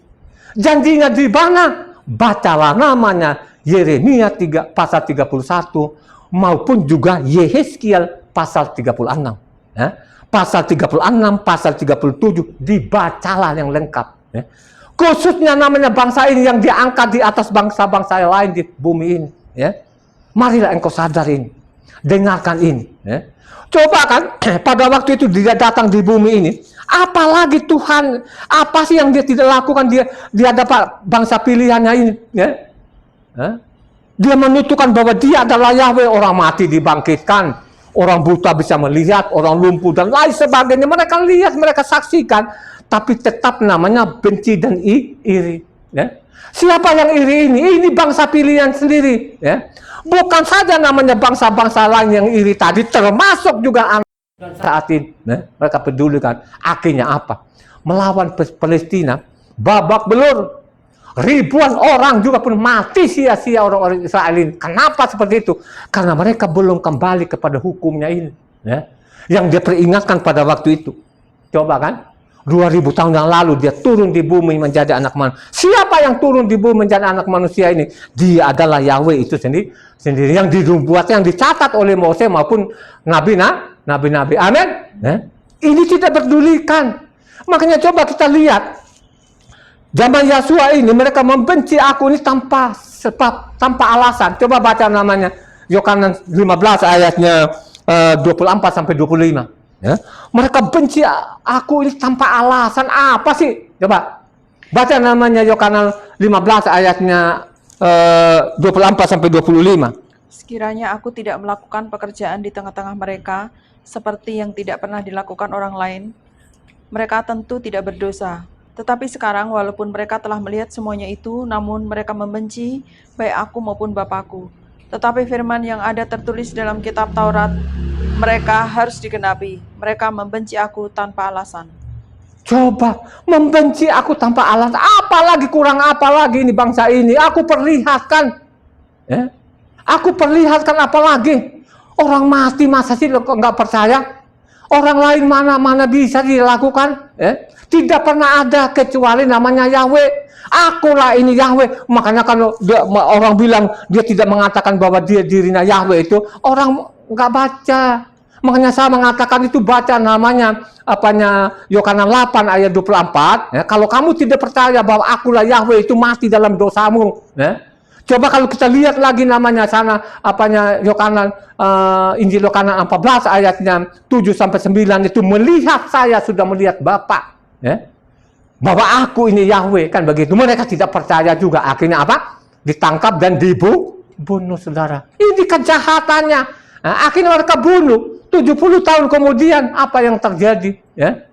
[SPEAKER 1] Janjinya di mana? Bacalah namanya Yeremia pasal 31 maupun juga Yehezkiel pasal 36. Ya. Pasal 36, pasal 37 dibacalah yang lengkap. Ya. Khususnya namanya bangsa ini yang diangkat di atas bangsa-bangsa lain di bumi ini. Ya. Marilah engkau sadar ini, dengarkan ini. Ya. Coba kan, pada waktu itu dia datang di bumi ini, apalagi Tuhan, apa sih yang dia tidak lakukan, dia dapat bangsa pilihannya ini, ya? Dia menunjukkan bahwa dia adalah Yahweh, orang mati dibangkitkan, orang buta bisa melihat, orang lumpuh dan lain sebagainya, mereka lihat, mereka saksikan, tapi tetap namanya benci dan iri, ya? Siapa yang iri ini? Ini bangsa pilihan sendiri, ya. Bukan saja namanya bangsa-bangsa lain yang iri tadi, termasuk juga anak saat ini. Ya. Mereka pedulikan. Akhirnya apa? Melawan Palestina, babak belur. Ribuan orang juga pun mati sia-sia orang-orang Israel ini. Kenapa seperti itu? Karena mereka belum kembali kepada hukumnya ini. Ya. Yang dia peringatkan pada waktu itu. Coba kan? 2000 tahun yang lalu dia turun di bumi menjadi anak manusia. Siapa yang turun di bumi menjadi anak manusia ini? Dia adalah Yahweh itu sendiri yang dibuat, yang dicatat oleh Moses maupun nabi-nabi. Amin. Ini tidak berdulikan. Makanya coba kita lihat zaman Yosua ini, mereka membenci aku ini tanpa sebab, tanpa alasan. Coba baca namanya Yohanes 15 ayatnya 24 sampai 25. Ya. Mereka benci aku ini tanpa alasan. Apa sih? Coba baca namanya Yohanes 15 ayatnya 24 sampai 25.
[SPEAKER 2] Sekiranya aku tidak melakukan pekerjaan di tengah-tengah mereka seperti yang tidak pernah dilakukan orang lain, mereka tentu tidak berdosa. Tetapi sekarang walaupun mereka telah melihat semuanya itu, namun mereka membenci baik aku maupun Bapakku. Tetapi firman yang ada tertulis dalam kitab Taurat mereka harus digenapi. Mereka membenci aku tanpa alasan.
[SPEAKER 1] Coba, membenci aku tanpa alasan. Apalagi kurang apa lagi ini bangsa ini. Aku perlihatkan. Ya? Aku perlihatkan apa lagi? Orang mati masa sih nggak percaya? Orang lain mana bisa dilakukan? Ya? Tidak pernah ada kecuali namanya Yahweh. Akulah ini Yahweh. Makanya kalau orang bilang dia tidak mengatakan bahwa dia dirinya Yahweh itu, orang nggak baca. Makanya saya mengatakan itu baca namanya Yohanes 8 ayat 24. Ya, kalau kamu tidak percaya bahwa akulah Yahweh itu mati dalam dosamu. Ya. Coba kalau kita lihat lagi namanya sana Yohanes Injil Yohanes 14 ayatnya 7 sampai 9 itu melihat saya sudah melihat Bapa. Ya. Bahwa aku ini Yahweh kan begitu. Mereka tidak percaya juga. Akhirnya apa? Ditangkap dan dibunuh, saudara. Ini kejahatannya. Nah, akhirnya mereka bunuh. 70 tahun kemudian apa yang terjadi? Ya?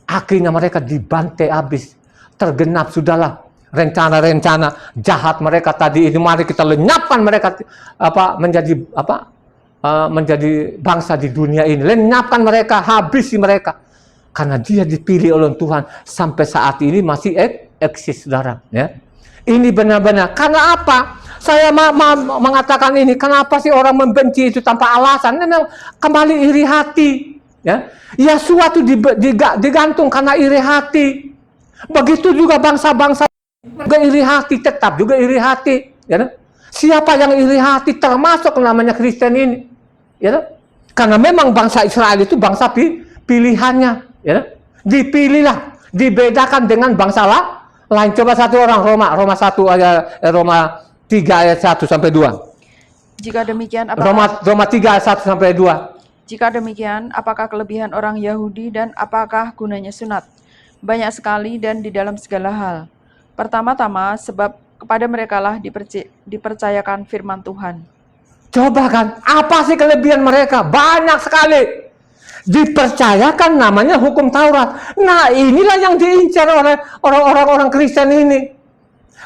[SPEAKER 1] Akhirnya mereka dibantai habis. Tergenap sudahlah rencana-rencana jahat mereka tadi ini. Mari kita lenyapkan mereka menjadi bangsa di dunia ini. Lenyapkan mereka, habisi mereka. Karena dia dipilih oleh Tuhan sampai saat ini masih eksis, saudara. Ya? Ini benar-benar. Karena apa? Saya mengatakan ini. Kenapa sih orang membenci itu tanpa alasan? Memang kembali iri hati. Ya, Yosua itu digantung karena iri hati. Begitu juga bangsa-bangsa juga iri hati, tetap juga iri hati. Ya, siapa yang iri hati termasuk namanya Kristen ini. Ya, karena memang bangsa Israel itu bangsa pilihannya. Ya, dipilihlah, dibedakan dengan bangsa lain. Coba satu orang Roma 1 ayat Roma 3 ayat 1 sampai 2.
[SPEAKER 2] Jika demikian apakah
[SPEAKER 1] Roma 3 ayat 1 sampai 2.
[SPEAKER 2] Jika demikian, apakah kelebihan orang Yahudi dan apakah gunanya sunat? Banyak sekali dan di dalam segala hal. Pertama-tama sebab kepada merekalah dipercayakan firman Tuhan.
[SPEAKER 1] Coba kan, apa sih kelebihan mereka? Banyak sekali. Dipercayakan namanya hukum Taurat. Nah, inilah yang diincar oleh orang-orang Kristen ini.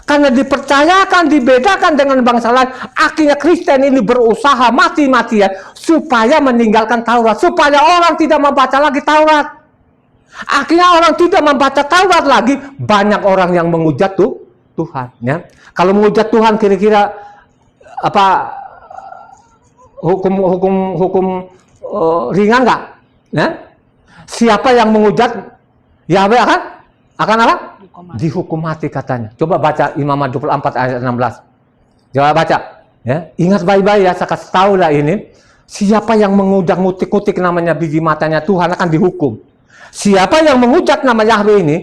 [SPEAKER 1] Karena dipercayakan, dibedakan dengan bangsa lain, akhirnya Kristen ini berusaha mati-matian supaya meninggalkan Taurat, supaya orang tidak membaca lagi Taurat. Akhirnya orang tidak membaca Taurat lagi, banyak orang yang menghujat Tuhan. Ya. Kalau menghujat Tuhan kira-kira apa hukum ringan nggak? Ya? Siapa yang menghujat Yahweh akan apa? Dihukum mati katanya. Coba baca Imamat 24 ayat 16. Coba baca. Ya. Ingat baik-baik ya, saya kasih tahu lah ini. Siapa yang mengudak-ngutik namanya biji matanya Tuhan akan dihukum. Siapa yang menghujat nama Yahweh ini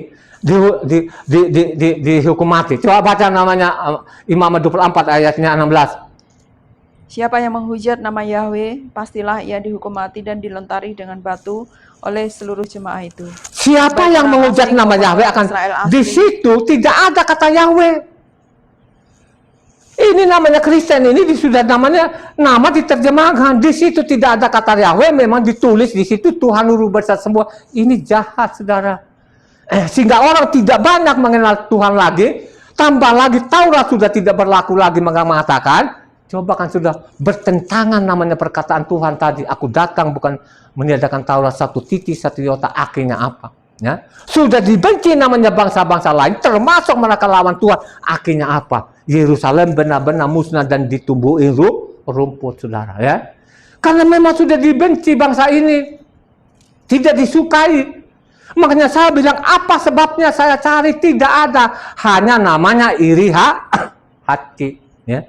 [SPEAKER 1] dihukum mati. Coba baca namanya Imamat 24 ayatnya 16.
[SPEAKER 2] Siapa yang menghujat nama Yahweh, pastilah ia dihukum mati dan dilentari dengan batu oleh seluruh jemaah itu.
[SPEAKER 1] Siapa yang menghujat nama Yahweh akan di situ tidak ada kata Yahweh. Ini namanya Kristen ini sudah nama diterjemahkan. Di situ tidak ada kata Yahweh, memang ditulis di situ Tuhan Guru besar semua. Ini jahat, saudara. Sehingga orang tidak banyak mengenal Tuhan lagi. Tambah lagi Taurat sudah tidak berlaku lagi mengatakan. Coba kan sudah bertentangan namanya perkataan Tuhan tadi. Aku datang bukan meniadakan Taurat satu titik, satu iota, akhirnya apa? Ya? Sudah dibenci namanya bangsa-bangsa lain, termasuk mereka lawan Tuhan. Akhirnya apa? Yerusalem benar-benar musnah dan ditumbuhin rumput, saudara. Ya? Karena memang sudah dibenci bangsa ini. Tidak disukai. Makanya saya bilang, apa sebabnya saya cari? Tidak ada. Hanya namanya iri hati. Ya?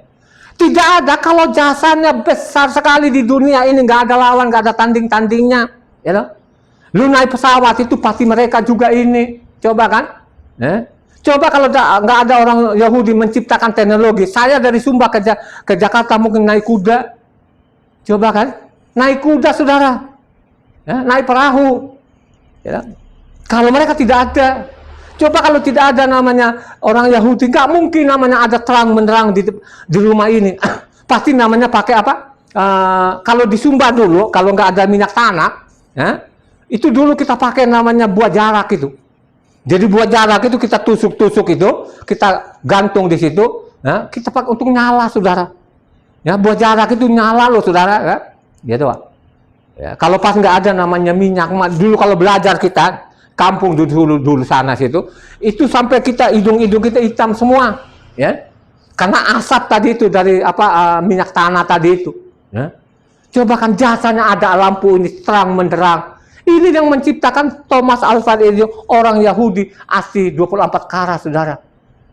[SPEAKER 1] Tidak ada, kalau jasanya besar sekali di dunia ini, nggak ada lawan, nggak ada tanding-tandingnya. Ya loh? Lu naik pesawat itu pasti mereka juga ini. Coba kan? Coba kalau nggak ada orang Yahudi menciptakan teknologi. Saya dari Sumba ke Jakarta mungkin naik kuda. Coba kan? Naik kuda, saudara. Ya, naik perahu. Ya. Kalau mereka tidak ada. Coba kalau tidak ada namanya orang Yahudi, nggak mungkin namanya ada terang menerang di rumah ini. Pasti namanya pakai apa? Kalau di Sumba dulu, kalau nggak ada minyak tanah, ya, itu dulu kita pakai namanya buat jarak itu. Jadi buat jarak itu kita tusuk-tusuk itu, kita gantung di situ, ya, kita pakai untuk nyala, saudara. Ya, buat jarak itu nyala loh, saudara. Ya, gitu Pak. Ya, kalau pas nggak ada namanya minyak, dulu kalau belajar kita kampung dulu sana situ, itu sampai kita hidung kita hitam semua, ya, karena asap tadi itu dari minyak tanah tadi itu. Ya. Coba kan jasanya ada lampu ini terang menderang. Ini yang menciptakan Thomas Alva Edison, orang Yahudi asli 24 karat, saudara.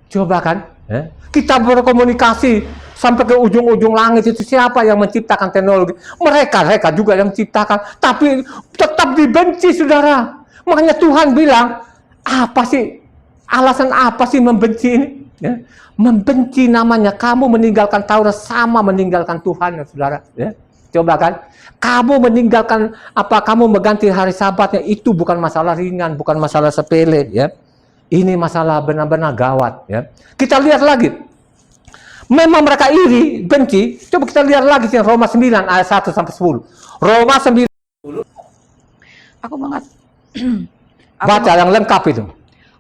[SPEAKER 1] Coba kan, ya. Kita berkomunikasi sampai ke ujung-ujung langit itu, siapa yang menciptakan teknologi? Mereka juga yang menciptakan, tapi tetap dibenci, saudara. Makanya Tuhan bilang, apa sih, alasan apa sih membenci ini? Ya? Membenci namanya, kamu meninggalkan Taurat sama meninggalkan Tuhan, ya, saudara. Ya? Coba kan, kamu meninggalkan kamu mengganti hari Sabatnya, itu bukan masalah ringan, bukan masalah sepele. Ya? Ini masalah benar-benar gawat. Ya? Kita lihat lagi, memang mereka iri, benci. Coba kita lihat lagi di Roma 9 ayat 1 sampai 10. Roma 9. Baca yang lengkap itu.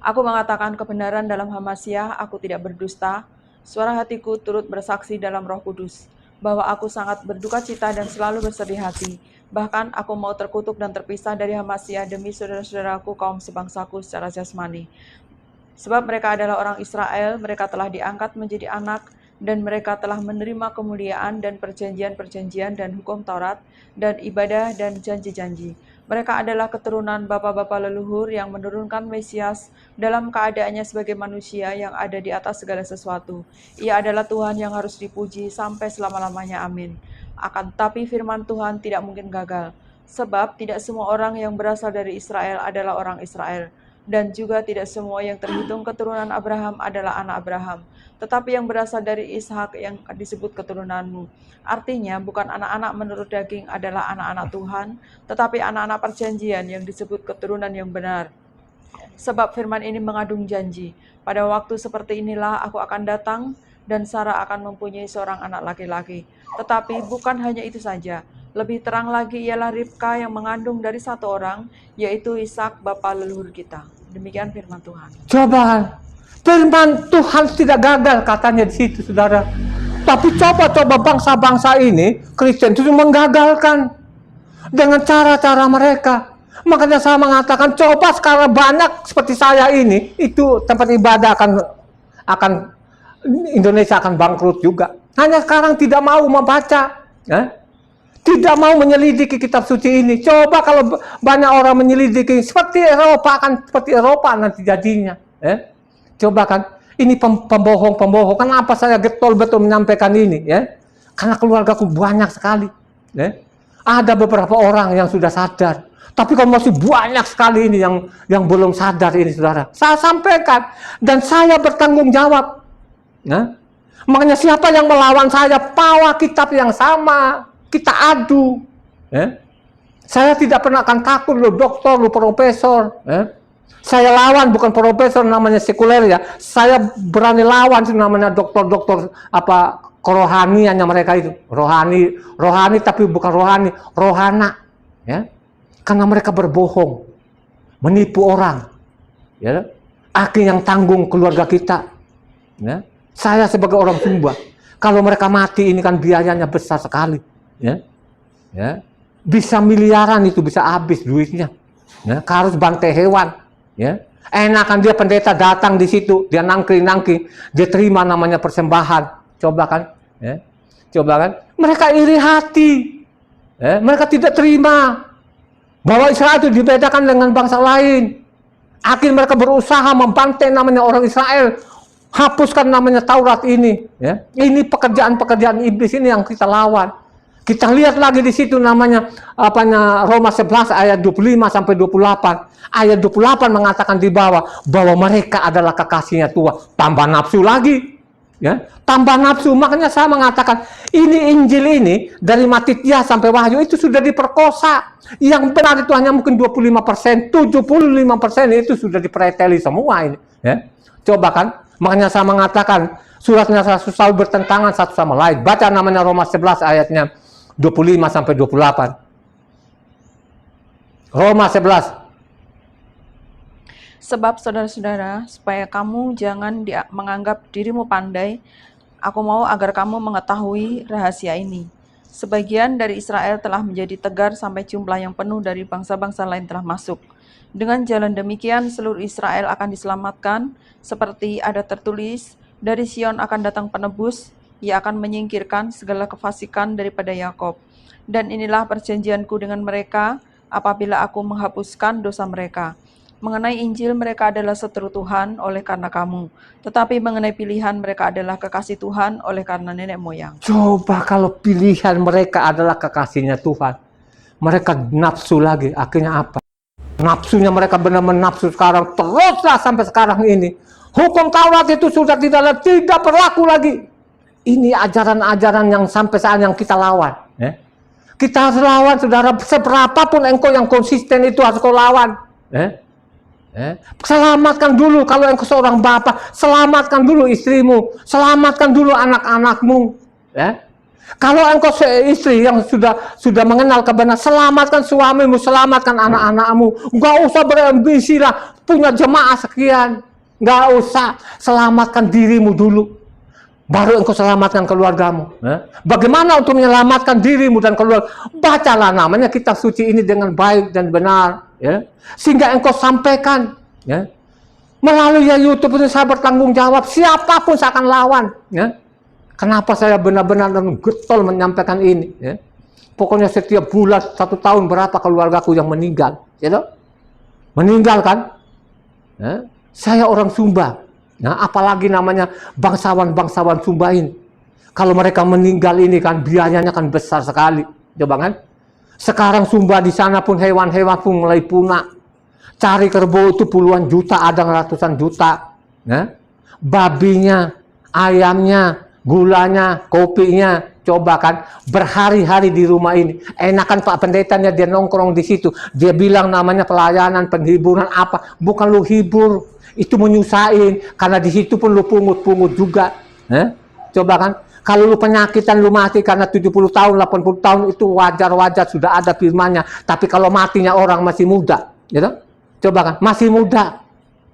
[SPEAKER 2] Aku mengatakan kebenaran dalam Hamasiah, aku tidak berdusta. Suara hatiku turut bersaksi dalam Roh Kudus bahwa aku sangat berduka cita dan selalu bersedih hati. Bahkan aku mau terkutuk dan terpisah dari Hamasiah demi saudara-saudaraku kaum sebangsaku secara jasmani. Sebab mereka adalah orang Israel, mereka telah diangkat menjadi anak, dan mereka telah menerima kemuliaan dan perjanjian-perjanjian dan hukum Taurat dan ibadah dan janji-janji. Mereka adalah keturunan bapa-bapa leluhur yang menurunkan Mesias dalam keadaannya sebagai manusia yang ada di atas segala sesuatu. Ia adalah Tuhan yang harus dipuji sampai selama-lamanya. Amin. Akan tetapi firman Tuhan tidak mungkin gagal, sebab tidak semua orang yang berasal dari Israel adalah orang Israel, dan juga tidak semua yang terhitung keturunan Abraham adalah anak Abraham, tetapi yang berasal dari Ishak yang disebut keturunanmu. Artinya, bukan anak-anak menurut daging adalah anak-anak Tuhan, tetapi anak-anak perjanjian yang disebut keturunan yang benar. Sebab firman ini mengandung janji, pada waktu seperti inilah aku akan datang, dan Sarah akan mempunyai seorang anak laki-laki. Tetapi bukan hanya itu saja, Lebih terang lagi ialah Ribka yang mengandung dari satu orang, yaitu Ishak bapa leluhur kita. Demikian firman Tuhan.
[SPEAKER 1] Coba, firman Tuhan tidak gagal katanya di situ, saudara. Tapi coba bangsa-bangsa ini, Kristen itu menggagalkan dengan cara-cara mereka. Makanya saya mengatakan, coba sekarang banyak seperti saya ini, itu tempat ibadah akan Indonesia akan bangkrut juga. Hanya sekarang tidak mau membaca, tidak mau menyelidiki kitab suci ini. Coba kalau banyak orang menyelidiki, seperti Eropa akan seperti Eropa nanti jadinya. Coba kan, ini pembohong-pembohong. Kenapa saya getol betul menyampaikan ini? Karena keluargaku banyak sekali. Ada beberapa orang yang sudah sadar. Tapi kalau masih banyak sekali ini yang belum sadar ini, saudara. Saya sampaikan dan saya bertanggung jawab. Makanya siapa yang melawan saya, bawa kitab yang sama, kita adu. Saya tidak pernah akan takut lo dokter, lo profesor. Saya lawan bukan profesor namanya sekuler ya. Saya berani lawan itu namanya dokter-dokter apa kerohaniannya mereka itu. Rohani tapi bukan rohani, rohana. Karena mereka berbohong, menipu orang. Akhirnya yang tanggung keluarga kita. Saya sebagai orang Sumba, kalau mereka mati ini kan biayanya besar sekali. Bisa miliaran itu bisa habis duitnya. Harus bangkai hewan. Enakan dia pendeta datang di situ, dia nangkring, dia terima namanya persembahan. Coba kan? Mereka iri hati. Mereka tidak terima bahwa Israel itu dibedakan dengan bangsa lain. Akhirnya mereka berusaha membantai namanya orang Israel, hapuskan namanya Taurat ini. Ini pekerjaan-pekerjaan iblis ini yang kita lawan. Kita lihat lagi di situ namanya Roma 11 ayat 25 sampai 28. Ayat 28 mengatakan di bawah bahwa mereka adalah kekasihnya Tuhan. Tambah nafsu lagi. Tambah nafsu. Makanya saya mengatakan ini Injil ini dari Matitia sampai Wahyu itu sudah diperkosa. Yang benar itu hanya mungkin 25%, 75% itu sudah dipreteli semua ini. Coba kan. Makanya saya mengatakan suratnya selalu bertentangan satu sama lain. Baca namanya Roma 11 ayatnya 25 sampai 28. Roma 11.
[SPEAKER 2] Sebab saudara-saudara, supaya kamu jangan menganggap dirimu pandai, aku mau agar kamu mengetahui rahasia ini. Sebagian dari Israel telah menjadi tegar sampai jumlah yang penuh dari bangsa-bangsa lain telah masuk. Dengan jalan demikian seluruh Israel akan diselamatkan, seperti ada tertulis, dari Sion akan datang penebus, ia akan menyingkirkan segala kefasikan daripada Yakob. Dan inilah perjanjianku dengan mereka apabila aku menghapuskan dosa mereka. Mengenai Injil mereka adalah seteru Tuhan oleh karena kamu, tetapi mengenai pilihan mereka adalah kekasih Tuhan oleh karena nenek moyang.
[SPEAKER 1] Coba kalau pilihan mereka adalah kekasihnya Tuhan, mereka nafsu lagi, akhirnya apa? Nafsunya mereka benar-benar nafsu sekarang, teruslah sampai sekarang ini. Hukum Taurat itu sudah tidak berlaku lagi. Ini ajaran-ajaran yang sampai saat yang kita lawan. Kita harus lawan, saudara. Seberapapun engkau yang konsisten itu harus kau lawan. Selamatkan dulu kalau engkau seorang bapak, selamatkan dulu istrimu, selamatkan dulu anak-anakmu. Kalau engkau istri yang sudah mengenal kebenaran, selamatkan suamimu, selamatkan anak-anakmu. Enggak usah berambisi lah punya jemaah sekian. Enggak usah, selamatkan dirimu dulu. Baru engkau selamatkan keluargamu. Bagaimana untuk menyelamatkan dirimu dan keluarga? Bacalah namanya kitab suci ini dengan baik dan benar. Sehingga engkau sampaikan. Melalui YouTube ini saya bertanggung jawab. Siapapun saya akan lawan. Kenapa saya benar-benar getol menyampaikan ini? Pokoknya setiap bulan 1 tahun berapa keluargaku yang meninggal. Meninggal kan? Saya orang Sumba. Apalagi namanya bangsawan-bangsawan Sumba ini. Kalau mereka meninggal ini kan biayanya kan besar sekali. Coba kan? Sekarang Sumba di sana pun hewan-hewan pun mulai punah. Cari kerbau itu puluhan juta, ada ratusan juta. Babinya, ayamnya, gulanya, kopinya. Coba kan berhari-hari di rumah ini. Enakan Pak Pendetanya dia nongkrong di situ. Dia bilang namanya pelayanan, penghiburan apa. Bukan lu hibur. Itu menyusahin, karena di situ pun lu pungut-pungut juga. Coba kan, Kalau lu penyakitan lu mati karena 70 tahun, 80 tahun itu wajar-wajar, sudah ada firman-Nya. Tapi kalau matinya orang masih muda, gitu? Coba kan, masih muda.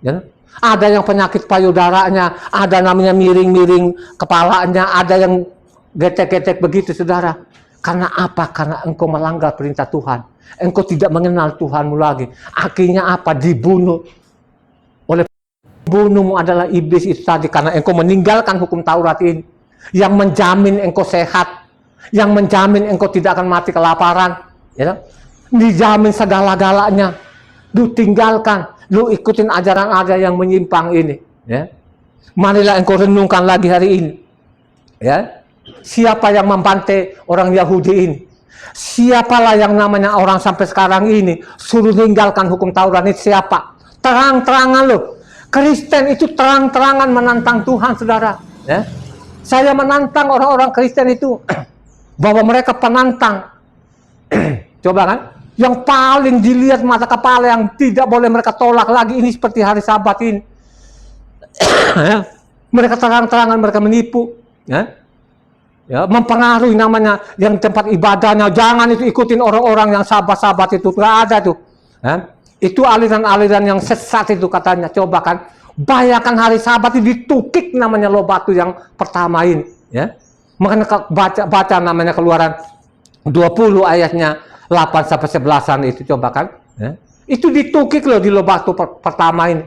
[SPEAKER 1] Gitu? Ada yang penyakit payudaranya, ada namanya miring-miring kepalanya, ada yang getek-getek begitu, saudara. Karena apa? Karena engkau melanggar perintah Tuhan. Engkau tidak mengenal Tuhanmu lagi. Akhirnya apa? Dibunuh. Oleh bunuhmu adalah iblis itu tadi, karena engkau meninggalkan hukum Taurat ini. Yang menjamin engkau sehat, yang menjamin engkau tidak akan mati kelaparan, ya, dijamin segala-galanya. Lu tinggalkan, lu ikutin ajaran-ajaran yang menyimpang ini, ya. Marilah engkau renungkan lagi hari ini, ya. Siapa yang membantai orang Yahudi ini? Siapalah yang namanya orang sampai sekarang ini suruh tinggalkan hukum Taurat ini? Siapa? Terang-terangan lo. Kristen itu terang-terangan menantang Tuhan, saudara, ya. Saya menantang orang-orang Kristen itu bahwa mereka penantang. Coba kan, yang paling dilihat mata kepala yang tidak boleh mereka tolak lagi ini seperti hari Sabat ini. Mereka terang-terangan mereka menipu, ya, mempengaruhi namanya yang tempat ibadahnya. Jangan itu ikutin orang-orang yang Sabat-Sabat itu, nggak ada tuh. Ya. Itu aliran-aliran yang sesat itu katanya. Coba kan. Bayangkan hari Sabat itu ditukik namanya loh batu yang pertama ini, ya. Makanya baca namanya Keluaran 20 ayatnya 8 sampai 11-an itu, coba kan, ya. Itu ditukik loh di loh batu pertama ini.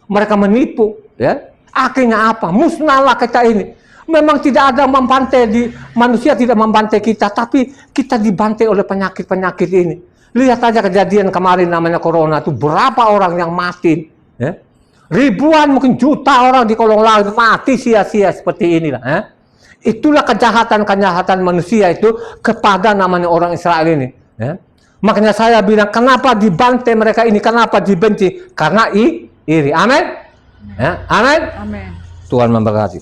[SPEAKER 1] Mereka menipu, ya. Akhirnya apa? Musnahlah kita ini. Memang tidak ada membantai manusia tidak membantai kita, tapi kita dibantai oleh penyakit-penyakit ini. Lihat aja kejadian kemarin namanya corona itu, berapa orang yang mati, ya. Ribuan mungkin juta orang di kolong laut mati sia-sia seperti inilah. Itulah kejahatan-kejahatan manusia itu kepada namanya orang Israel ini. Ya. Makanya saya bilang, kenapa dibantai mereka ini? Kenapa dibenci? Karena iri. Amin. Ya. Amin.
[SPEAKER 2] Amin.
[SPEAKER 1] Tuhan memberkati.